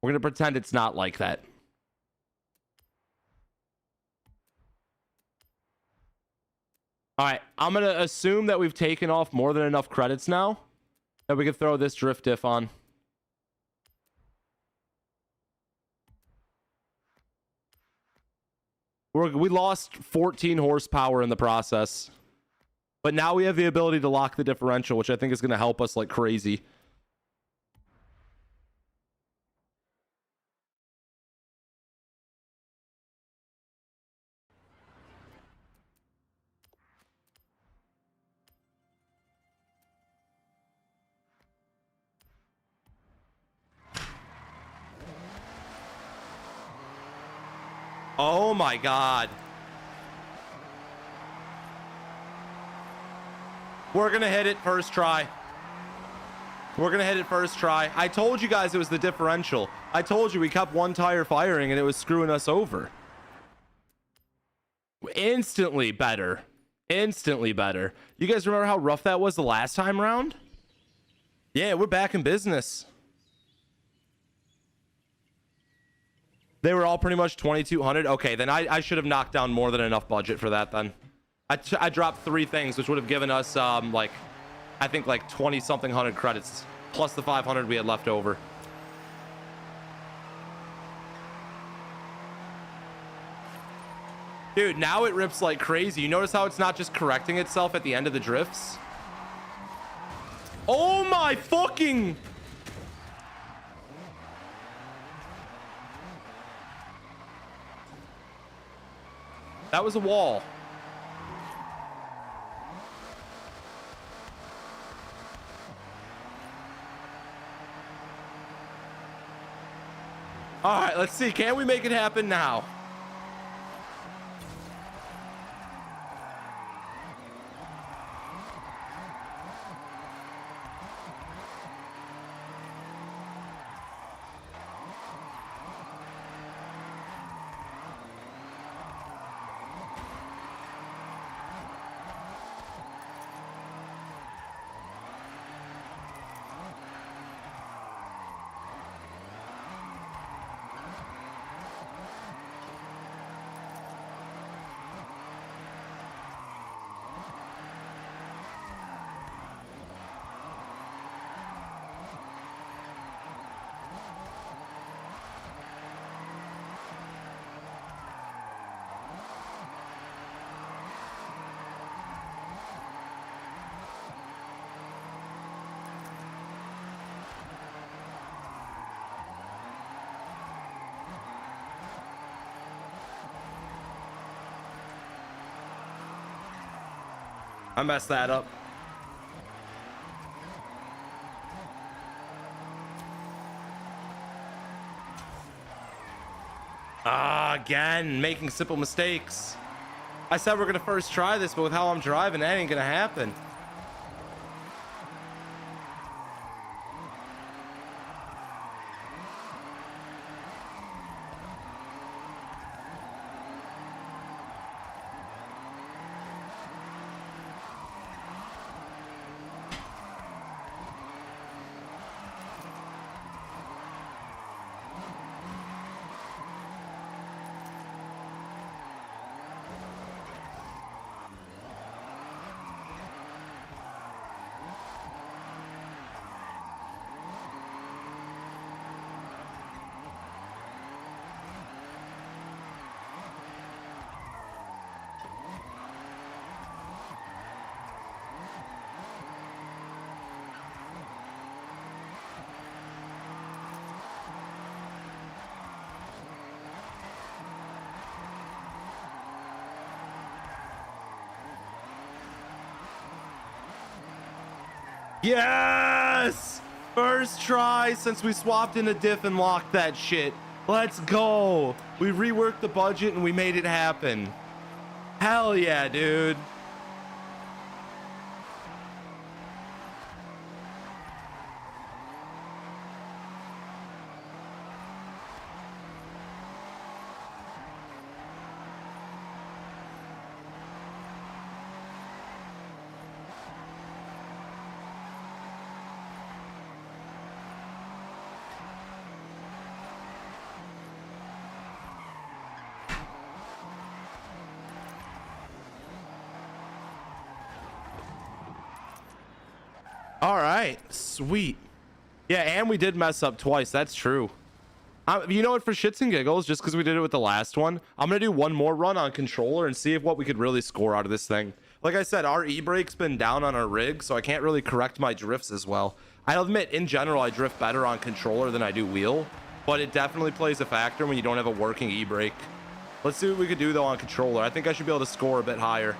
We're gonna pretend it's not like that. All right, I'm gonna assume that we've taken off more than enough credits now that we can throw this drift diff on. We lost 14 horsepower in the process, but now we have the ability to lock the differential, which I think is going to help us like crazy. Oh my God. We're going to hit it first try. We're going to hit it first try. I told you guys it was the differential. I told you we kept one tire firing and it was screwing us over. Instantly better. Instantly better. You guys remember how rough that was the last time around? Yeah, we're back in business. They were all pretty much 2,200. Okay, then I should have knocked down more than enough budget for that then. I dropped 3 things, which would have given us like, I think like 20 something hundred credits plus the 500 we had left over. Dude, now it rips like crazy. You notice how it's not just correcting itself at the end of the drifts? Oh my fucking... That was a wall. All right, let's see. Can we make it happen now? I messed that up. Again, making simple mistakes. I said we're gonna first try this, but with how I'm driving, that ain't gonna happen. Yes! First try since we swapped in a diff and locked that shit. Let's go. We reworked the budget and we made it happen. Hell yeah, dude. All right, sweet. Yeah, and we did mess up twice. That's true. You know what? For shits and giggles, just because we did it with the last one, I'm gonna do one more run on controller and see if what we could really score out of this thing. Like I said, our e-brake's been down on our rig, so I can't really correct my drifts as well. I'll admit, in general, I drift better on controller than I do wheel, but it definitely plays a factor when you don't have a working e-brake. Let's see what we could do though on controller. I think I should be able to score a bit higher.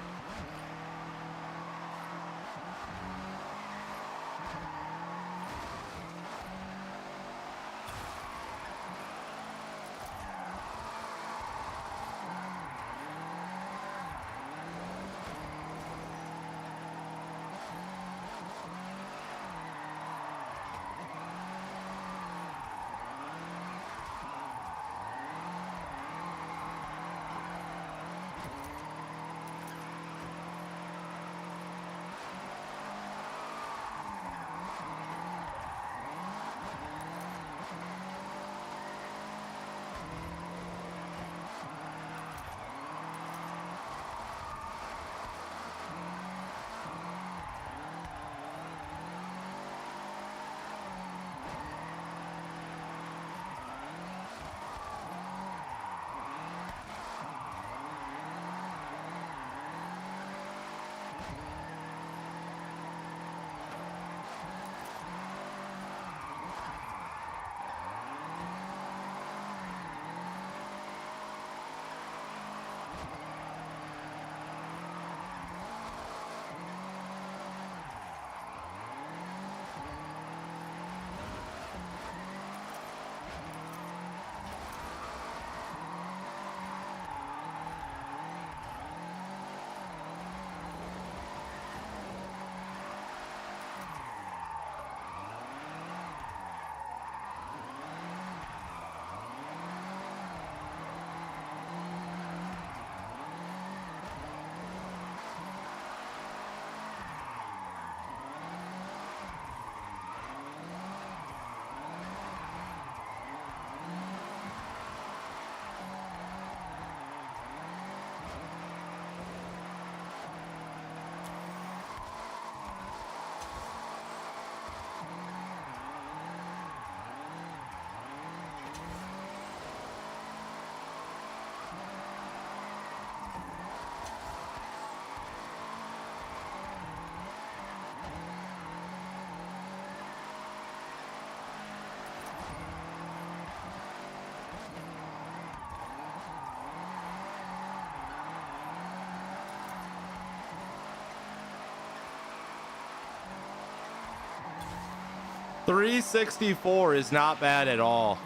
$364 is not bad at all.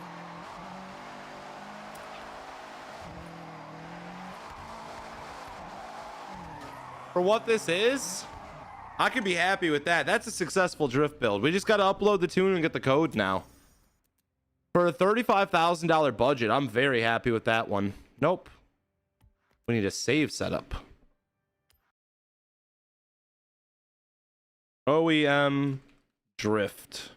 For what this is, I could be happy with that. That's a successful drift build. We just got to upload the tune and get the code now. For a $35,000 budget, I'm very happy with that one. Nope. We need a save setup. OEM drift.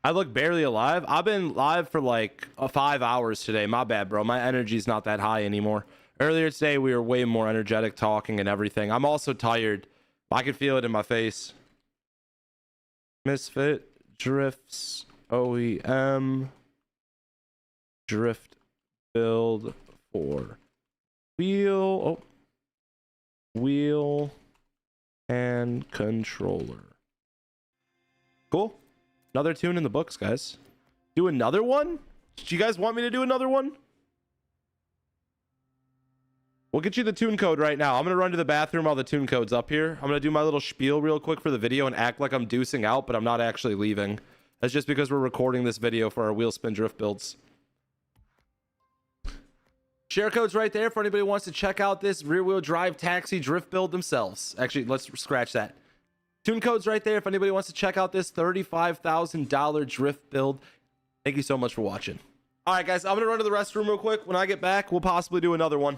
I look barely alive. I've been live for like 5 hours today. My bad, bro. My energy's not that high anymore. Earlier today, we were way more energetic talking and everything. I'm also tired. I can feel it in my face. Misfit drifts OEM drift build for wheel wheel and controller. Cool. Another tune in the books, guys. Do another one? Do you guys want me to do another one? We'll get you the tune code right now. I'm going to run to the bathroom while the tune code's up here. I'm going to do my little spiel real quick for the video and act like I'm deucing out, but I'm not actually leaving. That's just because we're recording this video for our wheel spin drift builds. Share code's right there for anybody who wants to check out this rear wheel drive taxi drift build themselves. Actually, let's scratch that. Tune code's right there if anybody wants to check out this $35,000 drift build. Thank you so much for watching. All right, guys, I'm going to run to the restroom real quick. When I get back, we'll possibly do another one.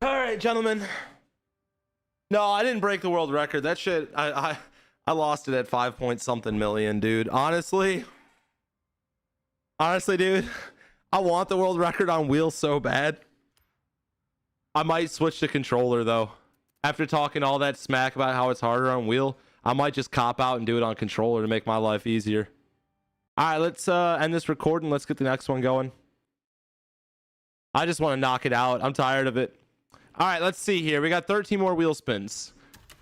All right, gentlemen. No, I didn't break the world record. That shit, I lost it at 5 point something million, dude. Honestly, dude, I want the world record on wheels so bad. I might switch to controller though. After talking all that smack about how it's harder on wheel, I might just cop out and do it on controller to make my life easier. All right, let's end this recording. Let's get the next one going. I just want to knock it out. I'm tired of it. All right, let's see here. We got 13 more wheel spins.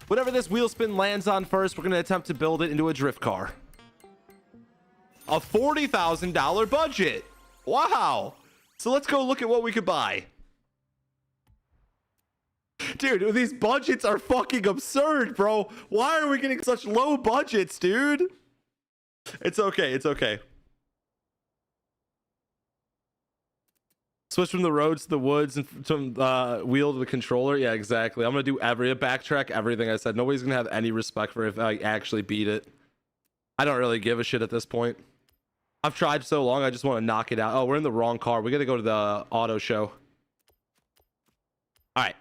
Whatever this wheel spin lands on first, we're going to attempt to build it into a drift car. A $40,000 budget. Wow. So let's go look at what we could buy. Dude, these budgets are fucking absurd, bro. Why are we getting such low budgets, dude? It's okay. It's okay. Switch from the roads to the woods and from wheel to the controller. Yeah, exactly. I'm gonna do backtrack everything I said. Nobody's gonna have any respect for if I actually beat it. I don't really give a shit at this point. I've tried so long. I just want to knock it out. Oh, we're in the wrong car. We got to go to the auto show. All right.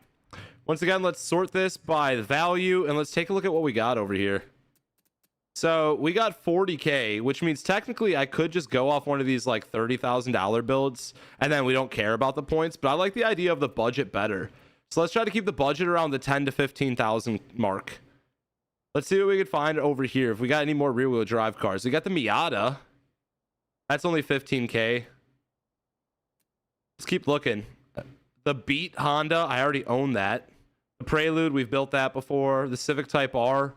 Once again, let's sort this by value and let's take a look at what we got over here. So we got 40K, which means technically I could just go off one of these like $30,000 builds and then we don't care about the points, but I like the idea of the budget better. So let's try to keep the budget around the 10 to 15,000 mark. Let's see what we could find over here. If we got any more rear wheel drive cars, we got the Miata. That's only 15K. Let's keep looking. The Beat Honda, I already own that. The Prelude, we've built that before. The Civic Type R.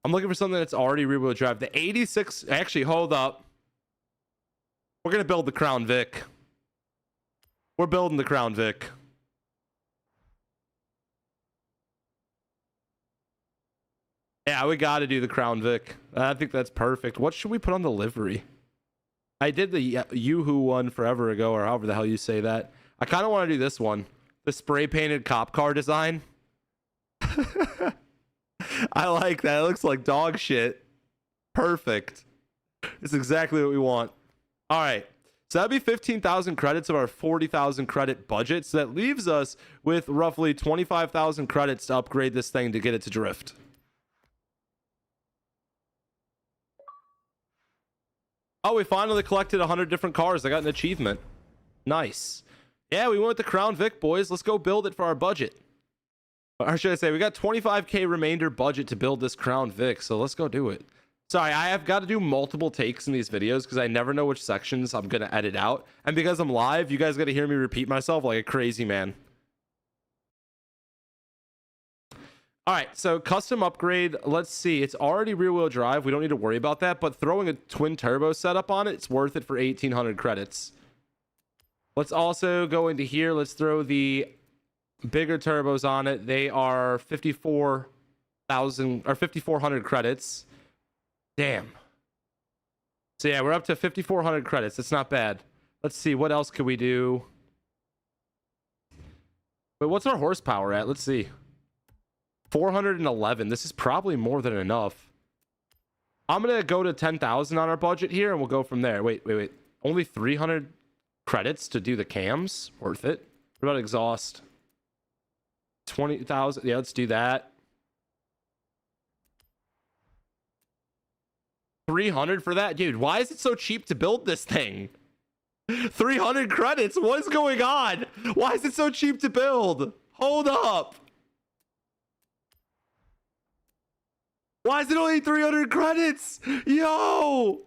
I'm looking for something that's already rear wheel drive. The 86, actually, hold up. We're going to build the Crown Vic. We're building the Crown Vic. Yeah, we got to do the Crown Vic. I think that's perfect. What should we put on the livery? I did the Yoo-Hoo one forever ago, or however the hell you say that. I kind of want to do this one. The spray painted cop car design. I like that. It looks like dog shit. Perfect. It's exactly what we want. All right. So that'd be 15,000 credits of our 40,000 credit budget. So that leaves us with roughly 25,000 credits to upgrade this thing to get it to drift. Oh, we finally collected 100 different cars. I got an achievement. Nice. Yeah, we went with the Crown Vic, boys. Let's go build it for our budget. Or should I say, we got 25K remainder budget to build this Crown Vic, so let's go do it. Sorry, I have got to do multiple takes in these videos because I never know which sections I'm going to edit out. And because I'm live, you guys got to hear me repeat myself like a crazy man. All right, so custom upgrade. Let's see. It's already rear-wheel drive. We don't need to worry about that, but throwing a twin turbo setup on it, it's worth it for 1,800 credits. Let's also go into here. Let's throw the bigger turbos on it. They are 54 5,000 or 5,400 credits. Damn. So yeah, we're up to 5,400 credits. It's not bad. Let's see, what else could we do? Wait, what's our horsepower at? Let's see. 411. This is probably more than enough. I'm gonna go to 10,000 on our budget here, and we'll go from there. Wait. Only 300 credits to do the cams? Worth it. What about exhaust? 20,000. Yeah, let's do that. 300 for that? Dude, why is it so cheap to build this thing? 300 credits? What is going on? Why is it so cheap to build? Hold up. Why is it only 300 credits? Yo!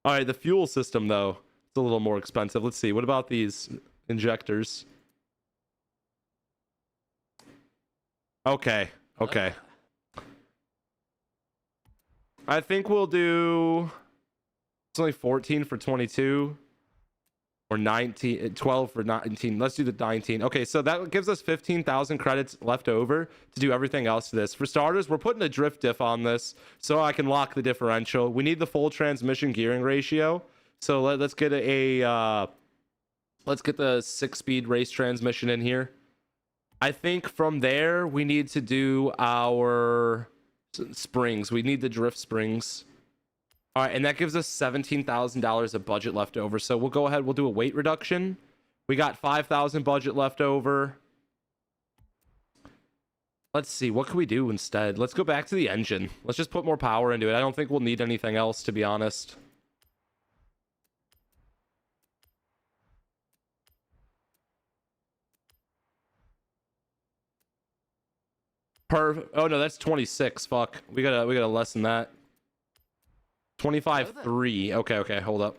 All right, the fuel system, though, it's a little more expensive. Let's see. What about these injectors? Okay. I think we'll do... It's only 14 for 22. Or 19, 12 for 19. Let's do the 19. Okay, so that gives us 15,000 credits left over to do everything else to this. For starters, we're putting a drift diff on this so I can lock the differential. We need the full transmission gearing ratio. So let's get let's get the 6-speed race transmission in here. I think from there we need to do our springs. We need the drift springs. All right, and that gives us $17,000 of budget left over. So we'll go ahead, we'll do a weight reduction. We got 5,000 budget left over. Let's see, what can we do instead? Let's go back to the engine. Let's just put more power into it. I don't think we'll need anything else, to be honest. Oh no, that's 26. Fuck. We gotta lessen that. 25.3. Okay, hold up.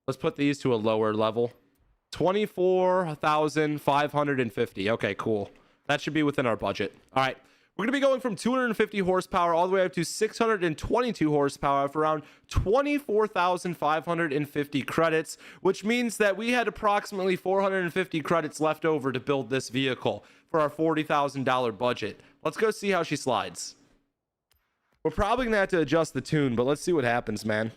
Let's put these to a lower level. 24,550. Okay, cool. That should be within our budget. All right. We're going to be going from 250 horsepower all the way up to 622 horsepower for around 24,550 credits, which means that we had approximately 450 credits left over to build this vehicle for our $40,000 budget. Let's go see how she slides. We're probably going to have to adjust the tune, but let's see what happens, man.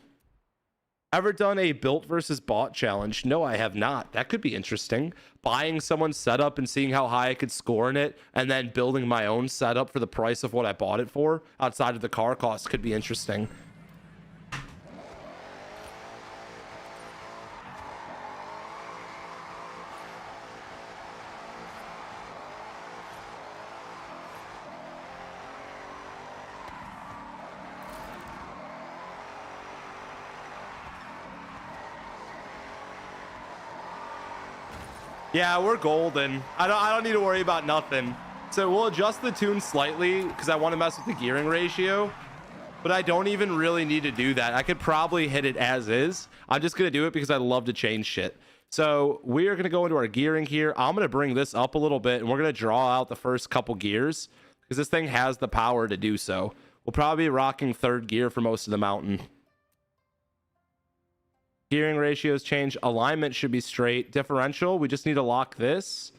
Ever done a built versus bought challenge? No, I have not. That could be interesting. Buying someone's setup and seeing how high I could score in it, and then building my own setup for the price of what I bought it for outside of the car cost could be interesting. Yeah, we're golden. I don't need to worry about nothing. So we'll adjust the tune slightly because I want to mess with the gearing ratio, but I don't even really need to do that. I could probably hit it as is. I'm just going to do it because I love to change shit. So we are going to go into our gearing here. I'm going to bring this up a little bit, and we're going to draw out the first couple gears because this thing has the power to do so. We'll probably be rocking third gear for most of the mountain. Gearing ratios change. Alignment should be straight. Differential, we just need to lock this.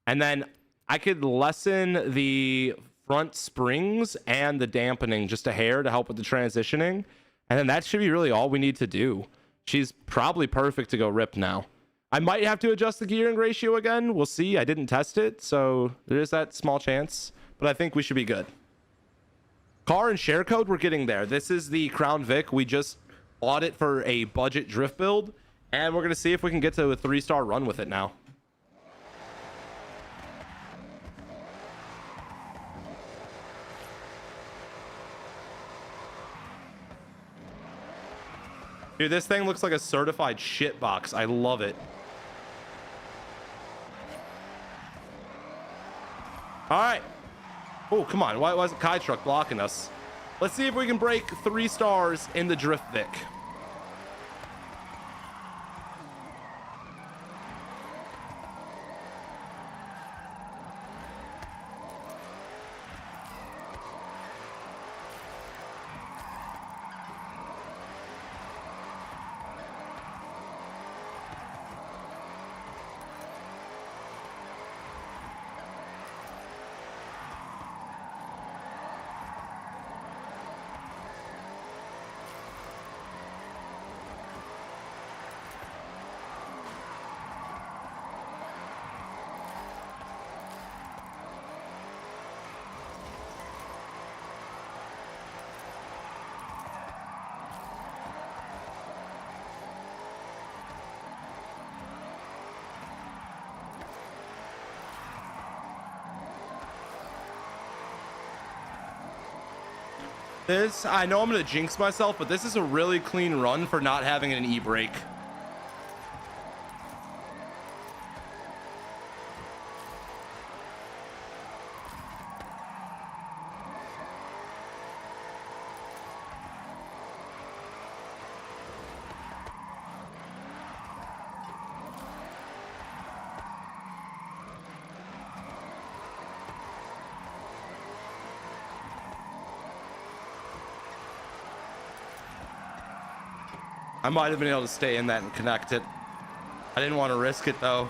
And then I could lessen the front springs and the dampening just a hair to help with the transitioning. And then that should be really all we need to do. She's probably perfect to go rip now. I might have to adjust the gearing ratio again. We'll see. I didn't test it, so there is that small chance. But I think we should be good. Car and share code, we're getting there. This is the Crown Vic. We just bought it for a budget drift build, and we're going to see if we can get to a 3-star run with it now. Dude, this thing looks like a certified shit box. I love it. All right. Oh, come on. Why is the Kai truck blocking us? Let's see if we can break 3 stars in the Drift Vic. This, I know I'm going to jinx myself, but this is a really clean run for not having an e-brake. I might have been able to stay in that and connect it. I didn't want to risk it though.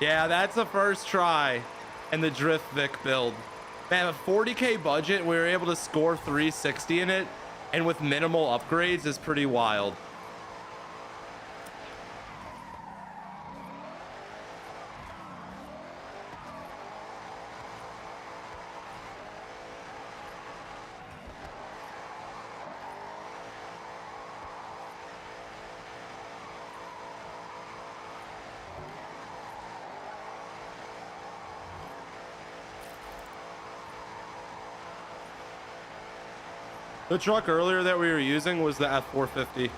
Yeah, that's the first try in the Drift Vic build. Man, a 40K budget, we were able to score 360 in it, and with minimal upgrades is pretty wild. The truck earlier that we were using was the F450,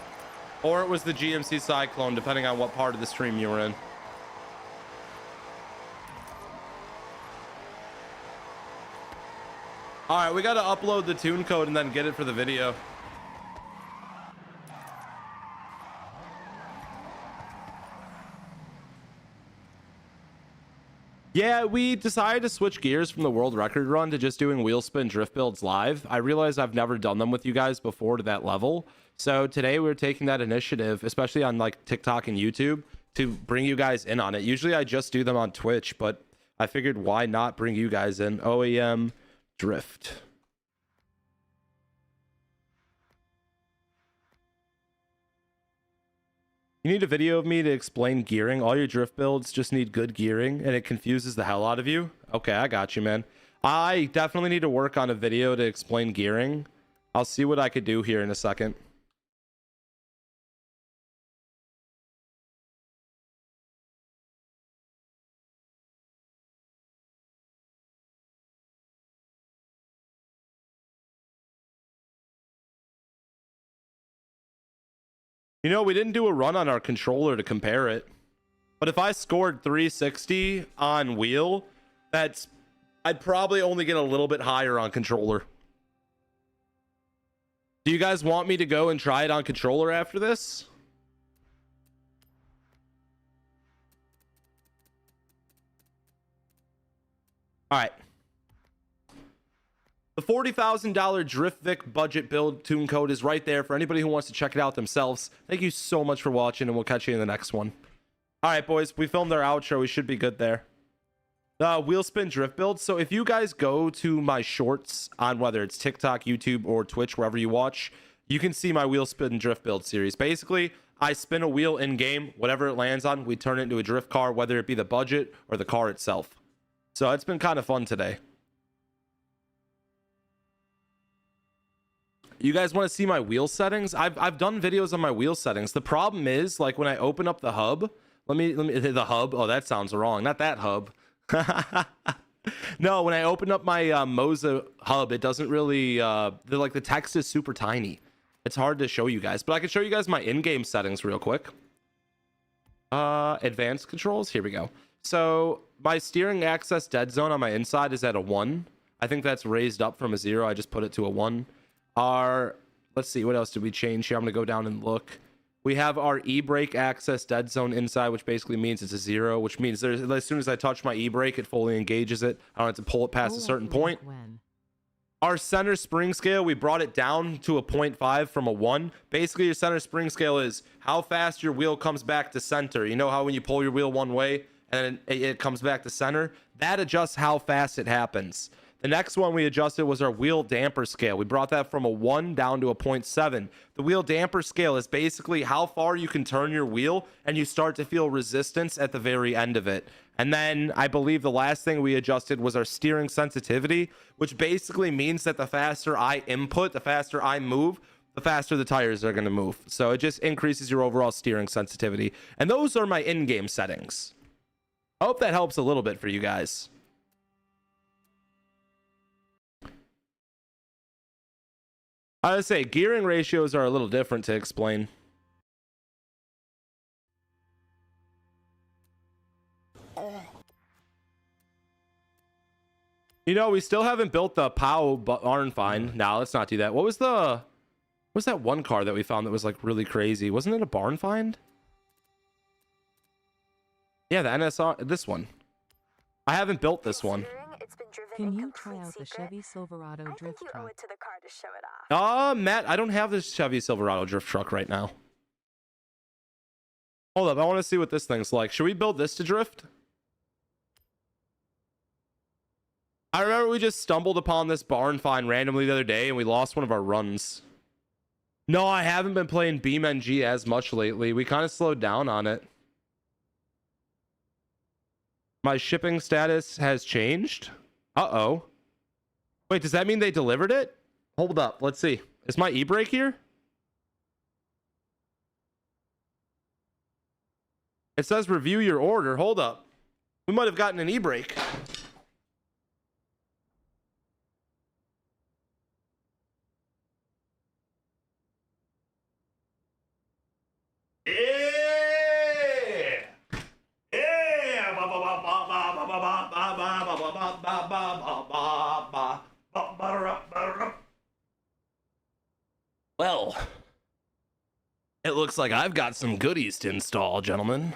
or it was the GMC Cyclone, depending on what part of the stream you were in. All right, we got to upload the tune code and then get it for the video. Yeah, we decided to switch gears from the world record run to just doing wheel spin drift builds live. I realized I've never done them with you guys before to that level. So today we're taking that initiative, especially on like TikTok and YouTube, to bring you guys in on it. Usually I just do them on Twitch, but I figured why not bring you guys in. OEM drift. You need a video of me to explain gearing. All your drift builds just need good gearing, and it confuses the hell out of you. Okay, I got you, man. I definitely need to work on a video to explain gearing. I'll see what I could do here in a second. You know, we didn't do a run on our controller to compare it. But if I scored 360 on wheel, I'd probably only get a little bit higher on controller. Do you guys want me to go and try it on controller after this? All right. The $40,000 Drift Vic budget build tune code is right there for anybody who wants to check it out themselves. Thank you so much for watching, and we'll catch you in the next one. All right, boys, we filmed our outro. We should be good there. Wheel spin drift build. So if you guys go to my shorts on whether it's TikTok, YouTube, or Twitch, wherever you watch, you can see my wheel spin drift build series. Basically, I spin a wheel in game, whatever it lands on, we turn it into a drift car, whether it be the budget or the car itself. So it's been kind of fun today. You guys want to see my wheel settings? I've done videos on my wheel settings. The problem is, like, when I open up the hub, let me the hub. Oh, that sounds wrong. Not that hub. No, when I open up my Moza hub, it doesn't really the text is super tiny. It's hard to show you guys, but I can show you guys my in-game settings real quick. Advanced controls. Here we go. So my steering access dead zone on my inside is at a 1. I think that's raised up from a 0. I just put it to a 1. Let's see, what else did we change here? I'm gonna go down and look. We have our e-brake access dead zone inside, which basically means it's a 0, which means as soon as I touch my e-brake, it fully engages it. I don't have to pull it past a certain point. Our center spring scale, we brought it down to a 0.5 from a 1. Basically, your center spring scale is how fast your wheel comes back to center. You know how when you pull your wheel one way, and then it comes back to center. That adjusts how fast it happens. The next one we adjusted was our wheel damper scale. We brought that from a 1 down to a 0.7. The wheel damper scale is basically how far you can turn your wheel and you start to feel resistance at the very end of it. And then I believe the last thing we adjusted was our steering sensitivity, which basically means that the faster I input, the faster I move, the faster the tires are going to move. So it just increases your overall steering sensitivity. And those are my in-game settings. I hope that helps a little bit for you guys. I would say gearing ratios are a little different to explain. You know, we still haven't built the POW barn find. Now let's not do that. What was that one car that we found that was like really crazy? Wasn't it a barn find? Yeah, the NSR, this one. I haven't built this one. Can you try out the Chevy Silverado drift truck? Owe it to the car to show it off. Matt, I don't have this Chevy Silverado drift truck right now. Hold up, I want to see what this thing's like. Should we build this to drift? I remember we just stumbled upon this barn find randomly the other day and we lost one of our runs. No, I haven't been playing BeamNG as much lately. We kind of slowed down on it. My shipping status has changed. Uh-oh. Wait, does that mean they delivered it? Hold up, let's see. Is my e-brake here? It says review your order. Hold up. We might have gotten an e-brake. Well, it looks like I've got some goodies to install, gentlemen.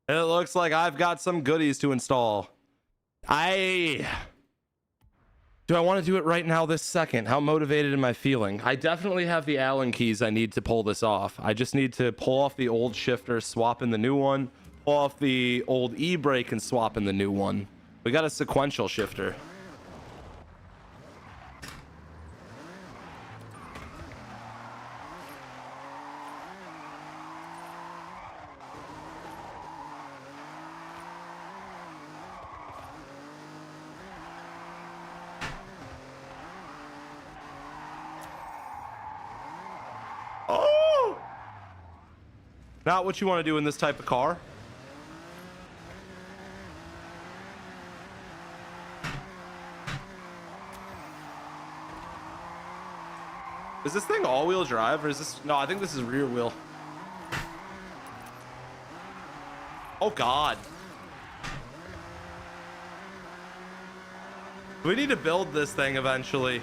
It looks like I've got some goodies to install. Do I want to do it right now this second? How motivated am I feeling? I definitely have the Allen keys I need to pull this off. I just need to pull off the old shifter, swap in the new one, pull off the old e-brake and swap in the new one. We got a sequential shifter. Not what you want to do in this type of car. Is this thing all-wheel drive or is this... No, I think this is rear wheel. Oh, God. We need to build this thing eventually.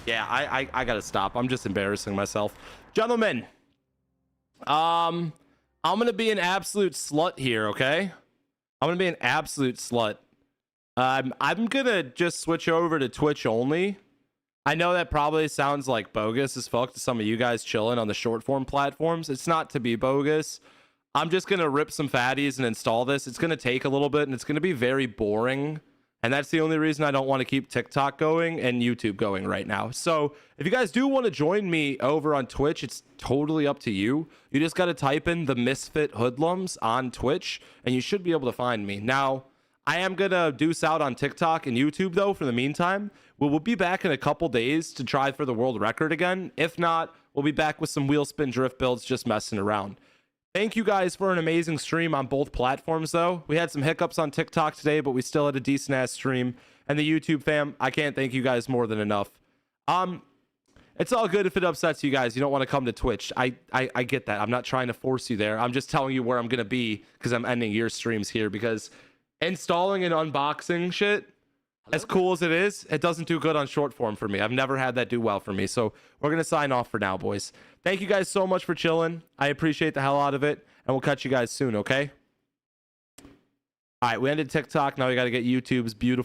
Yeah, I gotta stop. I'm just embarrassing myself. Gentlemen, I'm gonna be an absolute slut here, okay? I'm gonna be an absolute slut. I'm gonna just switch over to Twitch only. I know that probably sounds like bogus as fuck to some of you guys chilling on the short form platforms. It's not to be bogus. I'm just gonna rip some fatties and install this. It's gonna take a little bit and it's gonna be very boring. And that's the only reason I don't want to keep TikTok going and YouTube going right now. So if you guys do want to join me over on Twitch, it's totally up to you. You just got to type in the Misfit Hoodlums on Twitch and you should be able to find me. Now, I am going to deuce out on TikTok and YouTube though for the meantime. We'll be back in a couple days to try for the world record again. If not, we'll be back with some wheel spin drift builds just messing around. Thank you guys for an amazing stream on both platforms, though. We had some hiccups on TikTok today, but we still had a decent-ass stream. And the YouTube fam, I can't thank you guys more than enough. It's all good if it upsets you guys. You don't want to come to Twitch. I get that. I'm not trying to force you there. I'm just telling you where I'm going to be because I'm ending your streams here. Because installing and unboxing shit, as cool as it is, it doesn't do good on short form for me. I've never had that do well for me. So we're going to sign off for now, boys. Thank you guys so much for chilling. I appreciate the hell out of it. And we'll catch you guys soon, okay? All right, we ended TikTok. Now we got to get YouTube's beautiful.